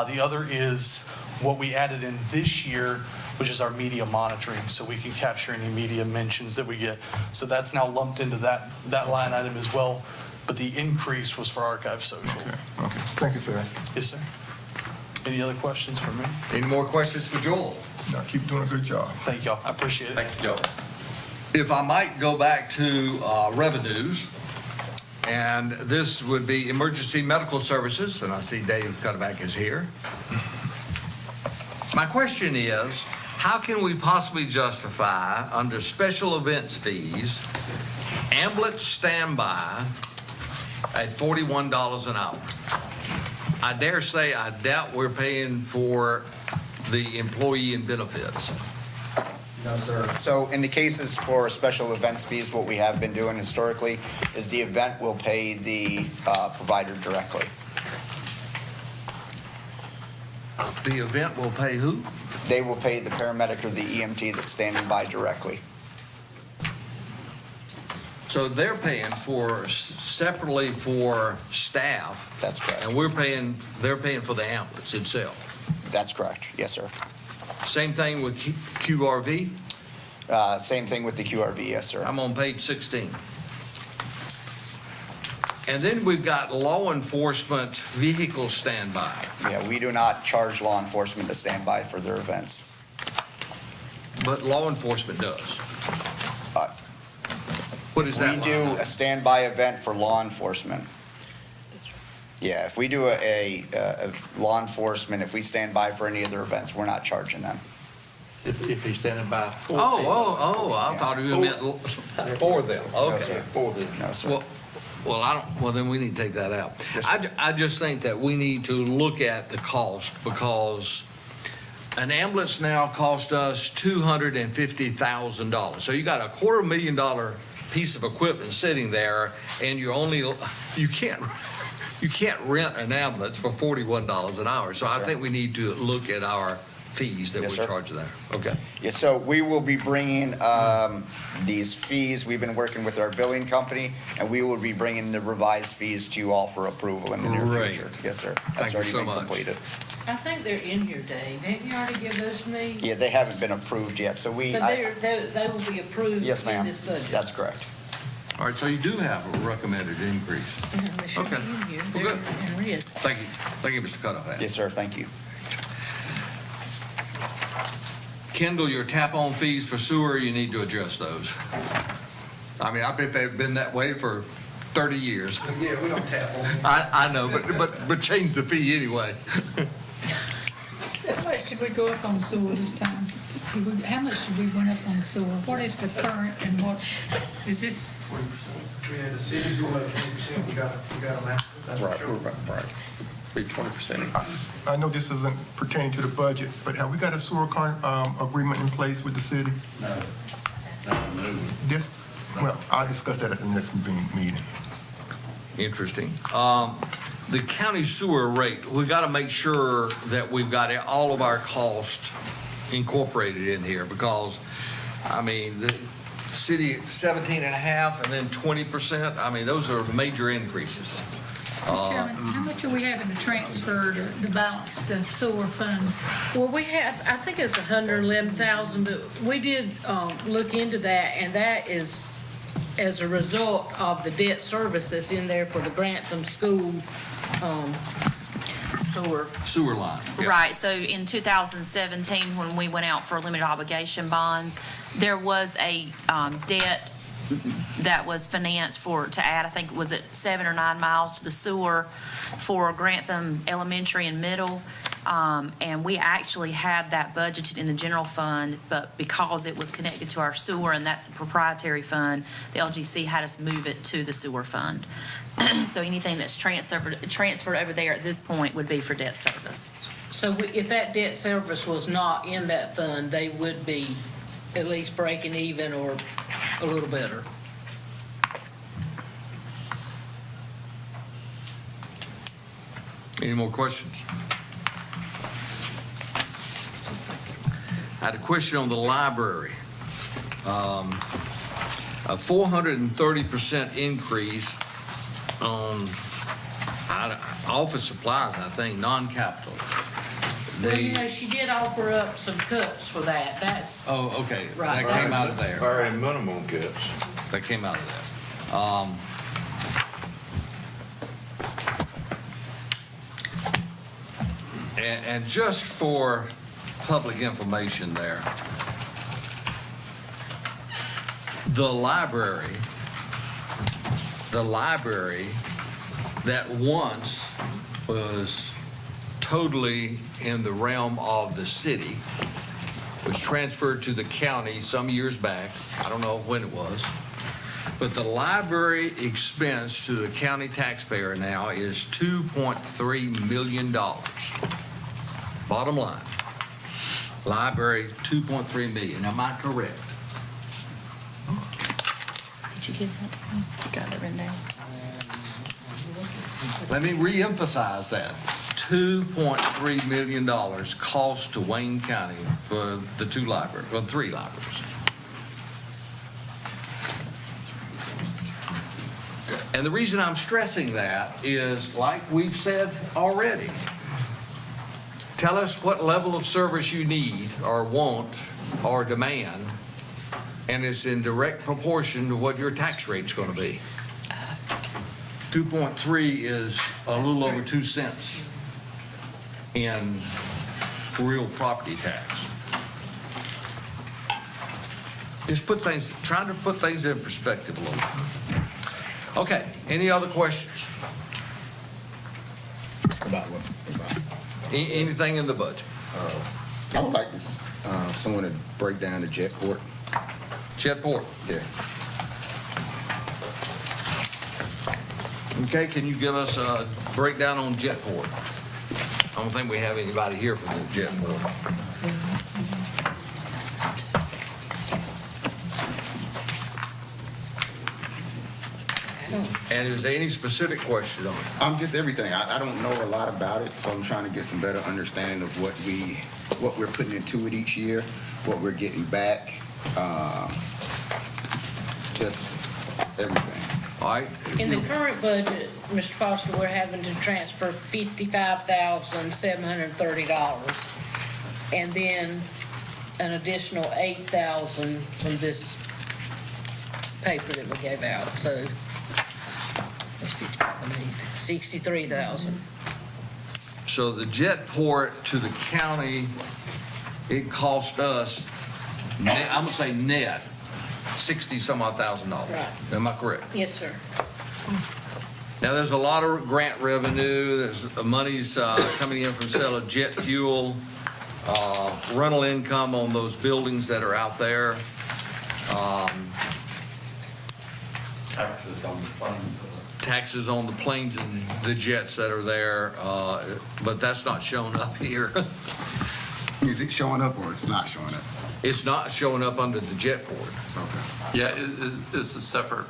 The other is what we added in this year, which is our media monitoring, so we can capture any media mentions that we get. So that's now lumped into that line item as well, but the increase was for Archive Social. Okay. Thank you, sir. Yes, sir. Any other questions for me? Any more questions for Joel? No, keep doing a good job. Thank y'all, I appreciate it. Thank you, Joel. If I might go back to revenues, and this would be emergency medical services, and I see Dave Cutterback is here. My question is, how can we possibly justify, under special events fees, ambulance standby at $41 an hour? I dare say, I doubt we're paying for the employee and benefits? No, sir. So in the cases for special events fees, what we have been doing historically is the event will pay the provider directly. The event will pay who? They will pay the paramedic or the EMT that's standing by directly. So they're paying separately for staff? That's correct. And they're paying for the ambulance itself? That's correct. Yes, sir. Same thing with QRV? Same thing with the QRV, yes, sir. I'm on page 16. And then we've got law enforcement vehicle standby. Yeah, we do not charge law enforcement to stand by for their events. But law enforcement does. What is that? We do a standby event for law enforcement. Yeah, if we do a law enforcement, if we stand by for any of their events, we're not charging them. If he's standing by for I thought you meant for them. No, Okay. sir. For them. No, sir. Well, then we need to take that out. I just think that we need to look at the cost, because an ambulance now costs us $250,000. So you got a $250,000 piece of equipment sitting there, and you can't rent an ambulance for $41 an hour. So I think we need to look at our fees that we charge there. Okay. Yeah, so we will be bringing these fees. We've been working with our billing company, and we will be bringing the revised fees to you all for approval in the near Great. future. Yes, sir. Thank That's you already so been much. completed. I think they're in here, Dave. Haven't you already given those to me? Yeah, they haven't been approved yet, so But they will be approved Yes, in ma'am. this budget. That's correct. All right, so you do have a recommended increase. They should be Okay. in here. Well, They're good. in red. Thank you. Thank you, Mr. Cutoff. Yes, sir. Thank you. Kendall, your tap-on fees for sewer, you need to adjust those. I mean, I bet they've been that way for 30 years. Yeah, we don't tap on. I know, but change the fee anyway. How much did we go up on sewer this time? How much did we went up on sewer? What is the current and what is this? 20%. We had the cities go up 20%, we got a match. That's for sure. Right. Be 20%. I know this isn't pertaining to the budget, but have we got a sewer agreement in place with the city? No. Well, I'll discuss that at the next meeting. Interesting. The county sewer rate, we got to make sure that we've got all of our costs incorporated in here, because, I mean, the city 17.5 and then 20%, I mean, those are major increases. Mr. Chairman, how much are we having to transfer to balance the sewer fund? Well, we have, I think it's 111,000, but we did look into that, and that is as a result of the debt service that's in there for the Grantham School Sewer line. Yeah. Right, so in 2017, when we went out for limited obligation bonds, there was a debt that was financed to add, I think, was it 7 or 9 miles to the sewer for Grantham Elementary and Middle. And we actually had that budgeted in the general fund, but because it was connected to our sewer and that's a proprietary fund, the LGC had us move it to the sewer fund. So anything that's transferred over there at this point would be for debt service. So if that debt service was not in that fund, they would be at least breaking even or a little better. Any more questions? I had a question on the library. A 430% increase on office supplies, I think, non-capital. Well, she did offer up some cuts for that. That's. Oh, okay. Right. That came out of there. Very minimum cuts. That came out of that. And just for public information there, the library that once was totally in the realm of the city was transferred to the county some years back. I don't know when it was. But the library expense to the county taxpayer now is $2.3 million. Bottom line. Library, 2.3 million. Am I correct? Did you get that? You got it written down. Let me reemphasize that. $2.3 million cost to Wayne County for the three libraries. And the reason I'm stressing that is, like we've said already, tell us what level of service you need or want or demand, and it's in direct proportion to what your tax rate's going to be. 2.3 is a little over 2 cents in real property tax. Just trying to put things in perspective a little bit. Okay, any other questions? About what? Anything in the budget? I would like this, someone to break down the Jetport. Jetport? Yes. Okay, can you give us a breakdown on Jetport? I don't think we have anybody here from the Jetport. And is there any specific question on it? Just everything. I don't know a lot about it, so I'm trying to get some better understanding of what we're putting into it each year, what we're getting back, just everything. All right. In the current budget, Mr. Foster, we're having to transfer $55,730, and then an additional $8,000 from this paper that we gave out, so that's 63,000. So the Jetport to the county, it cost us, I'm gonna say net, 60-some-odd thousand dollars. Right. Am I correct? Yes, sir. Now, there's a lot of grant revenue, there's the money's coming in from sale of jet fuel, rental income on those buildings that are out there. Taxes on the planes. Taxes on the planes and the jets that are there, but that's not showing up here. Is it showing up or it's not showing up? It's not showing up under the Jetport. Okay. Yeah, it's a separate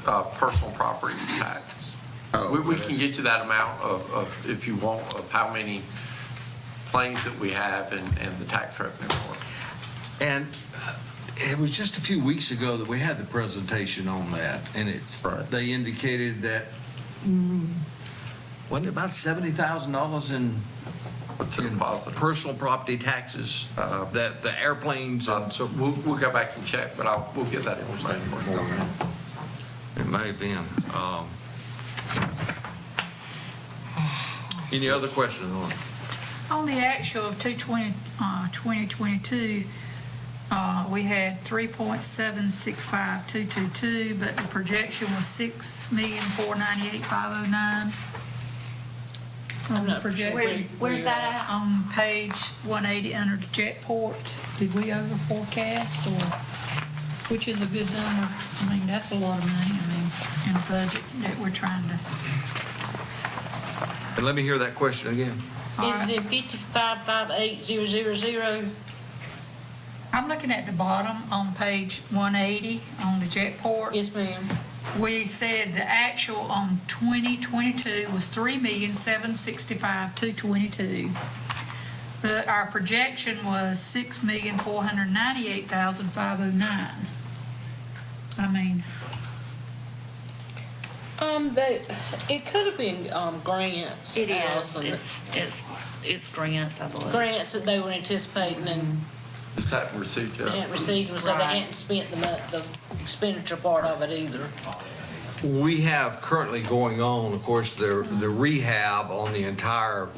personal property tax. We can get you that amount of, if you want, of how many planes that we have and the tax revenue for it. And it was just a few weeks ago that we had the presentation on that, and they indicated that, wasn't it about $70,000 in personal property taxes, that the airplanes, and So we'll go back and check, but we'll get that information for you. it may have been. Any other questions on it? On the actual of 2022, we had 3.765222, but the projection was 6,498,509. On the projection. Where's that at? On page 180 under the Jetport. Did we over forecast, or, which is a good number? I mean, that's a lot of money, in the budget that we're trying to. And let me hear that question again. Is it 55,580,000? I'm looking at the bottom on page 180 on the Jetport. Yes, ma'am. We said the actual on 2022 was 3,765,222. But our projection was 6,498,509. I mean, It could have been grants. It is. Allison, It's grants, I believe. grants that they were anticipating and Just haven't received yet. hadn't received, so they Right. hadn't spent the expenditure part of it either. We have currently going on, of course, the rehab on the entire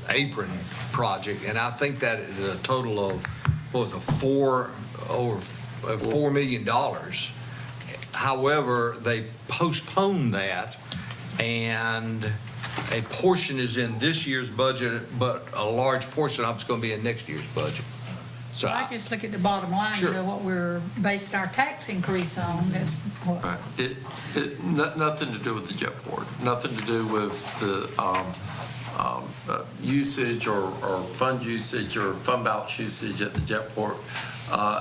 apron project, and I think that is a total of, what was it, over $4 million. However, they postponed that, and a portion is in this year's budget, but a large portion of it's going to be in next year's budget. So I just look at the bottom line, Sure. you know, what we're based our tax increase on. That's what. Right. Nothing to do with the Jetport, nothing to do with the usage or fund usage or fund balance usage at the Jetport.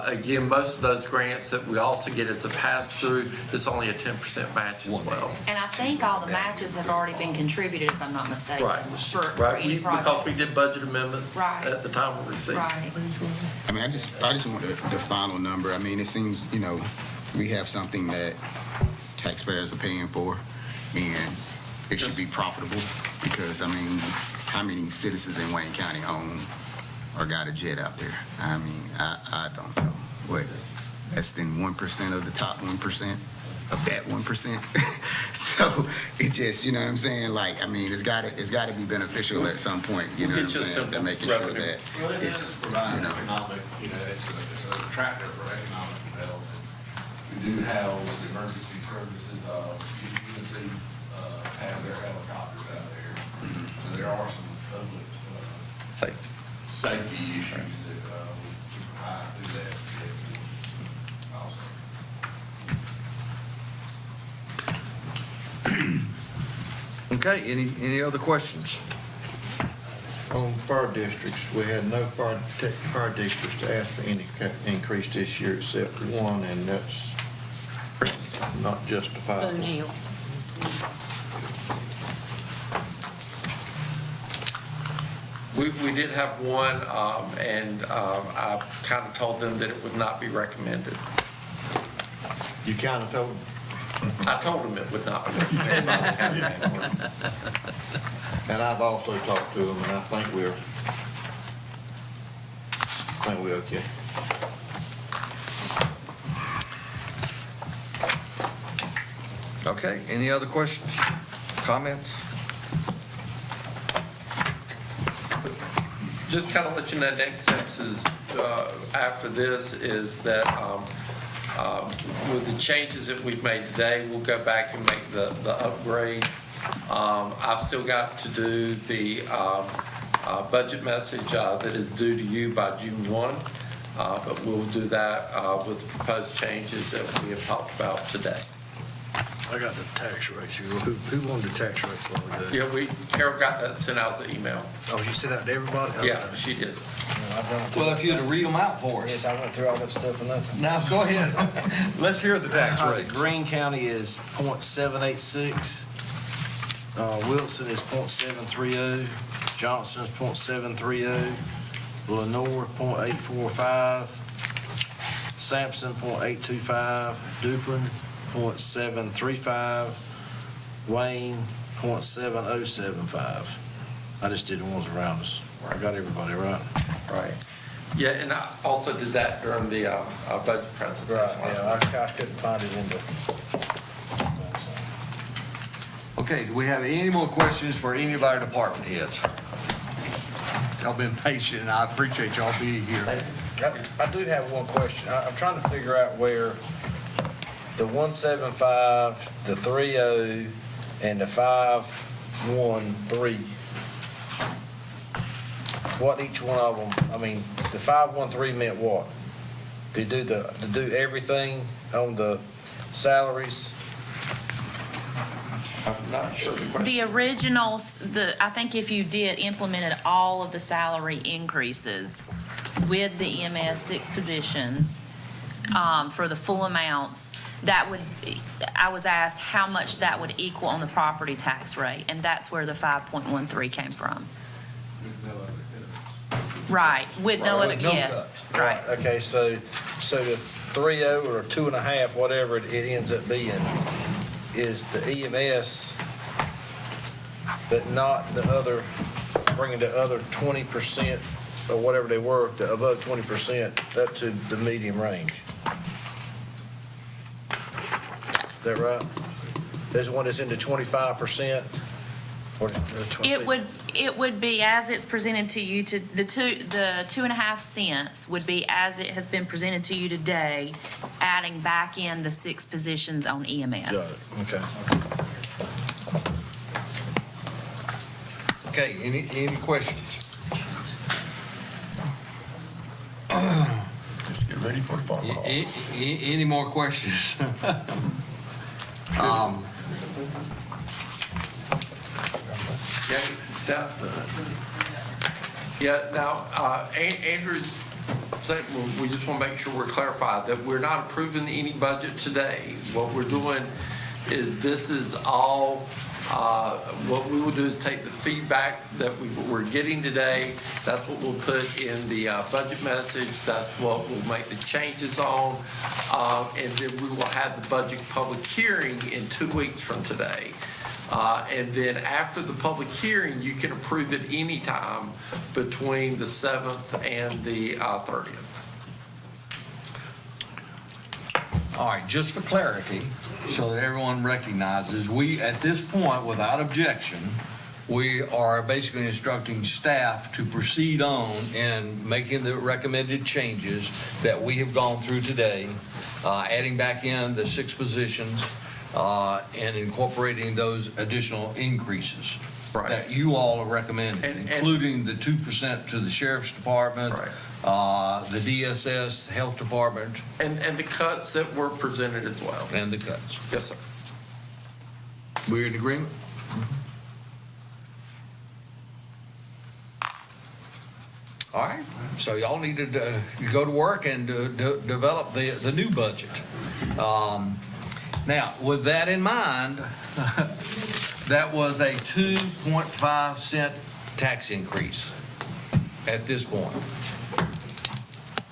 Again, most of those grants that we also get as a pass-through, it's only a 10% match as well. And I think all the matches have already been contributed, if I'm not mistaken. Right, For right, any because project. we did budget amendments Right. at the time of receipt. Right. I mean, I just want the final number. I mean, it seems, we have something that taxpayers are paying for, and it should be profitable, because, I mean, how many citizens in Wayne County own or got a jet out there? I mean, I don't know. What, less than 1% of the top 1% of that 1%? So it just, you know what I'm saying? Like, I mean, it's gotta be beneficial at some point, you know what I'm saying? To making sure that Well, it it's, is providing you know. economic, it's a tractor for economic development. We do house the emergency services, you can see, has their helicopters out there. So there are some public, safety issues that, we provide through that also. Okay, any other questions? On fire districts, we had no fire districts to ask for any increase this year except one, and that's not justifiable. Boone Hill. We did have one, and I kind of told them that it would not be recommended. You kind of told them? I told them it would not be recommended. And I've also talked to them, and I think we're okay. Okay, any other questions, comments? Just kind of let you know, next steps is, after this, is that with the changes that we've made today, we'll go back and make the upgrade. I've still got to do the budget message that is due to you by June 1, but we'll do that with the proposed changes that we have talked about today. I got the tax rates. Who wanted the tax rates while ago? Yeah, Carol got that sent out as an email. Oh, you sent out to everybody? Okay. Yeah, she did. Well, if you'd read them out for us. Yes, I went through all that stuff and nothing. Now, go ahead. Let's hear the tax All right, rates. Greene County is .786. Wilson is .730. Johnson's .730. Lenore .845. Sampson .825. Duplin .735. Wayne .7075. I just did the ones around us. I got everybody right. Right. Yeah, and I also did that during the budget presentation. Right, yeah, I couldn't find it in the. Okay, do we have any more questions for any of our department heads? Y'all been patient, and I appreciate y'all being here. I do have one question. I'm trying to figure out where the 175, the 30, and the 513, what each one of them, I mean, the 513 meant what? To do everything on the salaries? I'm not sure the question. The originals, I think if you implemented all of the salary increases with the EMS 6 positions, for the full amounts, I was asked how much that would equal on the property tax rate, and that's where the 5.13 came from. Right, with no other, yes, right. Okay, so the 30 or 2.5, whatever it ends up being, is the EMS, but not the other, bringing the other 20% or whatever they were, the above 20% up to the medium range. Is that right? There's one that's in the 25%? Or the 20? It would be as it's presented to you the 2.5 cents would be as it has been presented to you today, adding back in the 6 positions on EMS. Got it. Okay. Okay, any questions? Just get ready for the phone call. Any more questions? Okay. Yeah, now, Andrew's saying, we just want to make sure we're clarified that we're not approving any budget today. What we're doing is this is all, what we will do is take the feedback that we're getting today. That's what we'll put in the budget message. That's what we'll make the changes on. And then we will have the budget public hearing in 2 weeks from today. And then after the public hearing, you can approve it any time between the 7th and the 30th. All right, just for clarity, so that everyone recognizes, we, at this point, without objection, we are basically instructing staff to proceed on in making the recommended changes that we have gone through today, adding back in the 6 positions, and incorporating those additional increases that you all are recommending, including the 2% to the sheriff's department, the DSS, health department. And the cuts that were presented as well. And the cuts. Yes, sir. We're in agreement? All right, so y'all need to go to work and develop the new budget. Now, with that in mind, that was a 2.5 cent tax increase at this point.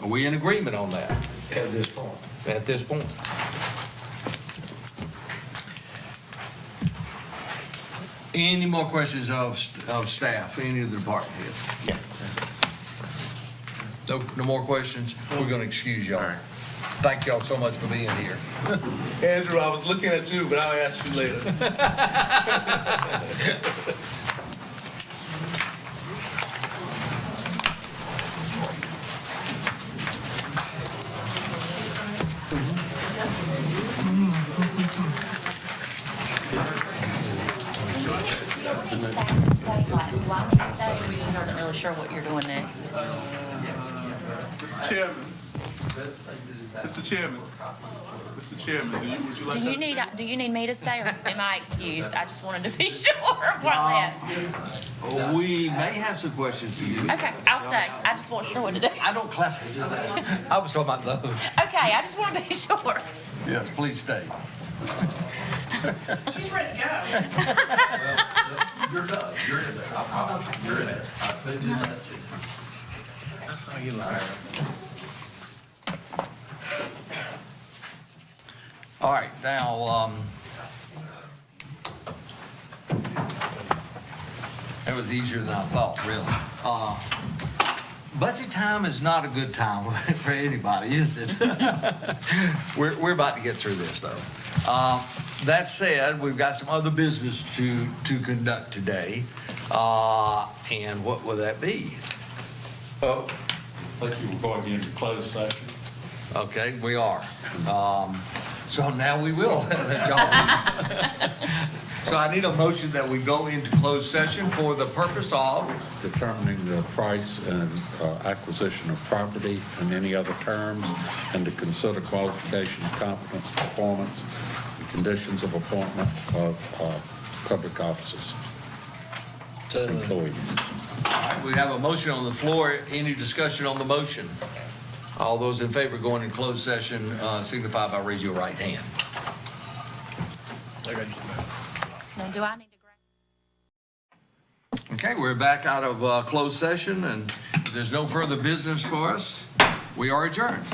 Are we in agreement on that? At this point. At this point. Any more questions of staff, any of the department heads? No more questions? We're going to excuse y'all. Thank y'all so much for being here. Andrew, I was looking at you, but I'll ask you later. She wasn't really sure what you're doing next. Mr. Chairman. Mr. Chairman. Mr. Chairman, would you like to stay? Do you need me to stay, or am I excused? I just wanted to be sure where I left. We may have some questions for you. Okay, I'll stay. I just wasn't sure what to do. I don't classify. I was talking about those. Okay, I just wanted to be sure. Yes, please stay. She's ready to go. You're done. You're in there. I promise you. You're in there. I put this at you. That's how you lie. All right, now, that was easier than I thought, really. Budget time is not a good time for anybody, is it? We're about to get through this, though. That said, we've got some other business to conduct today. And what will that be? Oh, like you were going into closed session. Okay, we are. So now we will. So I need a motion that we go into closed session for the purpose of Determining the price and acquisition of property and any other terms, and to consider qualifications, competence, performance, and conditions of appointment of public officers. Employees. All right, we have a motion on the floor. Any discussion on the motion? All those in favor of going in closed session signify by raising your right hand. Now, do I need to grab? Okay, we're back out of closed session, and if there's no further business for us, we are adjourned.